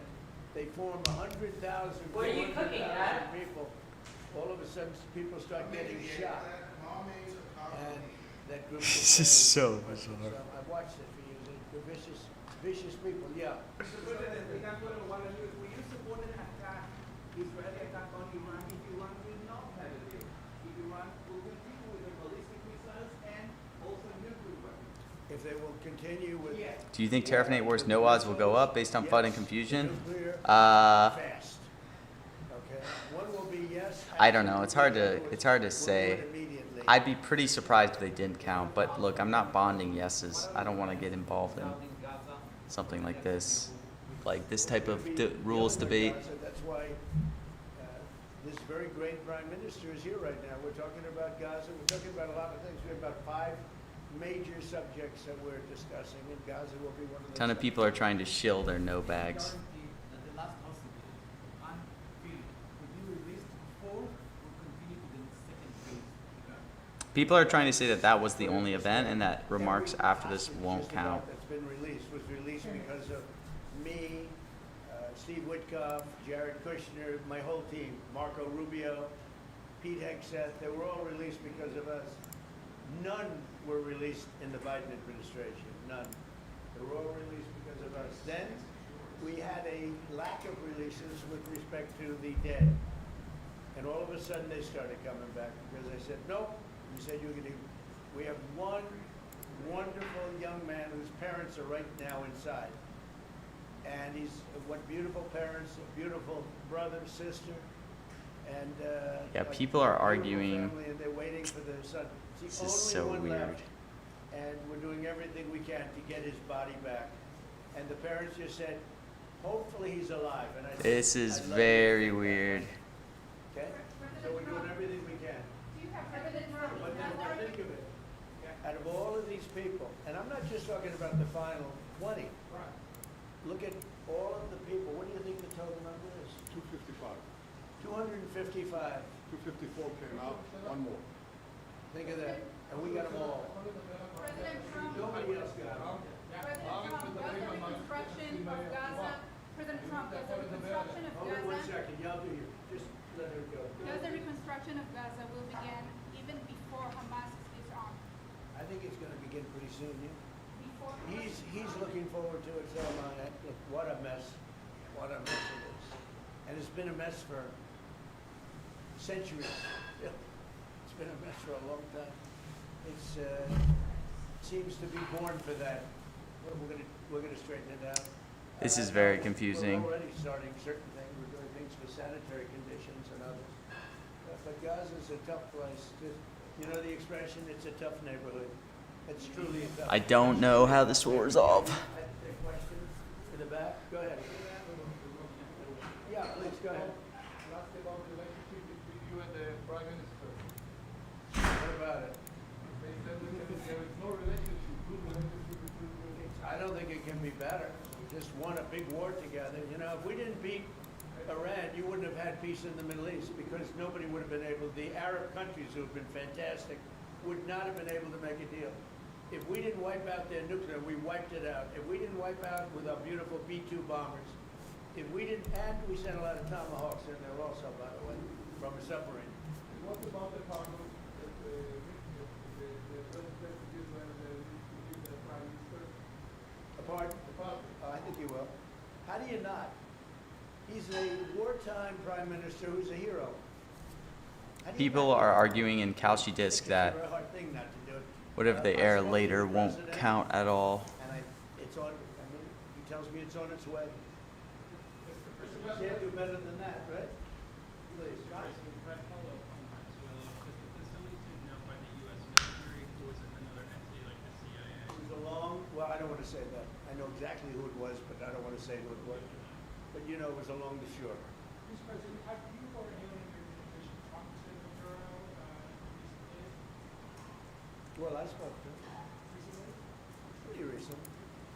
[SPEAKER 7] They form 100,000,
[SPEAKER 17] What are you cooking,
[SPEAKER 7] 200,000
[SPEAKER 17] Dad?
[SPEAKER 7] people. All of a sudden, people start getting shot. And that group.
[SPEAKER 1] This is so bizarre.
[SPEAKER 7] I've watched it for years. They're vicious people. Yeah.
[SPEAKER 12] Mr. President, we have what I want to do is, will you support an attack, Israeli attack on Iran if Iran will not have a deal? If Iran will continue with their ballistic missiles and also nuclear weapons?
[SPEAKER 7] If they will continue with.
[SPEAKER 12] Yes.
[SPEAKER 1] do you think Tariff Nate Wars no odds will go up based on FUD and confusion?
[SPEAKER 7] Nuclear,
[SPEAKER 1] Uh,
[SPEAKER 7] fast. Okay. One will be yes.
[SPEAKER 1] I don't know. It's hard to
[SPEAKER 7] We'll
[SPEAKER 1] say.
[SPEAKER 7] do it immediately.
[SPEAKER 1] I'd be pretty surprised if they didn't count, but look, I'm not bonding yeses. I don't want to get involved in something like this type of rules debate.
[SPEAKER 7] So that's why this very great prime minister is here right now. We're talking about Gaza. We're talking about a lot of things. We have about 5 major subjects that we're discussing, and Gaza will be one of
[SPEAKER 1] A
[SPEAKER 7] those.
[SPEAKER 1] ton of people are trying to shill their no bags.
[SPEAKER 12] The last house unfilled. Will be released before we continue to the second phase?
[SPEAKER 1] People are trying to say that that was the only event and that remarks after this won't count.
[SPEAKER 7] That's been released was released because of me, Steve Witkoff, Jared Kushner, my whole team, Marco Rubio, Pete Hegseth. They were all released because of us. None were released in the Biden administration. None. They were all released because of us. Then we had a lack of releases with respect to the dead. And all of a sudden they started coming back because I said, nope. You said you were going to. We have one wonderful young man whose parents are right now inside. And he's, what beautiful parents, a beautiful brother, sister, and
[SPEAKER 1] Yeah, people are arguing.
[SPEAKER 7] family, and they're waiting for their son. It's the
[SPEAKER 1] This is
[SPEAKER 7] only
[SPEAKER 1] so
[SPEAKER 7] one
[SPEAKER 1] weird.
[SPEAKER 7] left, and we're doing everything we can to get his body back. And the parents just said, hopefully he's alive. And I said,
[SPEAKER 1] This is
[SPEAKER 7] "I'd love
[SPEAKER 1] very
[SPEAKER 7] to think that."
[SPEAKER 1] weird.
[SPEAKER 7] Okay, so we're doing everything we can.
[SPEAKER 10] Do you have President Trump?
[SPEAKER 7] But then think of it. Out of all of these people, and I'm not just talking about the final 20.
[SPEAKER 13] Right.
[SPEAKER 7] Look at all of the people. What do you think the total number is?
[SPEAKER 13] 255.
[SPEAKER 7] 255.
[SPEAKER 13] 254 came out, one more.
[SPEAKER 7] Think of that. And we got them all.
[SPEAKER 10] President Trump.
[SPEAKER 7] Nobody else got them.
[SPEAKER 10] President Trump, does the reconstruction of Gaza, President Trump, does the reconstruction of
[SPEAKER 7] Hold on 1
[SPEAKER 10] Gaza,
[SPEAKER 7] second. Y'all do you. Just let her go.
[SPEAKER 10] does the reconstruction of Gaza will begin even before Hamas is disarmed?
[SPEAKER 7] I think it's going to begin pretty soon. Yeah?
[SPEAKER 10] Before
[SPEAKER 7] He's looking forward to it. So am I. Look, what a mess. What a mess it is. And it's been a mess for centuries. Yeah. It's been a mess for a long time. It's seems to be born for that. Well, we're gonna straighten it out.
[SPEAKER 1] This is very confusing.
[SPEAKER 7] We're already starting certain things. We're doing things for sanitary conditions and others. But Gaza's a tough place. You know the expression, it's a tough neighborhood. It's truly a tough.
[SPEAKER 1] I don't know how this will resolve.
[SPEAKER 7] A question in the back? Go ahead. Yeah, please, go ahead.
[SPEAKER 14] Ask about the relationship between you and the Prime Minister.
[SPEAKER 7] What about it?
[SPEAKER 14] They said there is no relationship, good relationship between you.
[SPEAKER 7] I don't think it can be better. We just won a big war together. You know, if we didn't beat Iran, you wouldn't have had peace in the Middle East because nobody would have been able, the Arab countries who have been fantastic would not have been able to make a deal. If we didn't wipe out their nuclear, we wiped it out. If we didn't wipe out with our beautiful B-2 bombers, if we didn't, and we sent a lot of Tomahawks in there also, by the way, from a submarine.
[SPEAKER 14] What about the cargo that the President of Israel needs to give the Prime Minister?
[SPEAKER 7] Pardon?
[SPEAKER 14] The cargo.
[SPEAKER 7] I think he will. How do you not? He's a wartime prime minister who's a hero. How do you
[SPEAKER 1] People
[SPEAKER 7] not?
[SPEAKER 1] are arguing in Kalshi Disc that
[SPEAKER 7] It's a hard thing not to do it.
[SPEAKER 1] whatever they
[SPEAKER 7] I
[SPEAKER 1] air
[SPEAKER 7] spoke to
[SPEAKER 1] later
[SPEAKER 7] the
[SPEAKER 1] won't
[SPEAKER 7] president,
[SPEAKER 1] count at all.
[SPEAKER 7] And it's on, I mean, he tells me it's on its way. Can't do better than that, right? Please.
[SPEAKER 8] Brett, follow up on Venezuela. Was the facility taken out by the U.S. military, or was it another entity like the CIA?
[SPEAKER 7] It was a long, well, I don't want to say that. I know exactly who it was, but I don't want to say who it was. But you know, it was along the shore.
[SPEAKER 15] Mr. President, have you or anyone in your administration talked to Maduro recently?
[SPEAKER 7] Well, I spoke to him.
[SPEAKER 15] Recently?
[SPEAKER 7] Pretty recent.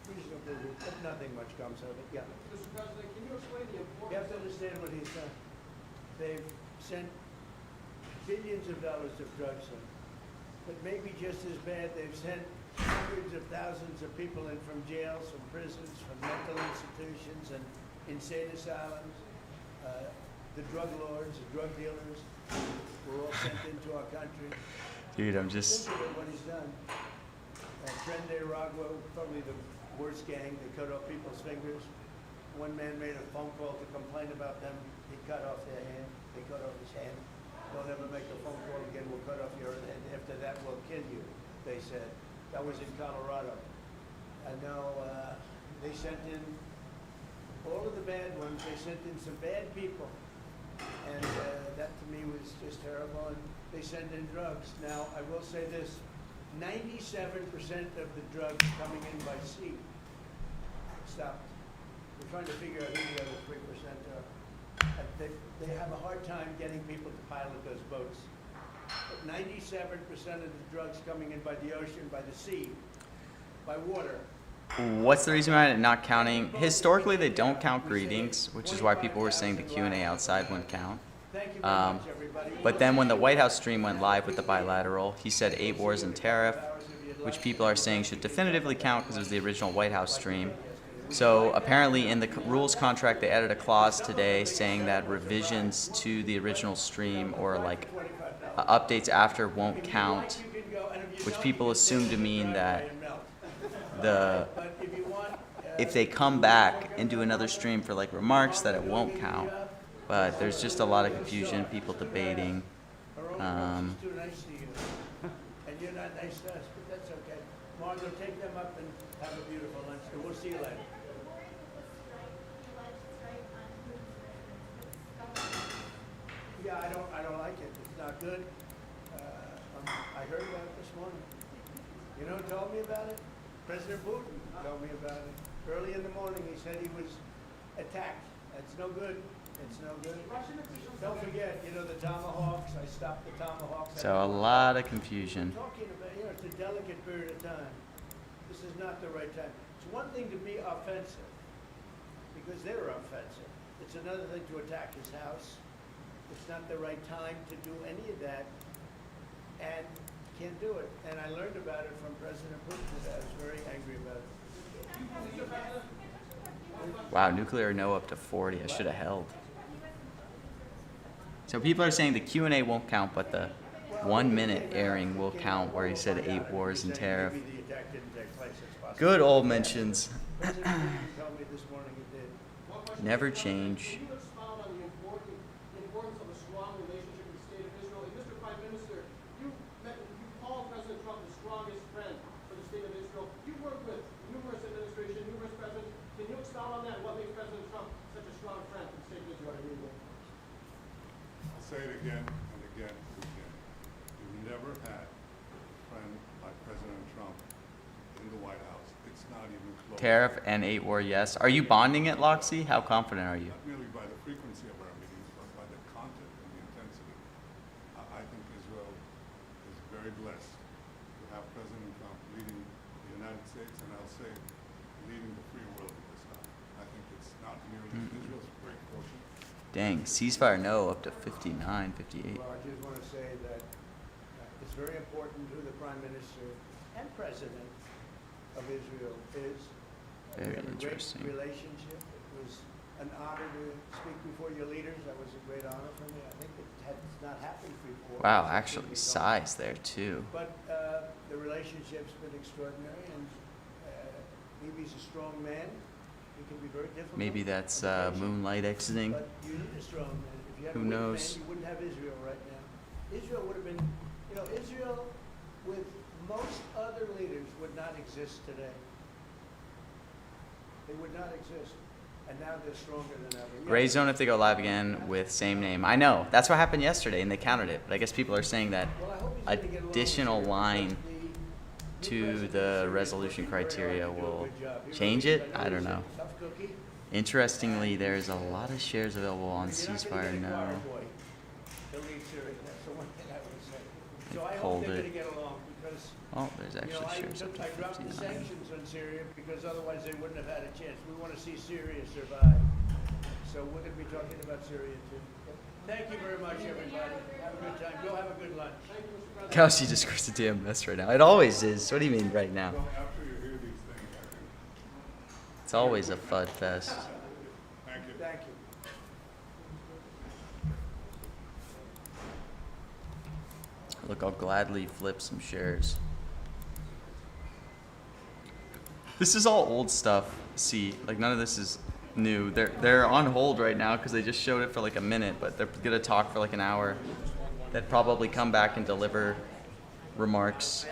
[SPEAKER 7] Reasonably, but nothing much comes of it, yeah.
[SPEAKER 16] Mr. President, can you explain the importance?
[SPEAKER 7] You have to understand what he's done. They've sent billions of dollars of drugs in. But maybe just as bad, they've sent hundreds of thousands of people in from jails, from prisons, from mental institutions and insane asylums. The drug lords, the drug dealers were all sent into our country.
[SPEAKER 1] Dude, I'm just.
[SPEAKER 7] Think of what he's done. Tren de Aragua, probably the worst gang. They cut off people's fingers. One man made a phone call to complain about them. He cut off their hand. They cut off his hand. Don't ever make a phone call again. We'll cut off your hand. After that, we'll kill you, they said. That was in Colorado. I know they sent in all of the bad ones. They sent in some bad people. And that to me was just terrible. And they send in drugs. Now, I will say this. 97% of the drugs coming in by sea stopped. We're trying to figure out who the other 3% are. They have a hard time getting people to pilot those boats. But 97% of the drugs coming in by the ocean, by the sea, by water.
[SPEAKER 1] What's the reason behind it not counting? Historically, they don't count greetings, which is why people were saying the Q&A outside wouldn't count. But then when the White House stream went live with the bilateral, he said 8 wars and tariff, which people are saying should definitively count because it was the original White House stream. So apparently in the rules contract, they added a clause today saying that revisions to the original stream or like updates after won't count, which people assume to mean that if they come back and do another stream for like remarks, that it won't count. But there's just a lot of confusion, people debating.
[SPEAKER 7] And you're not nice to us, but that's okay. Margot, take them up and have a beautiful lunch, and we'll see you later. Yeah, I don't like it. It's not good. I heard about it this morning. You know who told me about it? President Putin told me about it. Early in the morning, he said he was attacked. That's no good. It's no good. Don't forget, you know, the Tomahawks. I stopped the Tomahawks.
[SPEAKER 1] So a lot of confusion.
[SPEAKER 7] We're talking about, you know, it's a delicate period of time. This is not the right time. It's one thing to be offensive, because they were offensive. It's another thing to attack his house. It's not the right time to do any of that, and can't do it. And I learned about it from President Putin today. I was very angry about it.
[SPEAKER 1] Wow, nuclear no up to 40. I should have held. So people are saying the Q&A won't count, but the 1 minute airing will count where he said 8 wars and tariff. Good old mentions. Never change.
[SPEAKER 13] Say it again and again and again. You've never had a friend like President Trump in the White House. It's not even close.
[SPEAKER 1] Tariff and 8 war, yes. Are you bonding it, Loxy? How confident are you?
[SPEAKER 13] Not merely by the frequency of our meetings, but by the content and the intensity. I think Israel is very blessed to have President Trump leading the United States, and I'll say leading the free world at this time. I think it's not merely Israel's great fortune.
[SPEAKER 1] Dang, ceasefire no up to 59, 58.
[SPEAKER 7] Well, I just want to say that it's very important who the Prime Minister and President of Israel is.
[SPEAKER 1] Very
[SPEAKER 7] we have
[SPEAKER 1] interesting.
[SPEAKER 7] A great relationship. It was an honor to speak before your leaders. That was a great honor for me. I think it has not happened before.
[SPEAKER 1] Wow, actually size there too.
[SPEAKER 7] But the relationship's been extraordinary, and Bibi's a strong man. He can be very difficult.
[SPEAKER 1] Maybe that's Moonlight exiting.
[SPEAKER 7] But you need a strong man. If you had
[SPEAKER 1] Who
[SPEAKER 7] a weak
[SPEAKER 1] knows?
[SPEAKER 7] man, you wouldn't have Israel right now. Israel would have been, you know, Israel with most other leaders would not exist today. They would not exist. And now they're stronger than ever.
[SPEAKER 1] Gray zone if they go live again with same name. I know. That's what happened yesterday and they counted it. But I guess people are saying that additional line to the resolution criteria will change it. I don't know. Interestingly, there's a lot of shares available on ceasefire now. They pulled it. Oh, there's actually shares up to
[SPEAKER 7] I dropped the
[SPEAKER 1] 59.
[SPEAKER 7] sanctions on Syria because otherwise they wouldn't have had a chance. We want to see Syria survive. So we're going to be talking about Syria too. Thank you very much, everybody. Have a good time. Go have a good lunch.
[SPEAKER 1] Kelsey just creates a damn mess right now. It always is. What do you mean right now?
[SPEAKER 13] Well, after you hear these things, I think.
[SPEAKER 1] It's always a FUD fest.
[SPEAKER 13] Thank you.
[SPEAKER 7] Thank you.
[SPEAKER 1] Look, I'll gladly flip some shares. This is all old stuff. See, like none of this is new. They're on hold right now because they just showed it for like a minute, but they're gonna talk for like an hour. They'd probably come back and deliver remarks.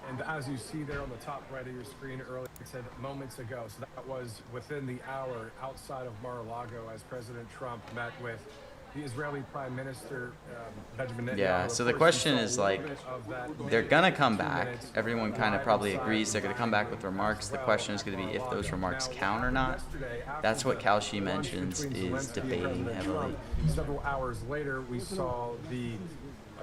[SPEAKER 2] And as you see there on the top right of your screen earlier, it said moments ago. So that was within the hour outside of Mar-a-Lago as President Trump met with the Israeli Prime Minister, Benjamin Netanyahu.
[SPEAKER 1] Yeah,
[SPEAKER 2] Of
[SPEAKER 1] so the
[SPEAKER 2] course,
[SPEAKER 1] question
[SPEAKER 2] you saw
[SPEAKER 1] is
[SPEAKER 2] a little
[SPEAKER 1] like,
[SPEAKER 2] bit of that
[SPEAKER 1] they're
[SPEAKER 2] video,
[SPEAKER 1] gonna come
[SPEAKER 2] 2
[SPEAKER 1] back.
[SPEAKER 2] minutes,
[SPEAKER 1] Everyone kind of
[SPEAKER 2] live
[SPEAKER 1] probably
[SPEAKER 2] inside
[SPEAKER 1] agrees
[SPEAKER 2] the
[SPEAKER 1] they're gonna come back with
[SPEAKER 2] dining room
[SPEAKER 1] remarks.
[SPEAKER 2] as
[SPEAKER 1] The
[SPEAKER 2] well
[SPEAKER 1] question is
[SPEAKER 2] at
[SPEAKER 1] gonna be if those
[SPEAKER 2] Mar-a-Lago.
[SPEAKER 1] remarks
[SPEAKER 2] Now, what
[SPEAKER 1] count or
[SPEAKER 2] happened
[SPEAKER 1] not.
[SPEAKER 2] yesterday after
[SPEAKER 1] That's what
[SPEAKER 2] the
[SPEAKER 1] Kalshi
[SPEAKER 2] lunch
[SPEAKER 1] mentions
[SPEAKER 2] between
[SPEAKER 1] is
[SPEAKER 2] Zelensky and
[SPEAKER 1] debating
[SPEAKER 2] President
[SPEAKER 1] heavily.
[SPEAKER 2] Trump, several hours later, we saw the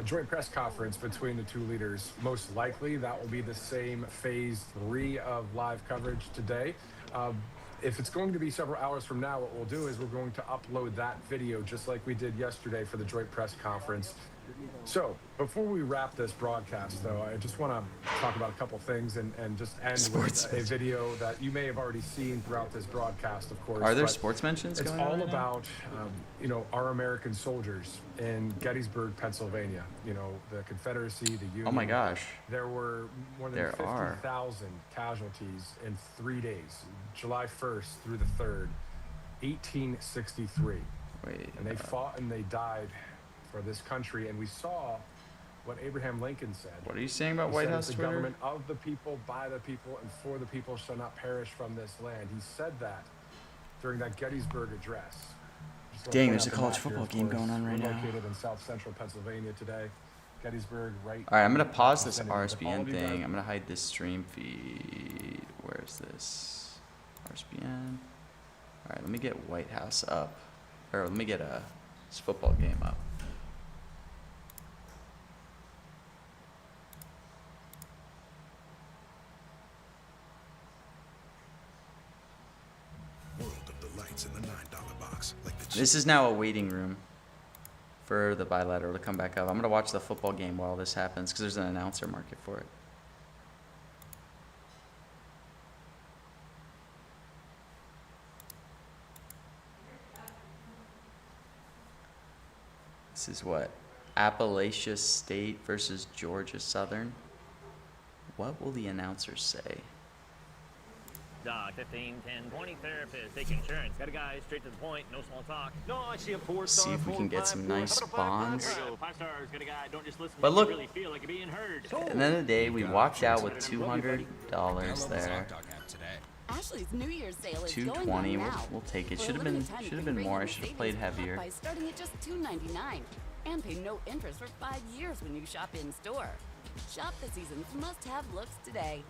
[SPEAKER 2] joint press conference between the two leaders. Most likely, that will be the same phase 3 of live coverage today. If it's going to be several hours from now, what we'll do is we're going to upload that video just like we did yesterday for the joint press conference. So before we wrap this broadcast, though, I just want to talk about a couple things and just end
[SPEAKER 1] Sports
[SPEAKER 2] with a video that you may have already seen throughout this broadcast, of course.
[SPEAKER 1] Are there
[SPEAKER 2] but
[SPEAKER 1] sports mentions
[SPEAKER 2] it's
[SPEAKER 1] going on
[SPEAKER 2] all
[SPEAKER 1] right now?
[SPEAKER 2] about, our American soldiers in Gettysburg, Pennsylvania. The Confederacy, the Union.
[SPEAKER 1] Oh my gosh.
[SPEAKER 2] There were more than
[SPEAKER 1] There are.
[SPEAKER 2] 50,000 casualties in 3 days, July 1st through the 3rd, 1863.
[SPEAKER 1] Wait.
[SPEAKER 2] And they fought and they died for this country. And we saw what Abraham Lincoln said.
[SPEAKER 1] What are you saying about
[SPEAKER 2] He
[SPEAKER 1] White
[SPEAKER 2] said,
[SPEAKER 1] House
[SPEAKER 2] "The
[SPEAKER 1] Twitter?
[SPEAKER 2] government of the people, by the people, and for the people shall not perish from this land." He said that during that Gettysburg address. Just wanna
[SPEAKER 1] Dang,
[SPEAKER 2] point
[SPEAKER 1] there's
[SPEAKER 2] out
[SPEAKER 1] a
[SPEAKER 2] the
[SPEAKER 1] college
[SPEAKER 2] map here,
[SPEAKER 1] football
[SPEAKER 2] of
[SPEAKER 1] game
[SPEAKER 2] course.
[SPEAKER 1] going on right
[SPEAKER 2] We're
[SPEAKER 1] now.
[SPEAKER 2] located in south central Pennsylvania today. Gettysburg, right?
[SPEAKER 1] All right, I'm gonna pause this
[SPEAKER 2] vicinity. But all
[SPEAKER 1] RSBN
[SPEAKER 2] of you
[SPEAKER 1] thing.
[SPEAKER 2] guys-
[SPEAKER 1] I'm gonna hide this stream feed. Where is this? RSBN. All right, let me get White House up, or let me get this football game up.
[SPEAKER 18] World of delights in the $9 box, like the
[SPEAKER 1] This is now a waiting room for the bilateral to come back up. I'm gonna watch the football game while this happens because there's an announcer market for it. This is what? Appalachia State versus Georgia Southern. What will the announcers say?
[SPEAKER 19] Doc, 15, 10, 20 therapists, take insurance. Got a guy straight to the point, no small talk. No, I see a 4-star.
[SPEAKER 1] See if we can get some nice bonds.
[SPEAKER 19] There you go, 5 stars. Got a guy, don't just listen.
[SPEAKER 1] But
[SPEAKER 19] you
[SPEAKER 1] look,
[SPEAKER 19] really feel like you're being heard.
[SPEAKER 1] at the end of the day, we walked out with $200 there.
[SPEAKER 20] Ashley's New Year's sale is going on
[SPEAKER 1] 220.
[SPEAKER 20] now.
[SPEAKER 1] We'll take it.
[SPEAKER 20] For a
[SPEAKER 1] Should have
[SPEAKER 20] limited
[SPEAKER 1] been
[SPEAKER 20] time, you can bring
[SPEAKER 1] more. I
[SPEAKER 20] in
[SPEAKER 1] should have
[SPEAKER 20] savings
[SPEAKER 1] played
[SPEAKER 20] pack
[SPEAKER 1] heavier.
[SPEAKER 20] By starting at just $2.99 and pay no interest for 5 years when you shop in store. Shop the season's must-have looks today,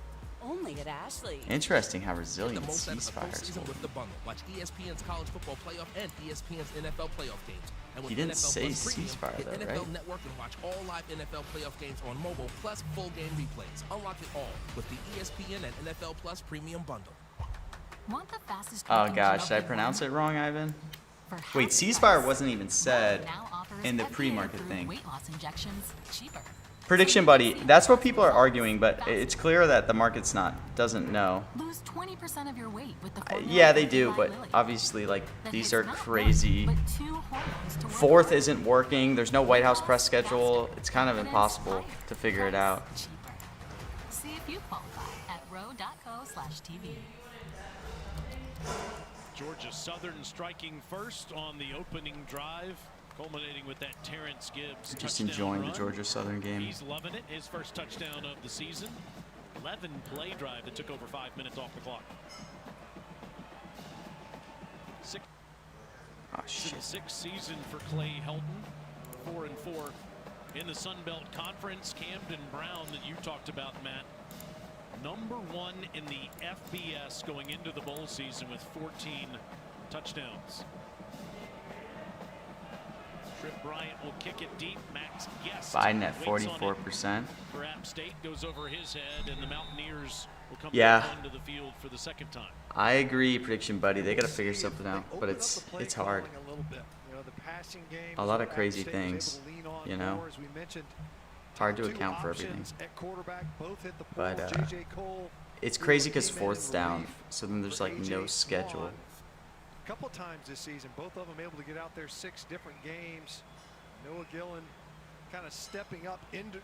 [SPEAKER 20] only at Ashley.
[SPEAKER 1] Interesting how
[SPEAKER 21] Get
[SPEAKER 1] resilient
[SPEAKER 21] the most out of the
[SPEAKER 1] ceasefires
[SPEAKER 21] postseason with the bundle. Watch ESPN's college football playoff and ESPN's NFL playoff games. And with
[SPEAKER 1] He didn't
[SPEAKER 21] NFL
[SPEAKER 1] say
[SPEAKER 21] Plus Premium,
[SPEAKER 1] ceasefire
[SPEAKER 21] hit
[SPEAKER 1] though,
[SPEAKER 21] NFL
[SPEAKER 1] right?
[SPEAKER 21] Network and watch all live NFL playoff games on mobile, plus full game replays. Unlock it all with the ESPN and NFL Plus Premium bundle.
[SPEAKER 22] Want the fastest
[SPEAKER 1] Oh
[SPEAKER 22] working
[SPEAKER 1] gosh, did I
[SPEAKER 22] gel
[SPEAKER 1] pronounce it wrong, Ivan?
[SPEAKER 22] For
[SPEAKER 1] Wait,
[SPEAKER 22] half
[SPEAKER 1] ceasefire
[SPEAKER 22] price.
[SPEAKER 1] wasn't even said
[SPEAKER 22] Now offers
[SPEAKER 1] in the
[SPEAKER 22] FDA
[SPEAKER 1] pre-market
[SPEAKER 22] approved
[SPEAKER 1] thing.
[SPEAKER 22] Weight loss injections cheaper.
[SPEAKER 1] Prediction buddy, that's what people are arguing, but it's clear that the market's doesn't know.
[SPEAKER 22] Lose 20% of your weight with the formula
[SPEAKER 1] Yeah, they
[SPEAKER 22] from
[SPEAKER 1] do,
[SPEAKER 22] Eli
[SPEAKER 1] but
[SPEAKER 22] Lilly.
[SPEAKER 1] obviously, like,
[SPEAKER 22] That
[SPEAKER 1] these
[SPEAKER 22] hits
[SPEAKER 1] are
[SPEAKER 22] not one,
[SPEAKER 1] crazy.
[SPEAKER 22] but 2 hormones to work
[SPEAKER 1] Fourth
[SPEAKER 22] on.
[SPEAKER 1] isn't working. There's no White House press schedule. It's kind of impossible to figure it out.
[SPEAKER 22] Cheaper. See if you qualify at row.co/TV.
[SPEAKER 4] Georgia Southern striking first on the opening drive, culminating with that Terrence Gibbs
[SPEAKER 1] Just
[SPEAKER 4] touchdown
[SPEAKER 1] enjoying the
[SPEAKER 4] run.
[SPEAKER 1] Georgia Southern game.
[SPEAKER 4] He's loving it. His first touchdown of the season. 11-play drive that took over 5 minutes off the clock. Sixth season for Clay Helton. 4-4 in the Sun Belt Conference. Camden Brown that you talked about, Matt. #1 in the FBS going into the bowl season with 14 touchdowns. Trip Bryant will kick it deep. Max Guest
[SPEAKER 1] Biden at
[SPEAKER 4] waits on it
[SPEAKER 1] 44%.
[SPEAKER 4] for App State, goes over his head, and the Mountaineers will come
[SPEAKER 1] Yeah.
[SPEAKER 4] back onto the field for the second time.
[SPEAKER 1] I agree, prediction buddy. They got to figure something out, but it's hard. A lot of crazy things, you know. Hard to account for everything. But it's crazy because fourth's down, so then there's like no schedule.
[SPEAKER 23] A couple times this season, both of them able to get out there 6 different games. Noah Gillen kind of stepping up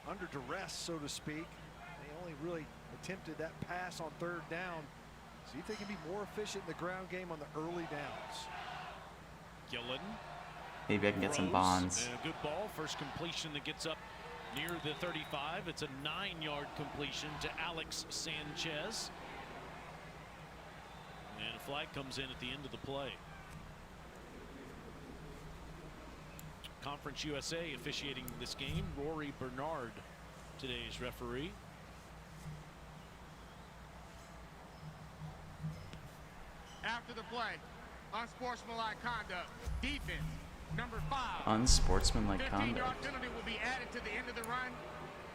[SPEAKER 23] under duress, so to speak. They only really attempted that pass on 3rd down. See if they can be more efficient in the ground game on the early downs.
[SPEAKER 4] Gillen.
[SPEAKER 1] Maybe I can get some
[SPEAKER 4] throws,
[SPEAKER 1] bonds.
[SPEAKER 4] and a good ball. First completion that gets up near the 35. It's a 9-yard completion to Alex Sanchez. And a flag comes in at the end of the play. Conference USA officiating this game. Rory Bernard, today's referee.
[SPEAKER 5] After the play, unsportsmanlike conduct, defense, number 5.
[SPEAKER 1] Unsportsmanlike
[SPEAKER 5] 15-yard
[SPEAKER 1] conduct.
[SPEAKER 5] penalty will be added to the end of the run.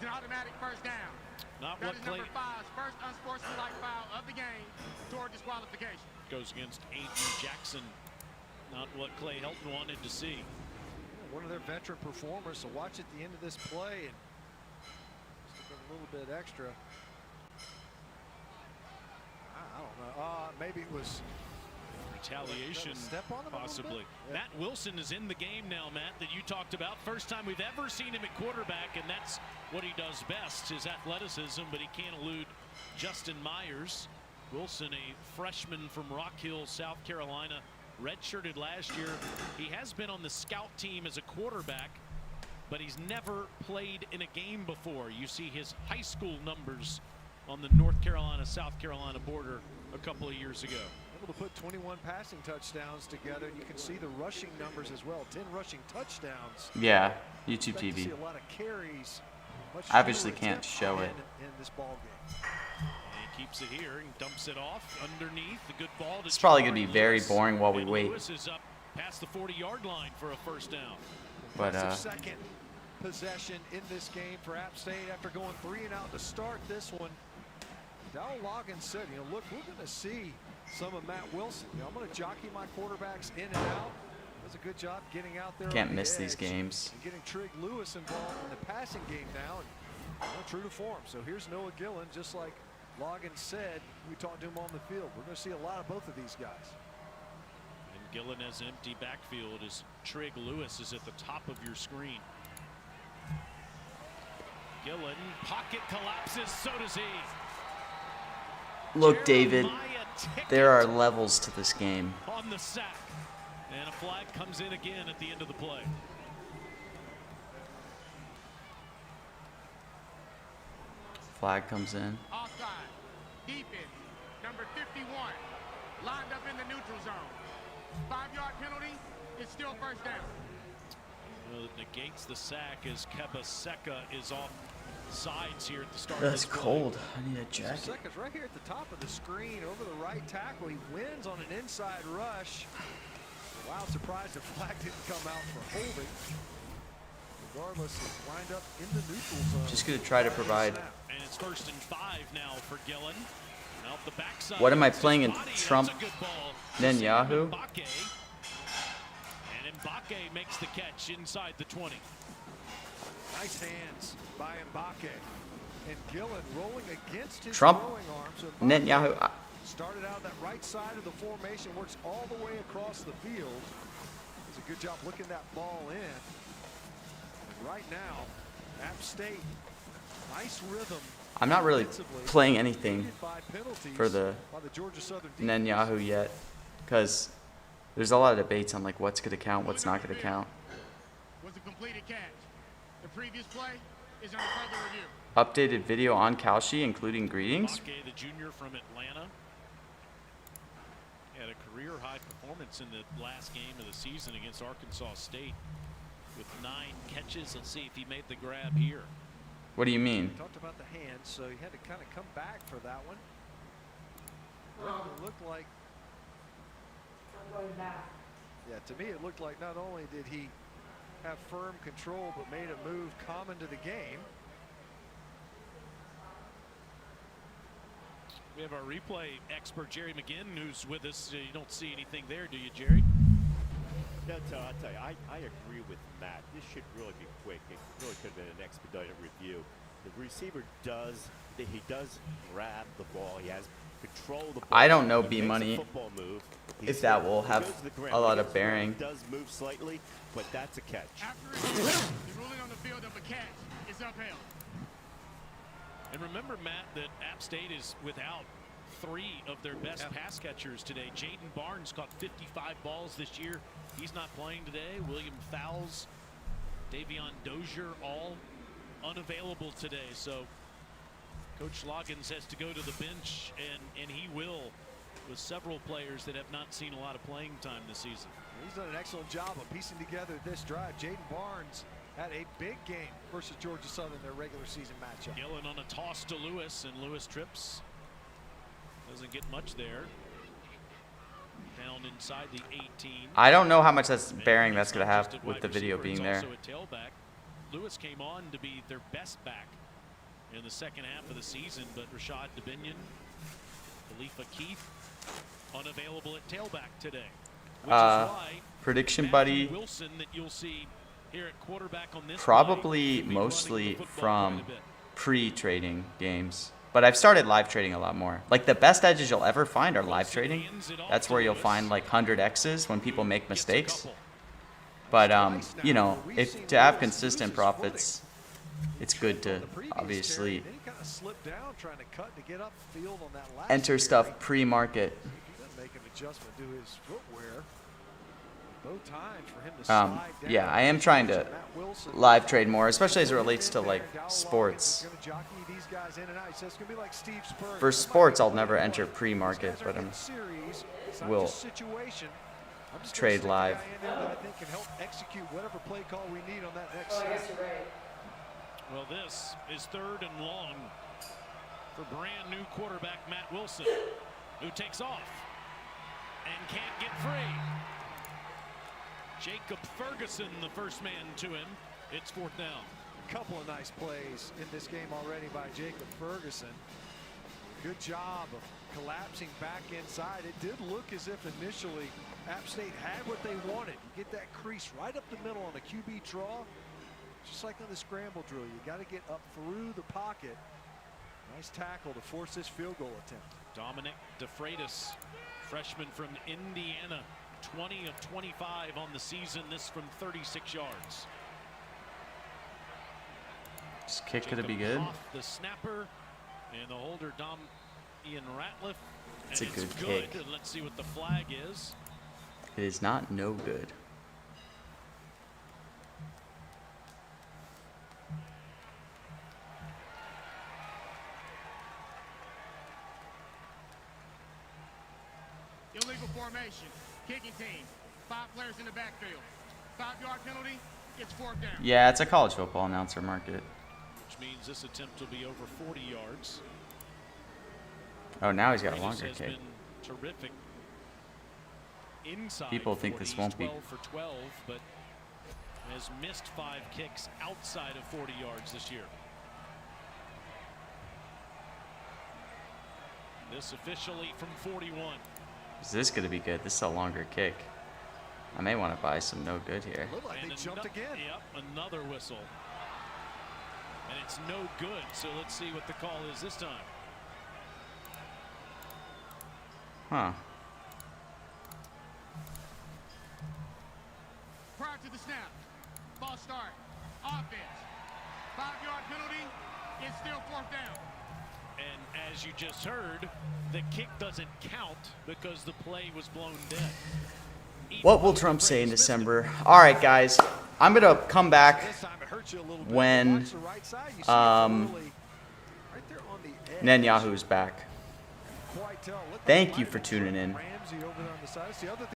[SPEAKER 5] It's an automatic first down.
[SPEAKER 4] Not
[SPEAKER 5] That
[SPEAKER 4] what
[SPEAKER 5] is
[SPEAKER 4] Clay
[SPEAKER 5] number 5's first unsportsmanlike foul of the game toward disqualification.
[SPEAKER 4] goes against A.J. Jackson. Not what Clay Helton wanted to see.
[SPEAKER 23] One of their veteran performers, so watch at the end of this play and just a little bit extra. I don't know. Maybe it was
[SPEAKER 4] Retaliation,
[SPEAKER 23] step on him
[SPEAKER 4] possibly.
[SPEAKER 23] Yeah.
[SPEAKER 4] Matt Wilson is in the game now, Matt, that you talked about. First time we've ever seen him at quarterback, and that's what he does best, his athleticism, but he can't elude Justin Myers. Wilson, a freshman from Rock Hill, South Carolina, redshirted last year. He has been on the scout team as a quarterback, but he's never played in a game before. You see his high school numbers on the North Carolina-South Carolina border a couple of years ago.
[SPEAKER 23] Able to put 21 passing touchdowns together. You can see the rushing numbers as well. 10 rushing touchdowns.
[SPEAKER 1] Yeah, YouTube
[SPEAKER 23] Expect to
[SPEAKER 1] TV.
[SPEAKER 23] see a lot of carries. Much
[SPEAKER 1] Obviously
[SPEAKER 23] fewer
[SPEAKER 1] can't
[SPEAKER 23] attempts
[SPEAKER 1] show it.
[SPEAKER 23] in this ball game.
[SPEAKER 4] And he keeps it here and dumps it off underneath. The good ball to
[SPEAKER 1] It's probably going to
[SPEAKER 4] Jabari
[SPEAKER 1] be very
[SPEAKER 4] Lewis.
[SPEAKER 1] boring while we
[SPEAKER 4] And
[SPEAKER 1] wait.
[SPEAKER 4] Lewis is up past the 40-yard line for a first down.
[SPEAKER 1] But
[SPEAKER 23] Second possession in this game for App State after going 3 and out to start this one. Dowell Loggins said, look, we're going to see some of Matt Wilson. I'm going to jockey my quarterbacks in and out. Does a good job getting out there.
[SPEAKER 1] Can't
[SPEAKER 23] on the
[SPEAKER 1] miss these
[SPEAKER 23] edge
[SPEAKER 1] games.
[SPEAKER 23] And getting Trig Lewis involved in the passing game now. And true to form. So here's Noah Gillen, just like Loggins said. We talked to him on the field. We're going to see a lot of both of these guys.
[SPEAKER 4] And Gillen has an empty backfield as Trig Lewis is at the top of your screen. Gillen, pocket collapses, so does he.
[SPEAKER 1] look, David, there are levels to this game.
[SPEAKER 4] On the sack. And a flag comes in again at the end of the play.
[SPEAKER 1] Flag comes in.
[SPEAKER 5] Offside. Defense, number 51, lined up in the neutral zone. 5-yard penalty. It's still first down.
[SPEAKER 4] Well, it negates the sack as Kebaseka is off sides here at the start
[SPEAKER 1] That's
[SPEAKER 4] of this play.
[SPEAKER 1] cold. I need a jacket.
[SPEAKER 23] Seconds right here at the top of the screen over the right tackle. He wins on an inside rush. Wow, surprised the flag didn't come out for holding. Regardless, it's lined up in the neutral zone.
[SPEAKER 1] Just going to try to provide.
[SPEAKER 4] And it's 1st and 5 now for Gillen. Out the backside.
[SPEAKER 1] What am I
[SPEAKER 4] It's his
[SPEAKER 1] playing in
[SPEAKER 4] body.
[SPEAKER 1] Trump
[SPEAKER 4] That's a good ball.
[SPEAKER 1] Netanyahu?
[SPEAKER 4] Mbake. And Mbake makes the catch inside the 20.
[SPEAKER 23] Nice hands by Mbake. And Gillen rolling against his
[SPEAKER 1] Trump
[SPEAKER 23] throwing arm. So
[SPEAKER 1] Netanyahu.
[SPEAKER 23] started out that right side of the formation, works all the way across the field. Does a good job looking that ball in. And right now, App State, nice rhythm.
[SPEAKER 1] I'm not really
[SPEAKER 23] defensively,
[SPEAKER 1] playing anything
[SPEAKER 23] aided by penalties
[SPEAKER 1] for the
[SPEAKER 23] by the Georgia Southern defense.
[SPEAKER 1] Netanyahu yet, because there's a lot of debates on like what's going to count, what's not going to count.
[SPEAKER 5] Was a completed catch. The previous play is under further review.
[SPEAKER 1] Updated video on Kalshi, including greetings.
[SPEAKER 4] Mbake, the junior from Atlanta, had a career-high performance in the last game of the season against Arkansas State with 9 catches. Let's see if he made the grab here.
[SPEAKER 1] What do you mean?
[SPEAKER 23] We talked about the hands, so he had to kind of come back for that one. It looked like, yeah, to me it looked like not only did he have firm control, but made a move common to the game.
[SPEAKER 4] We have our replay expert, Jerry McGinn, who's with us. You don't see anything there, do you, Jerry?
[SPEAKER 9] Yeah, I'll tell you, I agree with Matt. This should really be quick. It really could have been an expedited review. The receiver does grab the ball. He has control of the ball.
[SPEAKER 1] I don't know,
[SPEAKER 9] He
[SPEAKER 1] B
[SPEAKER 9] makes a
[SPEAKER 1] Money,
[SPEAKER 9] football move.
[SPEAKER 1] if that will
[SPEAKER 9] He
[SPEAKER 1] have
[SPEAKER 9] goes to the ground.
[SPEAKER 1] a lot
[SPEAKER 9] He
[SPEAKER 1] of
[SPEAKER 9] goes to the ground.
[SPEAKER 1] bearing.
[SPEAKER 9] He does move slightly, but that's a catch.
[SPEAKER 5] The ruling on the field of a catch is upheld.
[SPEAKER 4] And remember, Matt, that App State is without 3 of their best pass catchers today. Jaden Barnes caught 55 balls this year. He's not playing today. William Fowles, Davion Dozier, all unavailable today. So Coach Loggins has to go to the bench, and he will with several players that have not seen a lot of playing time this season.
[SPEAKER 23] He's done an excellent job of piecing together this drive. Jaden Barnes had a big game versus Georgia Southern, their regular season matchup.
[SPEAKER 4] Gillen on a toss to Lewis, and Lewis trips. Doesn't get much there. Down inside the 18.
[SPEAKER 1] I don't know how much bearing that's going to have with the video being there.
[SPEAKER 4] Also at tailback. Lewis came on to be their best back in the second half of the season, but Rashad Dubinion, Khalifa Keith, unavailable at tailback today. Which is why
[SPEAKER 1] prediction
[SPEAKER 4] Matthew
[SPEAKER 1] buddy.
[SPEAKER 4] Wilson that you'll see here at quarterback on this
[SPEAKER 1] Probably
[SPEAKER 4] play,
[SPEAKER 1] mostly
[SPEAKER 4] quite a
[SPEAKER 1] from
[SPEAKER 4] bit.
[SPEAKER 1] pre-trading games. But I've started live trading a lot more. Like the best edges you'll ever find are live trading. That's where you'll find like 100 X's when people make mistakes. But you know, if to have consistent profits, it's good to obviously enter stuff pre-market.
[SPEAKER 23] Make an adjustment to his footwear. Both times for him to slide down.
[SPEAKER 1] Yeah, I am trying to live trade more, especially as it relates to like sports. For sports, I'll never enter pre-market, but I will trade live.
[SPEAKER 4] Well, this is 3rd and long for brand new quarterback Matt Wilson, who takes off and can't get free. Jacob Ferguson, the first man to him. It's 4th down.
[SPEAKER 23] A couple of nice plays in this game already by Jacob Ferguson. Good job of collapsing back inside. It did look as if initially App State had what they wanted. You get that crease right up the middle on a QB draw. Just like on the scramble drill, you got to get up through the pocket. Nice tackle to force this field goal attempt.
[SPEAKER 4] Dominic DeFreitas, freshman from Indiana, 20 of 25 on the season, this from 36 yards.
[SPEAKER 1] This kick could be good.
[SPEAKER 4] The snapper and the holder, Ian Ratliff.
[SPEAKER 1] It's a good kick.
[SPEAKER 4] And let's see what the flag is.
[SPEAKER 1] It is not no good.
[SPEAKER 5] Illegal formation. Kicking team. 5 players in the backfield. 5-yard penalty. It's 4th down.
[SPEAKER 1] Yeah, it's a college football announcer market.
[SPEAKER 4] Which means this attempt will be over 40 yards.
[SPEAKER 1] Oh, now he's got a
[SPEAKER 4] Freitas
[SPEAKER 1] longer
[SPEAKER 4] has
[SPEAKER 1] kick.
[SPEAKER 4] been terrific inside.
[SPEAKER 1] People think
[SPEAKER 4] 40,
[SPEAKER 1] this won't be.
[SPEAKER 4] 12 for 12, but has missed 5 kicks outside of 40 yards this year. This officially from 41.
[SPEAKER 1] Is this going to be good? This is a longer kick. I may want to buy some no good here.
[SPEAKER 23] Like they jumped again.
[SPEAKER 4] Yep, another whistle. And it's no good, so let's see what the call is this time.
[SPEAKER 1] Huh.
[SPEAKER 5] Prior to the snap. Ball start. Offense. 5-yard penalty. It's still 4th down.
[SPEAKER 4] And as you just heard, the kick doesn't count because the play was blown dead.
[SPEAKER 1] What will Trump say in December? All right, guys. I'm going to come back when Netanyahu's back. Thank you for tuning in.